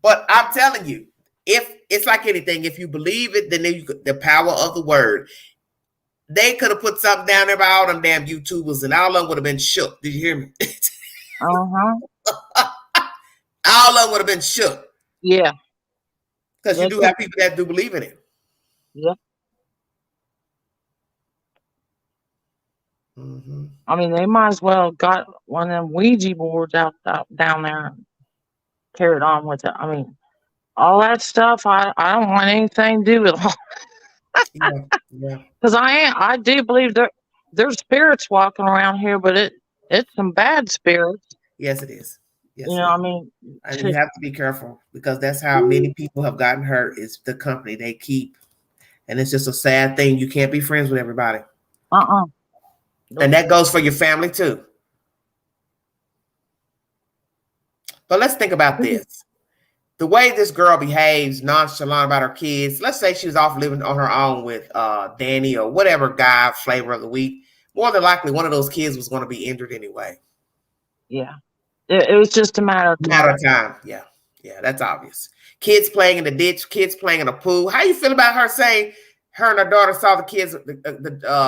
But I'm telling you, if it's like anything, if you believe it, then the power of the word. They could have put something down there by all them damn YouTubers, and all of them would have been shook. Did you hear me? All of them would have been shook. Yeah. Because you do have people that do believe in it. Yeah. I mean, they might as well got one of them Ouija boards out down there and carried on with it. I mean, all that stuff, I don't want anything to do with all. Yeah. Because I do believe there's spirits walking around here, but it's some bad spirits. Yes, it is. Yes, You know, it is. I mean, And you have to be careful because that's how many people have gotten hurt is the company they keep. And it's just a sad thing. You can't be friends with everybody. Nope. And that goes for your family too. But let's think about this. The way this girl behaves nonchalant about her kids, let's say she was off living on her own with Danny or whatever guy flavor of the week. More than likely, one of those kids was going to be injured anyway. Yeah. It was just a matter of time. Yeah. Yeah, that's obvious. Kids playing in the ditch, kids playing in a pool. How you feel about her saying her and her daughter saw the kids,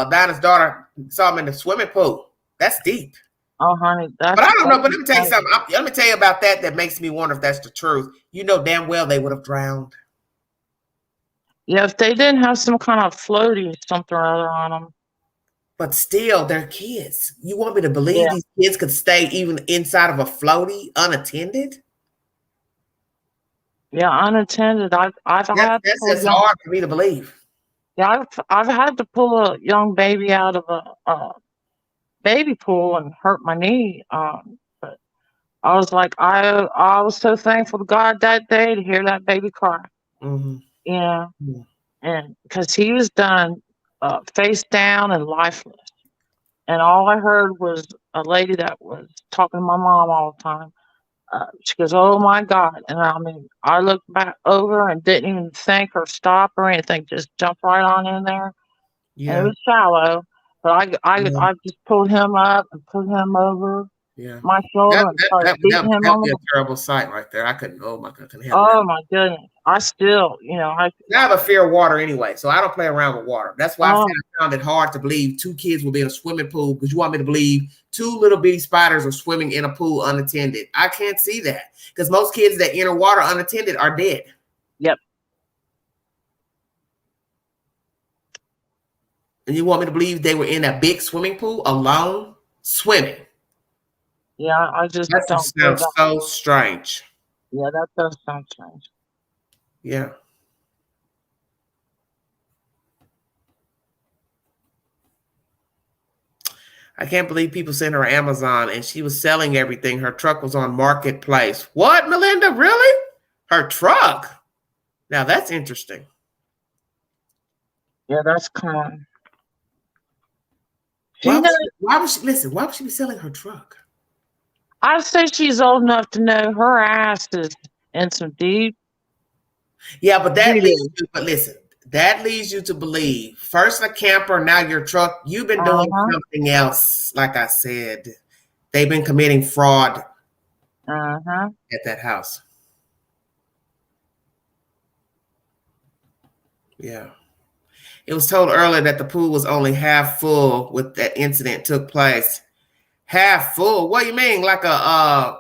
Dinah's daughter saw them in the swimming pool? That's deep. Oh, honey. But I don't know. But let me tell you something. Let me tell you about that makes me wonder if that's the truth. You know damn well they would have drowned. Yeah, if they didn't have some kind of floaty something or other on them. But still, they're kids. You want me to believe these kids could stay even inside of a floaty unattended? Yeah, unattended. I've had that's just hard for me to believe. Yeah, I've had to pull a young baby out of a baby pool and hurt my knee. But I was like, I was so thankful to God that day to hear that baby cry. Mm-hmm. Yeah, and because he was done face down and lifeless, and all I heard was a lady that was talking to my mom all the time. She goes, "Oh my God!" And I mean, I looked back over and didn't even think or stop or anything; just jumped right on in there. Yeah, and it was shallow, but I just pulled him up and put him over my shoulder and started beating him on the a terrible sight right there. I couldn't. Oh my God, couldn't handle that. My goodness! I still, I have a fear of water anyway, so I don't play around with water. That's why I found it hard to believe 2 kids will be in a swimming pool because you want me to believe 2 little bitty spiders are swimming in a pool unattended. I can't see that because most kids that enter water unattended are dead. Yep. And you want me to believe they were in a big swimming pool alone swimming? Yeah, I just that sounds so strange. Yeah, that does sound strange. Yeah. I can't believe people sent her Amazon and she was selling everything. Her truck was on Marketplace. What, Melinda? Really? Her truck? Now that's interesting. Yeah, that's common. Why would she be selling her truck? I'd say she's old enough to know her ass is in some deep. Yeah, but that leads you to believe first a camper, now your truck. You've been doing something else. Like I said, they've been committing fraud at that house. Yeah. It was told earlier that the pool was only half full when that incident took place. Half full? What do you mean? Like a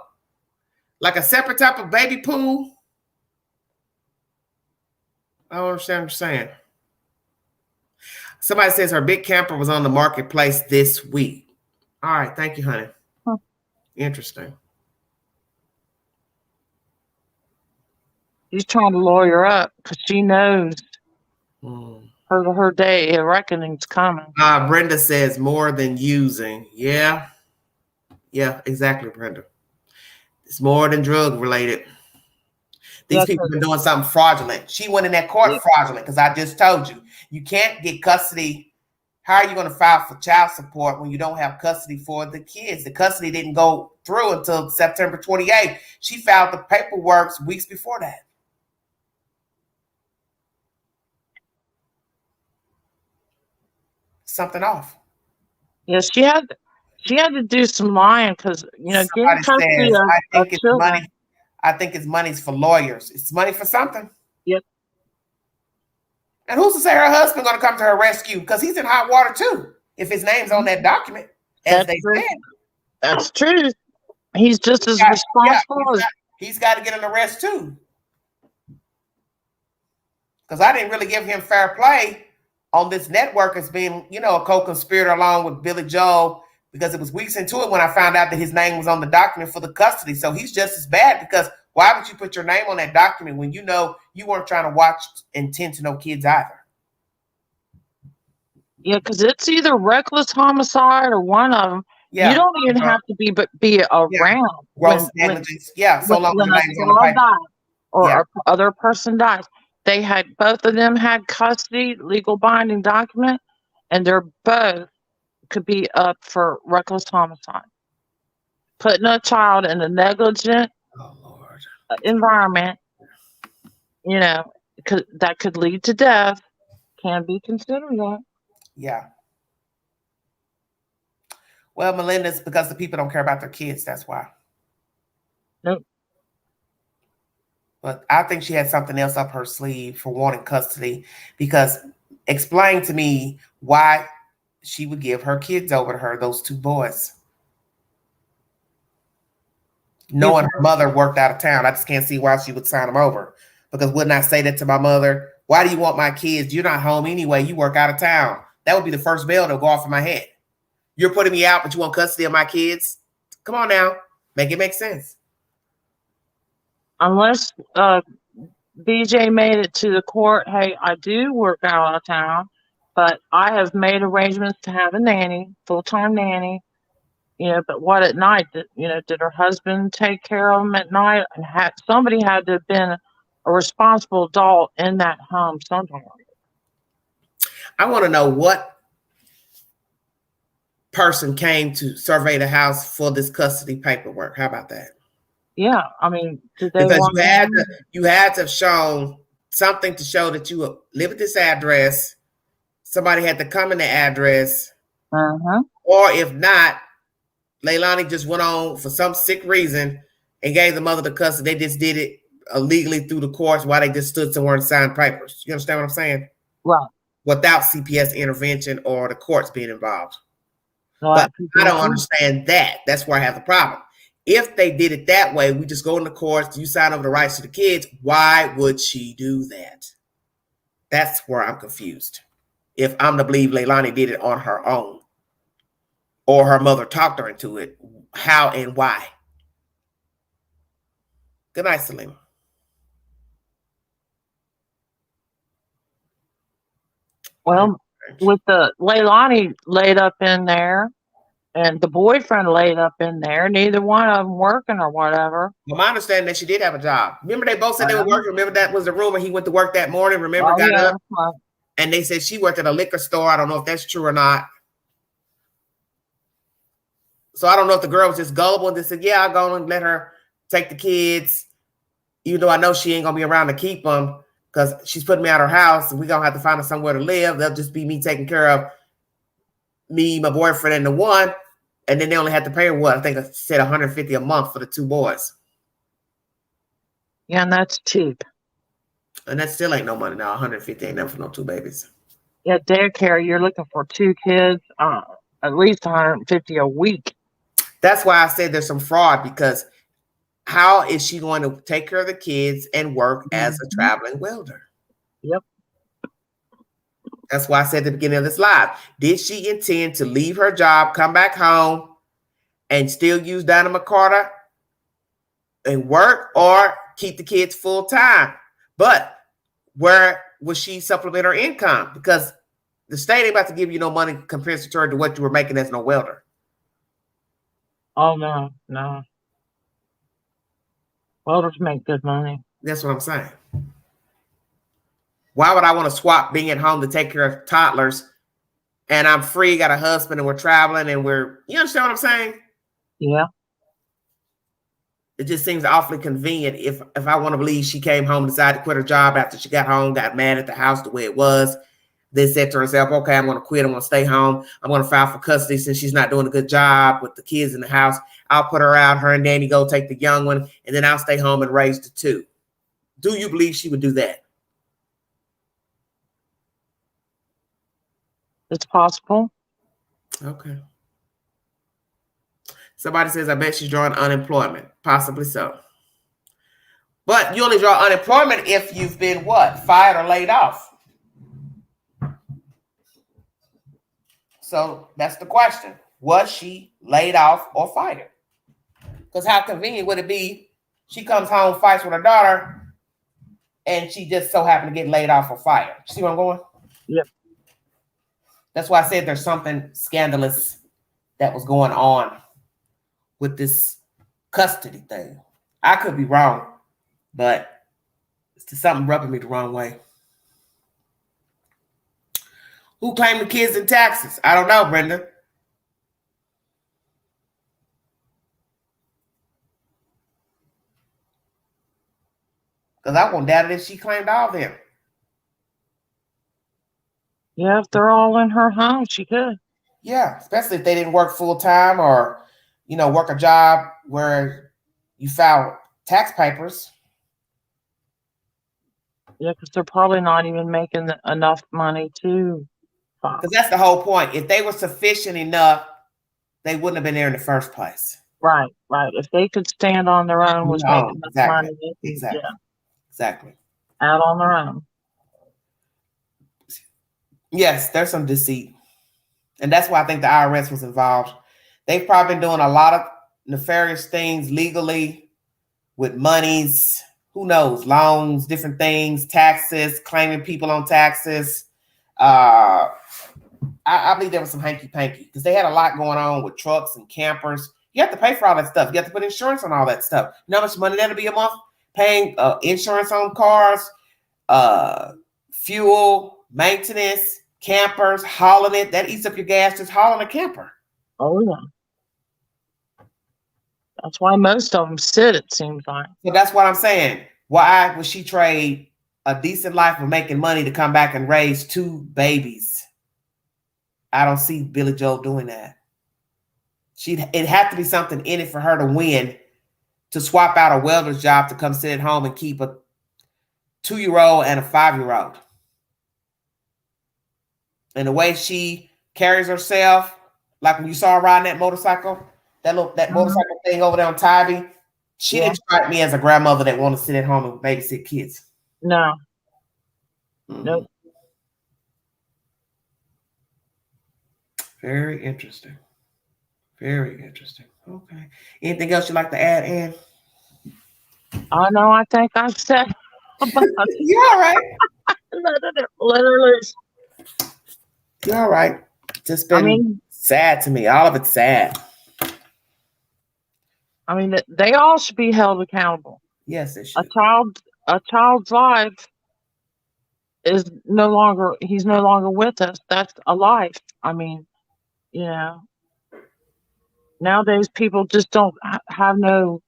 separate type of baby pool? I don't understand what you're saying. Somebody says her big camper was on the Marketplace this week. All right. Thank you, honey. Huh. Interesting. She's trying to lawyer up because she knows her day of reckoning's coming. Brenda says more than using. Yeah. Yeah, exactly, Brenda. It's more than drug related. These people have been doing something fraudulent. She went in that court fraudulent because I just told you, you can't get custody. How are you going to file for child support when you don't have custody for the kids? The custody didn't go through until September 28th. She filed the paperwork weeks before that. Something off. Yeah, she had to do some lying because getting custody of children. I think it's money's for lawyers. It's money for something. Yep. And who's to say her husband going to come to her rescue? Because he's in hot water too. If his name's on that document, as they said. That's true. He's just as responsible. He's got to get an arrest too. Because I didn't really give him fair play on this network as being, a co-conspirator along with Billie Joe, because it was weeks into it when I found out that his name was on the document for the custody. So he's just as bad because why would you put your name on that document when you know you weren't trying to watch and tend to no kids either? Yeah, because it's either reckless homicide or one of them. Yeah. You don't even have to be around Gross negligence. Yeah, so long as when your a name's on the child paper. dies or Yeah. a other person dies. They had both of them had custody, legal binding document, and they're both could be up for reckless homicide. Putting a child in a negligent Oh Lord. environment, that could lead to death, can be considered that. Yeah. Well, Melinda's because the people don't care about their kids. That's why. Nope. But I think she had something else up her sleeve for wanting custody, because explain to me why she would give her kids over to her, those two boys. Knowing her mother worked out of town, I just can't see why she would sign them over. Because wouldn't I say that to my mother? Why do you want my kids? You're not home anyway. You work out of town. That would be the first bell to go off in my head. You're putting me out, but you want custody of my kids? Come on now. Make it make sense. Unless BJ made it to the court, hey, I do work out of town, but I have made arrangements to have a nanny, full-time nanny. But what at night? Did her husband take care of them at night? And somebody had to have been a responsible adult in that home sometime. I want to know what person came to survey the house for this custody paperwork. How about that? Yeah, I mean, did they because want you had to have shown something to show that you live at this address. Somebody had to come in the address. Or if not, Leilani just went on for some sick reason and gave the mother the custody. They just did it illegally through the courts while they just stood somewhere and signed papers. You understand what I'm saying? Right. Without CPS intervention or the courts being involved. Right. But I don't understand that. That's where I have the problem. If they did it that way, we just go in the courts, you sign over the rights to the kids. Why would she do that? That's where I'm confused. If I'm to believe Leilani did it on her own, or her mother talked her into it, how and why? Good night, Selena. Well, with the Leilani laid up in there and the boyfriend laid up in there, neither one of them working or whatever. Well, my understanding that she did have a job. Remember they both said they were working. Remember that was the rumor. He went to work that morning. Remember, got up. Right. And they said she worked at a liquor store. I don't know if that's true or not. So I don't know if the girl was just gullible and just said, yeah, I'll go and let her take the kids, even though I know she ain't going to be around to keep them because she's putting me out of her house and we're going to have to find her somewhere to live. They'll just be me taking care of me, my boyfriend, and the one. And then they only had to pay her what? I think I said $150 a month for the two boys. Yeah, and that's cheap. And that still ain't no money now. $150 ain't nothing for no two babies. Yeah, daycare, you're looking for two kids, at least $150 a week. That's why I said there's some fraud, because how is she going to take care of the kids and work as a traveling welder? Yep. That's why I said at the beginning of this live, did she intend to leave her job, come back home, and still use Donna McCarter and work, or keep the kids full time? But where will she supplement her income? Because the state ain't about to give you no money compensatory to what you were making as no welder. Oh, no. Welders make good money. That's what I'm saying. Why would I want to swap being at home to take care of toddlers and I'm free, got a husband, and we're traveling and you understand what I'm saying? Yeah. It just seems awfully convenient if I want to believe she came home, decided to quit her job after she got home, got mad at the house the way it was, then said to herself, okay, I'm going to quit. I'm going to stay home. I'm going to file for custody since she's not doing a good job with the kids in the house. I'll put her out. Her and Danny go take the young one, and then I'll stay home and raise the two. Do you believe she would do that? It's possible. Okay. Somebody says, I bet she's drawing unemployment. Possibly so. But you only draw unemployment if you've been what? Fired or laid off. So that's the question. Was she laid off or fired? Because how convenient would it be? She comes home, fights with her daughter, and she just so happened to get laid off or fired. See where I'm going? Yep. That's why I said there's something scandalous that was going on with this custody thing. I could be wrong, but it's something rubbing me the wrong way. Who claimed the kids in taxes? I don't know, Brenda. Because I won't doubt it if she claimed all of them. Yeah, if they're all in her home, she could. Yeah, especially if they didn't work full time or, work a job where you file tax papers. Yeah, because they're probably not even making enough money to file. Because that's the whole point. If they were sufficient enough, they wouldn't have been there in the first place. Right. If they could stand on their own, was making enough exactly. money. Exactly. Yeah. Exactly. Out on their own. Yes, there's some deceit. And that's why I think the IRS was involved. They've probably been doing a lot of nefarious things legally with monies, who knows, loans, different things, taxes, claiming people on taxes. I believe there was some hanky-panky because they had a lot going on with trucks and campers. You have to pay for all that stuff. You have to put insurance on all that stuff. You know how much money that'll be a month? Paying insurance on cars, fuel, maintenance, campers, hauling it. That eats up your gas just hauling a camper. Oh, yeah. That's why most of them sit, it seems like. So that's what I'm saying. Why would she trade a decent life of making money to come back and raise 2 babies? I don't see Billie Joe doing that. It had to be something in it for her to win, to swap out a welder's job to come sit at home and keep a 2-year-old and a 5-year-old. And the way she carries herself, like when you saw her riding that motorcycle, that motorcycle thing over there on Tybee, she didn't strike me as a grandmother that want to sit at home and babysit kids. No. Mm-hmm. Nope. Very interesting. Very interesting. Okay. Anything else you'd like to add, Ann? Oh, no, I think I've said about it. You're all right. Let her loose. You're all right. Just been sad to me. All of it's sad. I mean, they all should be held accountable. Yes, they should. A child's life is he's no longer with us. That's a life. I mean, nowadays people just don't have no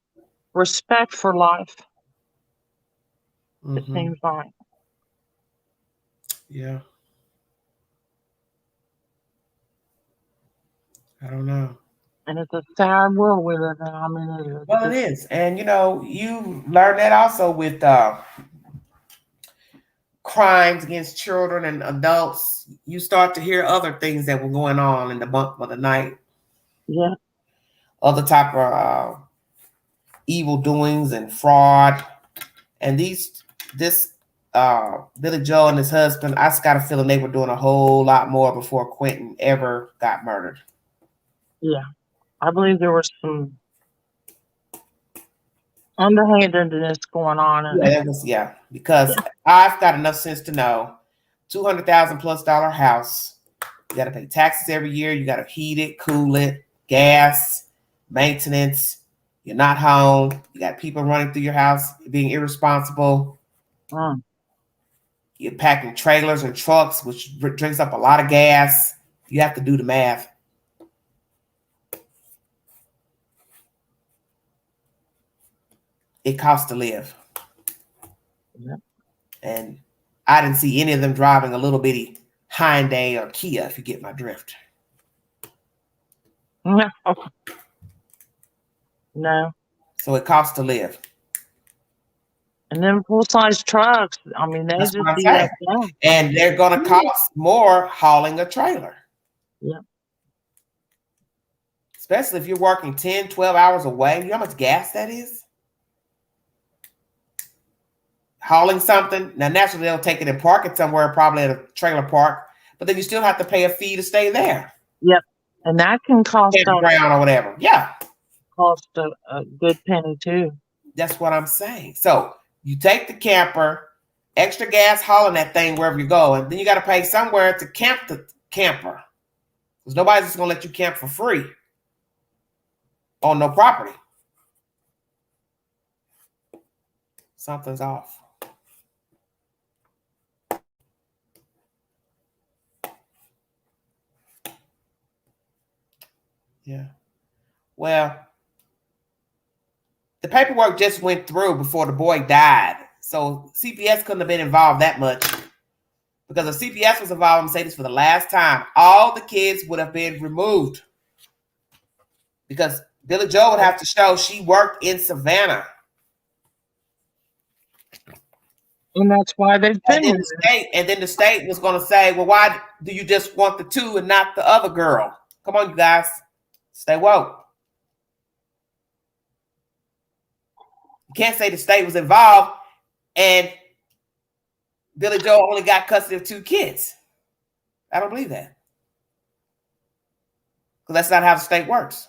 respect for life. It seems like. Yeah. I don't know. And it's a sad world we live in. I mean, it is. Well, it is. And, you learn that also with crimes against children and adults. You start to hear other things that were going on in the bump of the night. Yeah. Other type of evil doings and fraud. And this Billie Joe and his husband, I just got a feeling they were doing a whole lot more before Quentin ever got murdered. Yeah. I believe there was some underhandedness going on. Because I've got enough sense to know $200,000+ house. You got to pay taxes every year. You got to heat it, cool it, gas, maintenance. You're not home. You got people running through your house, being irresponsible. You're packing trailers and trucks, which drinks up a lot of gas. You have to do the math. It costs to live. Yeah. And I didn't see any of them driving a little bitty Hyundai or Kia, if you get my drift. No. So it costs to live. And then full-size trucks. I mean, they That's just what I'm be saying. down. And they're going to cost more hauling a trailer. Yeah. Especially if you're working 10, 12 hours away. You know how much gas that is? Hauling something. Now, naturally, they'll take it and park it somewhere, probably at a trailer park. But then you still have to pay a fee to stay there. Yep. And that can cost ground or whatever. Yeah. Cost a good penny, too. That's what I'm saying. So you take the camper, extra gas hauling that thing wherever you go, and then you got to pay somewhere to camp camper. Because nobody's just going to let you camp for free on no property. Something's off. Yeah. Well, the paperwork just went through before the boy died. So CPS couldn't have been involved that much. Because if CPS was involved, I'm going to say this for the last time, all the kids would have been removed. Because Billie Joe would have to show she worked in Savannah. And that's why they've been and then the state was going to say, well, why do you just want the two and not the other girl? Come on, you guys. Stay woke. You can't say the state was involved and Billie Joe only got custody of 2 kids. I don't believe that. Because that's not how the state works.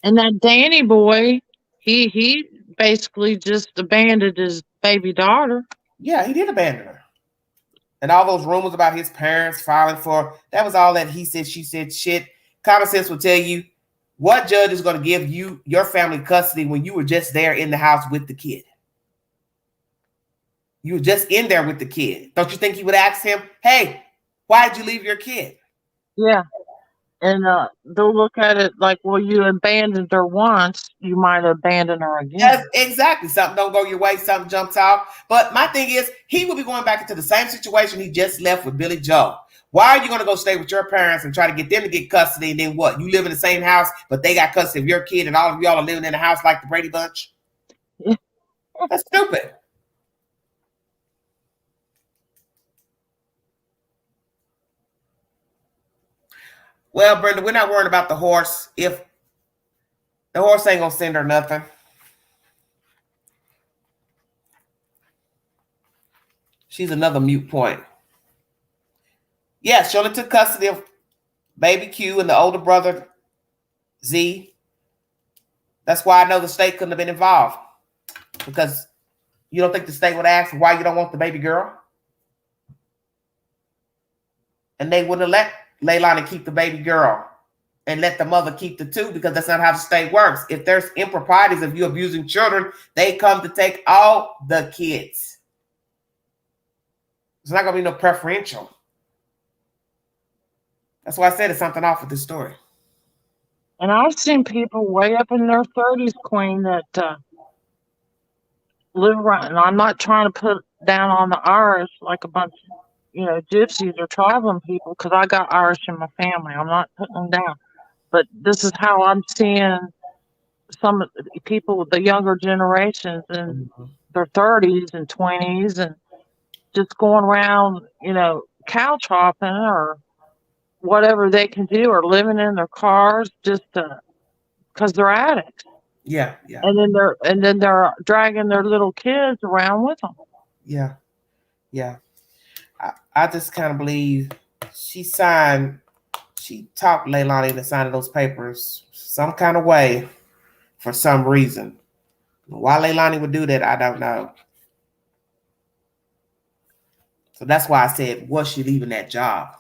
And that Danny boy, he basically just abandoned his baby daughter. Yeah, he did abandon her. And all those rumors about his parents filing for, that was all that he said, she said shit. Common sense will tell you what judge is going to give you your family custody when you were just there in the house with the kid. You were just in there with the kid. Don't you think he would ask him, hey, why did you leave your kid? Yeah. And they'll look at it like, well, you abandoned her once, you might abandon her again. Yes, exactly. Something don't go your way, something jumps off. But my thing is, he will be going back into the same situation he just left with Billie Joe. Why are you going to go stay with your parents and try to get them to get custody? And then what? You live in the same house, but they got custody of your kid and all of y'all are living in the house like the Brady Bunch? That's stupid. Well, Brenda, we're not worried about the horse. If the horse ain't going to send her nothing. She's another mute point. Yes, she only took custody of baby Q and the older brother, Z. That's why I know the state couldn't have been involved. Because you don't think the state would ask why you don't want the baby girl? And they wouldn't have let Leilani keep the baby girl and let the mother keep the 2 because that's not how the state works. If there's improprieties of you abusing children, they come to take all the kids. It's not going to be no preferential. That's why I said it's something off with this story. And I've seen people way up in their 30s, Queen, that live around. And I'm not trying to put down on the Irish like a bunch of, gypsies or traveling people, because I got Irish in my family. I'm not putting them down. But this is how I'm seeing some people with the younger generations in their 30s and 20s and just going around, cow chopping or whatever they can do, or living in their cars just because they're addicts. Yeah. And then they're dragging their little kids around with them. Yeah. I just kind of believe she talked Leilani into signing those papers some kind of way for some reason. Why Leilani would do that, I don't know. So that's why I said, was she leaving that job?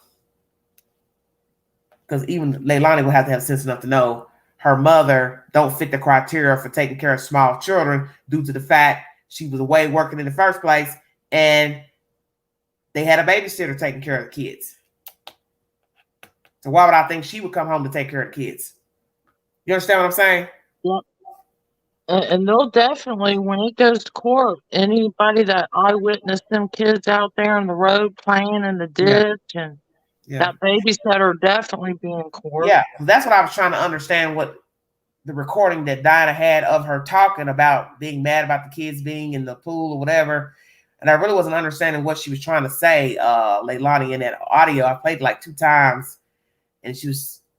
Because even Leilani would have to have sense enough to know her mother don't fit the criteria for taking care of small children due to the fact she was away working in the first place and they had a babysitter taking care of the kids. So why would I think she would come home to take care of the kids? You understand what I'm saying? Yep. And they'll definitely, when it goes to court, anybody that eyewitnessed them kids out there on the road playing in the ditch and that babysitter definitely be in court. Yeah, that's what I was trying to understand, what the recording that Dinah had of her talking about being mad about the kids being in the pool or whatever. And I really wasn't understanding what she was trying to say, Leilani, in that audio. I played it like 2 times. And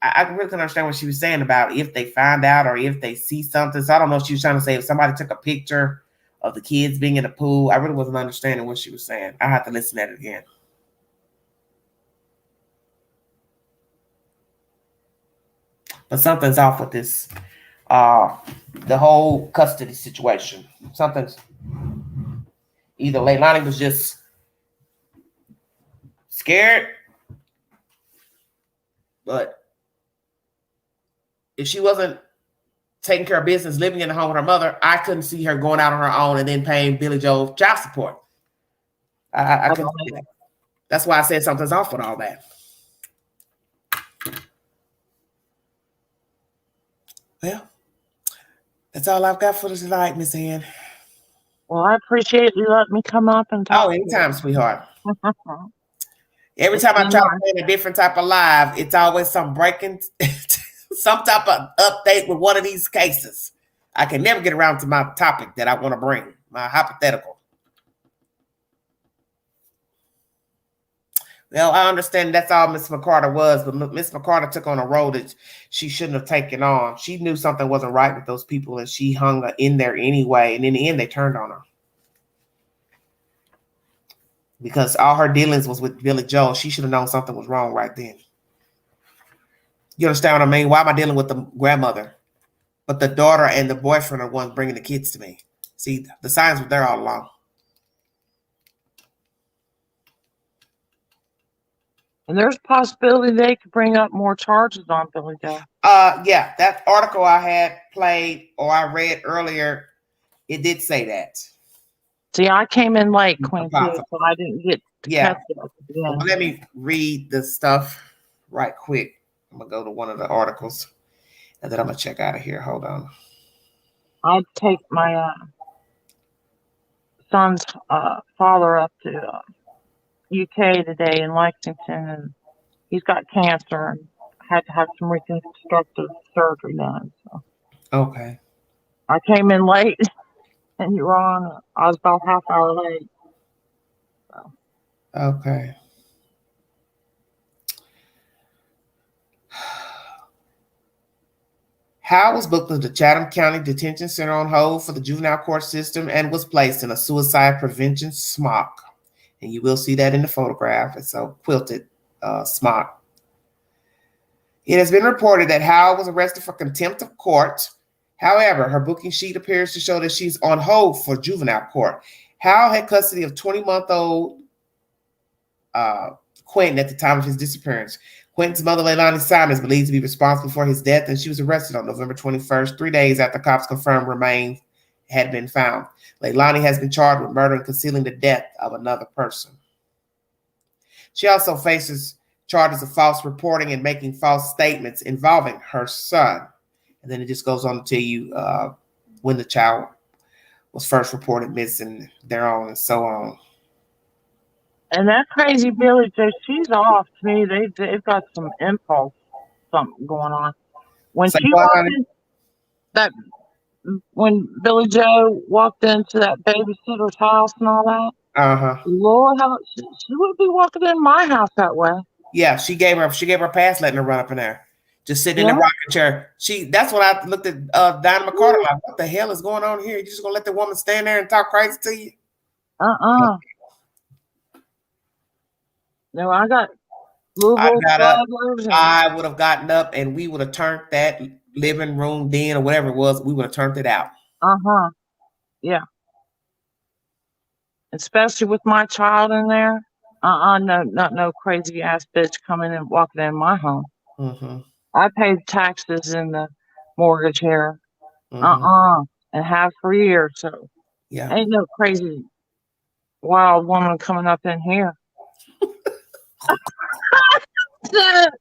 I really couldn't understand what she was saying about if they find out or if they see something. So I don't know if she was trying to say if somebody took a picture of the kids being in the pool. I really wasn't understanding what she was saying. I have to listen to it again. But something's off with this, the whole custody situation. Something's, either Leilani was just scared But if she wasn't taking care of business, living in the home with her mother, I couldn't see her going out on her own and then paying Billie Joe child support. I couldn't see that. That's why I said something's off with all that. Well, that's all I've got for tonight, Miss Ann. Well, I appreciate you letting me come up and talk. Oh, anytime, sweetheart. Every time I try to play a different type of live, it's always some breaking, some type of update with one of these cases. I can never get around to my topic that I want to bring, my hypothetical. Well, I understand that's all Miss McCarter was, but Miss McCarter took on a role that she shouldn't have taken on. She knew something wasn't right with those people, and she hung in there anyway. And in the end, they turned on her because all her dealings was with Billie Joe. She should have known something was wrong right then. You understand what I mean? Why am I dealing with the grandmother? But the daughter and the boyfriend are ones bringing the kids to me. See, the signs were there all along. And there's a possibility they could bring up more charges on Billie Joe. Yeah, that article I had played or I read earlier, it did say that. See, I came in late, Queen, so I didn't get to catch it. Well, let me read the stuff right quick. I'm going to go to one of the articles, and then I'm going to check out of here. Hold on. I'd take my son's father up to UK today in Lexington, and he's got cancer and had to have some reconstructive surgery done. So. Okay. I came in late, and you're wrong. I was about half hour late. So. Okay. Howell was booked to the Chatham County Detention Center on hold for the juvenile court system and was placed in a suicide prevention smock. And you will see that in the photograph. It's a quilted smock. It has been reported that Howell was arrested for contempt of court. However, her booking sheet appears to show that she's on hold for juvenile court. Howell had custody of 20-month-old Quentin at the time of his disappearance. Quentin's mother, Leilani Simon, is believed to be responsible for his death, and she was arrested on November 21st, 3 days after cops confirmed remains had been found. Leilani has been charged with murder and concealing the death of another person. She also faces charges of false reporting and making false statements involving her son. And then it just goes on to tell you when the child was first reported missing, thereon and so on. And that crazy Billie Joe, she's off to me. They've got some impulse, something going on. When when Billie Joe walked into that babysitter's house and all that, Lord, she would be walking in my house that way. Yeah, she gave her a pass letting her run up in there, just sitting in the rocking chair. That's when I looked at Dinah McCarter like, what the hell is going on here? You just gonna let the woman stand there and talk crazy to you? No, I got I would have gotten up and we would have turned that living room den or whatever it was, we would have turned it out. Yeah. Especially with my child in there. No, not no crazy ass bitch coming and walking in my home. I paid taxes in the mortgage here. And have for years. So ain't no crazy wild woman coming up in here.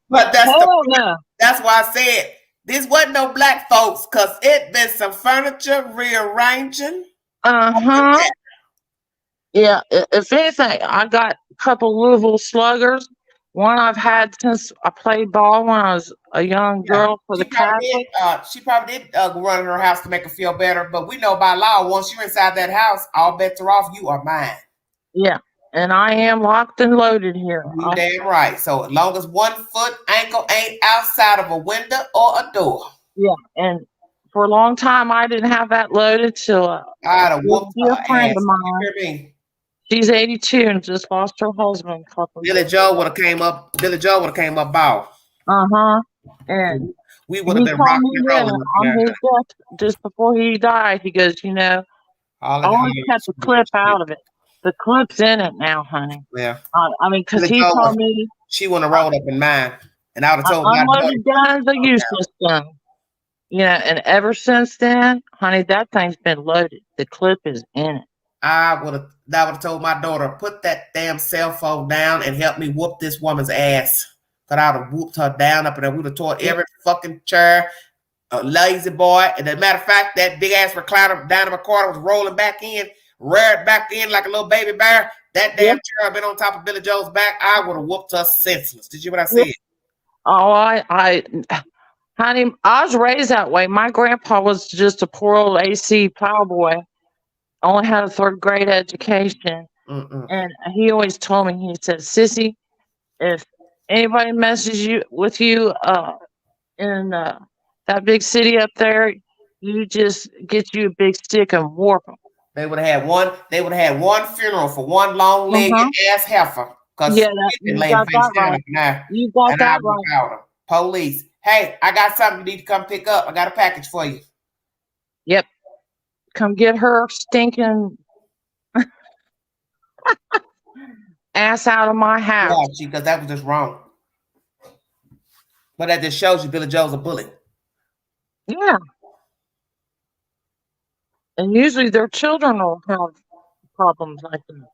But that's why I said this wasn't no black folks, because it been some furniture rearranging. Yeah, if anything, I got a couple Louisville Sluggers. One I've had since I played ball when I was a young girl for the Catholic. She probably did run in her house to make her feel better, but we know by law, once you're inside that house, all bets are off. You are mine. Yeah, and I am locked and loaded here. You damn right. So as long as 1 foot ankle ain't outside of a window or a door. Yeah, and for a long time I didn't have that loaded till I had a dear friend of mine. She's 82 and just lost her husband a couple Billie Joe would have came up. Billie Joe would have came up ball. And we would have been rocking and rolling on his death just before he died. He goes, you know, I always kept the clip out of it. The clip's in it now, honey. Yeah. I mean, because he told me she wouldn't have rolled up in mine. And I would have told my daughter, Unloaded guns are useless guns. And ever since then, honey, that thing's been loaded. The clip is in it. I would have told my daughter, put that damn cell phone down and help me whoop this woman's ass. Cause I would have whooped her down up and we would have tore every fucking chair, a lazy boy. And as a matter of fact, that big ass recliner down in my corner was rolling back in, reared back in like a little baby bear. That damn chair had been on top of Billie Joe's back. I would have whooped her senseless. Did you hear what I said? Oh, honey, I was raised that way. My grandpa was just a poor old AC plowboy, only had a 3rd grade education. And he always told me, he said, Sissy, if anybody messes with you in that big city up there, you just get you a big stick and warp them. They would have had one funeral for one long-legged ass heifer. Yeah, you got that right. You got that right. Police. Hey, I got something you need to come pick up. I got a package for you. Yep. Come get her stinking ass out of my house. Yeah, because that was just wrong. But that just shows you Billie Joe's a bully. Yeah. And usually their children will have problems like that.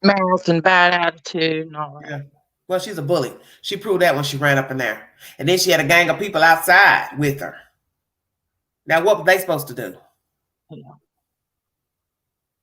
Mouth and bad attitude and all that. Yeah. Well, she's a bully. She proved that when she ran up in there. And then she had a gang of people outside with her. Now, what were they supposed to do? Yeah.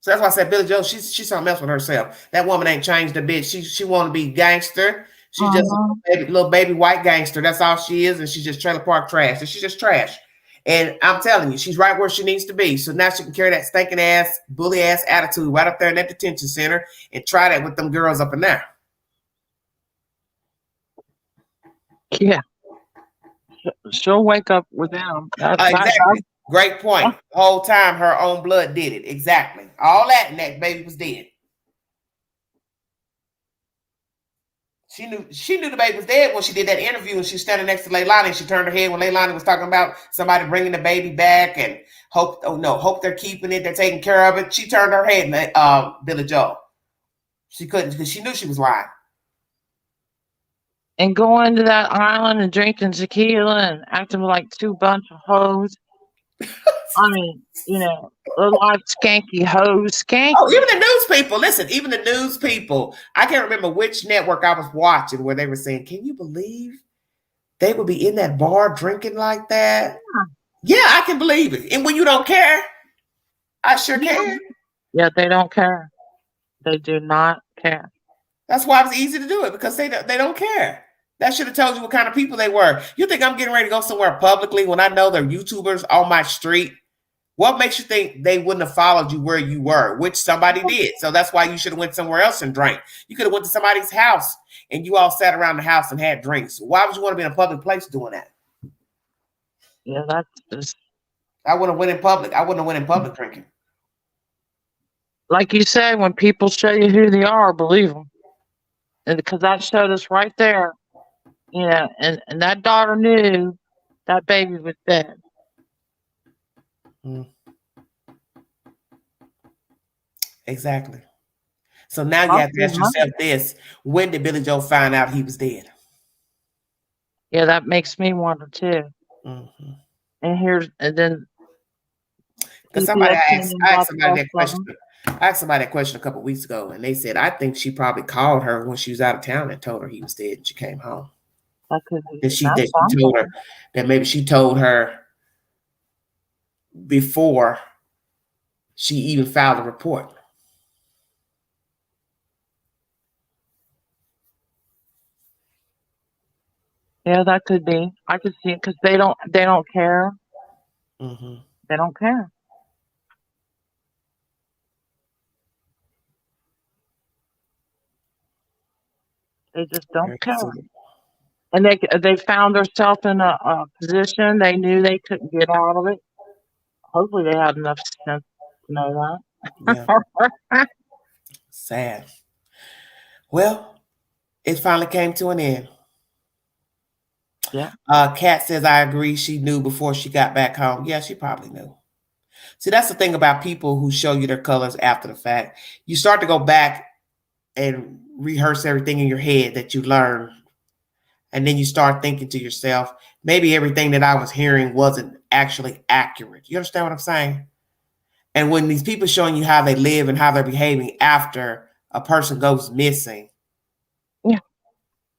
So that's why I said Billie Joe, she's something else with herself. That woman ain't changed a bit. She want to be gangster. She's just a little baby white gangster. That's all she is. And she's just trailer park trash. And she's just trash. And I'm telling you, she's right where she needs to be. So now she can carry that stinking ass, bully ass attitude right up there in that detention center and try that with them girls up in there. Yeah. She'll wake up with them. Exactly. Great point. The whole time her own blood did it. Exactly. All that and that baby was dead. She knew the baby was dead when she did that interview and she was standing next to Leilani and she turned her head when Leilani was talking about somebody bringing the baby back and hope they're keeping it, they're taking care of it. She turned her head and Billie Joe. She couldn't because she knew she was lying. And going to that island and drinking tequila and acting like two bunch of hoes. I mean, like skanky hoes. Skanky. Oh, even the news people. Listen, even the news people. I can't remember which network I was watching where they were saying, can you believe they would be in that bar drinking like that? Yeah, I can believe it. And when you don't care, I sure can. Yeah, they don't care. They do not care. That's why it was easy to do it because they don't care. That should have told you what kind of people they were. You think I'm getting ready to go somewhere publicly when I know they're YouTubers on my street? What makes you think they wouldn't have followed you where you were, which somebody did? So that's why you should have went somewhere else and drank. You could have went to somebody's house and you all sat around the house and had drinks. Why would you want to be in a public place doing that? Yeah, that's just... I wouldn't have went in public. I wouldn't have went in public drinking. Like you said, when people show you who they are, believe them. And because that showed us right there. And that daughter knew that baby was dead. Exactly. So now you have to ask yourself this: when did Billie Joe find out he was dead? Yeah, that makes me wonder too. And then because I asked somebody that question a couple of weeks ago, and they said I think she probably called her when she was out of town and told her he was dead, and she came home. And she told her that maybe she told her before she even filed a report. Yeah, that could be. I could see it because they don't care. They don't care. They just don't care. And they found themselves in a position they knew they couldn't get out of it. Hopefully they had enough sense to know that. Yeah. Sad. Well, it finally came to an end. Yeah. Kat says, I agree. She knew before she got back home. Yeah, she probably knew. See, that's the thing about people who show you their colors after the fact. You start to go back and rehearse everything in your head that you learned. And then you start thinking to yourself, maybe everything that I was hearing wasn't actually accurate. You understand what I'm saying? And when these people showing you how they live and how they're behaving after a person goes missing, Yeah.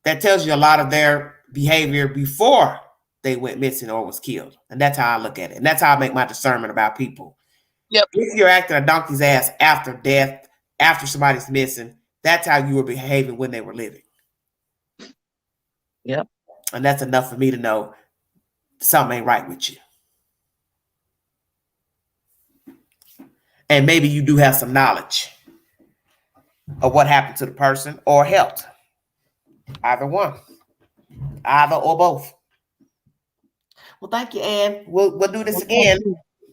that tells you a lot of their behavior before they went missing or was killed. And that's how I look at it. And that's how I make my discernment about people. Yep. If you're acting a donkey's ass after death, after somebody's missing, that's how you were behaving when they were living. Yep. And that's enough for me to know something ain't right with you. And maybe you do have some knowledge of what happened to the person or helped. Either one. Either or both. Well, thank you, Ann. We'll do this again.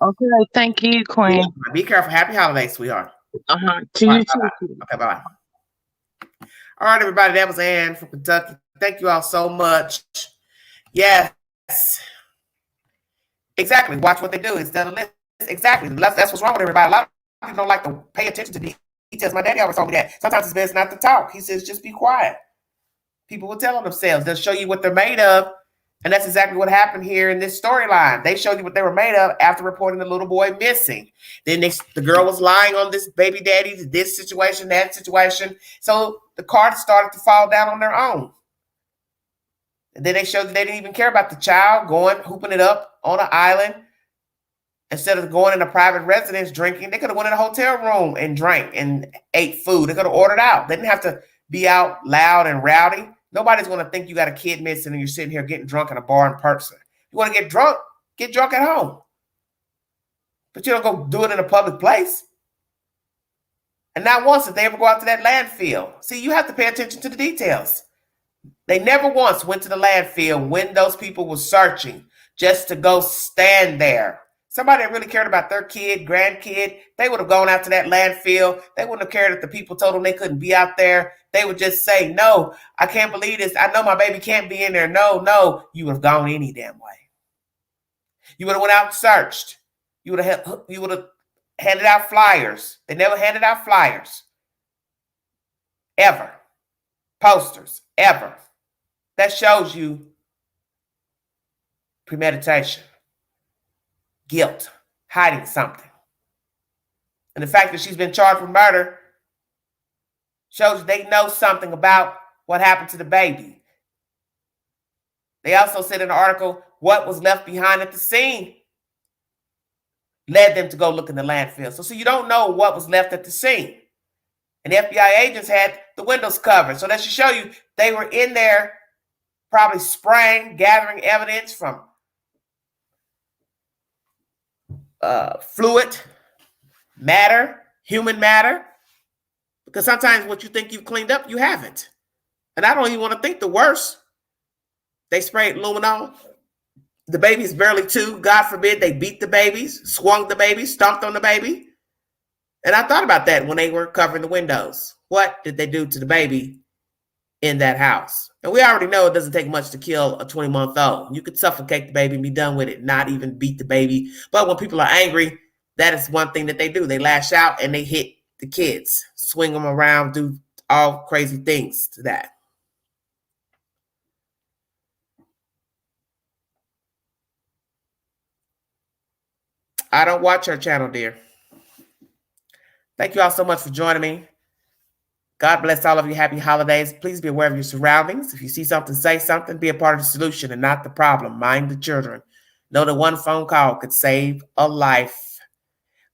Okay, thank you, Queen. Be careful. Happy holidays, sweetheart. To you too. Okay, bye-bye. All right, everybody. That was Ann from Kentucky. Thank you all so much. Yes. Exactly. Watch what they do instead of listen. Exactly. That's what's wrong with everybody. A lot of people don't like to pay attention to details. My daddy always told me that. Sometimes it's best not to talk. He says, just be quiet. People will tell on themselves. They'll show you what they're made of. And that's exactly what happened here in this storyline. They showed you what they were made of after reporting the little boy missing. Then the girl was lying on this baby daddy, this situation, that situation. So the cards started to fall down on their own. And then they showed that they didn't even care about the child going, hooping it up on an island. Instead of going in a private residence drinking, they could have went in a hotel room and drank and ate food. They could have ordered out. They didn't have to be out loud and rowdy. Nobody's going to think you got a kid missing and you're sitting here getting drunk in a bar in person. You want to get drunk at home. But you don't go do it in a public place. And not once did they ever go out to that landfill. See, you have to pay attention to the details. They never once went to the landfill when those people were searching just to go stand there. Somebody that really cared about their kid, grandkid, they would have gone out to that landfill. They wouldn't have cared if the people told them they couldn't be out there. They would just say, no, I can't believe this. I know my baby can't be in there. No. You would have gone any damn way. You would have went out and searched. You would have handed out flyers. They never handed out flyers. Ever. Posters. Ever. That shows you premeditation. Guilt, hiding something. And the fact that she's been charged with murder shows they know something about what happened to the baby. They also said in the article what was left behind at the scene led them to go look in the landfill. So you don't know what was left at the scene. And the FBI agents had the windows covered. So that should show you they were in there probably spraying, gathering evidence from fluid, matter, human matter. Because sometimes what you think you've cleaned up, you haven't. And I don't even want to think the worst. They sprayed luminol. The baby's barely 2. God forbid they beat the babies, swung the baby, stomped on the baby. And I thought about that when they were covering the windows. What did they do to the baby in that house? And we already know it doesn't take much to kill a 20-month-old. You could suffocate the baby and be done with it, not even beat the baby. But when people are angry, that is one thing that they do. They lash out and they hit the kids, swing them around, do all crazy things to that. I don't watch her channel, dear. Thank you all so much for joining me. God bless all of you. Happy holidays. Please be aware of your surroundings. If you see something, say something. Be a part of the solution and not the problem. Mind the children. Know that one phone call could save a life.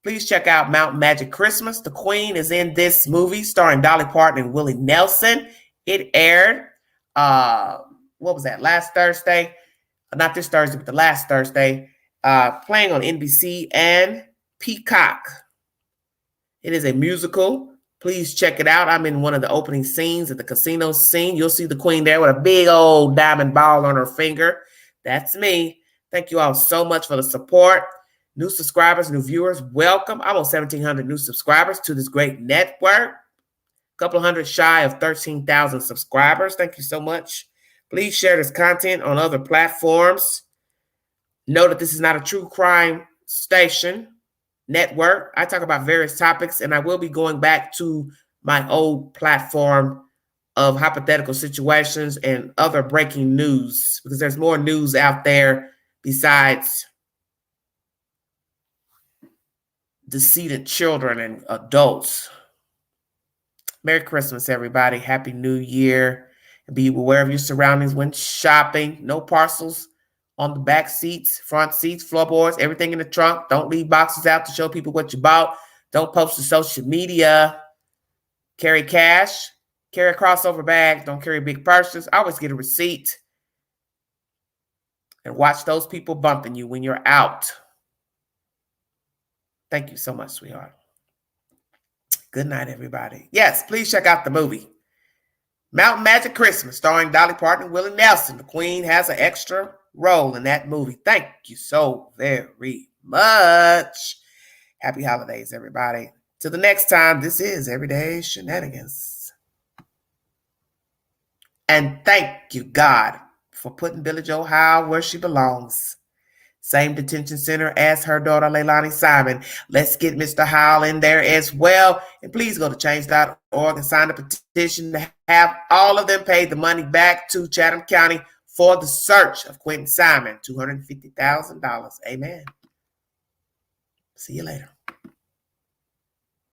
Please check out Mount Magic Christmas. The Queen is in this movie starring Dolly Parton and Willie Nelson. It aired, what was that, last Thursday? Not this Thursday, but the last Thursday. Playing on NBC and Peacock. It is a musical. Please check it out. I'm in one of the opening scenes at the casino scene. You'll see the Queen there with a big old diamond ball on her finger. That's me. Thank you all so much for the support. New subscribers, new viewers, welcome. Almost 1,700 new subscribers to this great network. A couple hundred shy of 13,000 subscribers. Thank you so much. Please share this content on other platforms. Know that this is not a true crime station network. I talk about various topics, and I will be going back to my old platform of hypothetical situations and other breaking news, because there's more news out there besides decedent children and adults. Merry Christmas, everybody. Happy New Year. Be aware of your surroundings when shopping. No parcels on the back seats, front seats, floorboards, everything in the trunk. Don't leave boxes out to show people what you bought. Don't post to social media. Carry cash. Carry a crossover bag. Don't carry big purses. Always get a receipt. And watch those people bumping you when you're out. Thank you so much, sweetheart. Good night, everybody. Yes, please check out the movie Mountain Magic Christmas, starring Dolly Parton and Willie Nelson. The Queen has an extra role in that movie. Thank you so very much. Happy holidays, everybody. Till the next time, this is Everyday Shenanigans. And thank you, God, for putting Billie Joe Howell where she belongs. Same detention center as her daughter, Leilani Simon. Let's get Mr. Howell in there as well. And please go to change.org and sign a petition to have all of them pay the money back to Chatham County for the search of Quentin Simon, $250,000. Amen. See you later.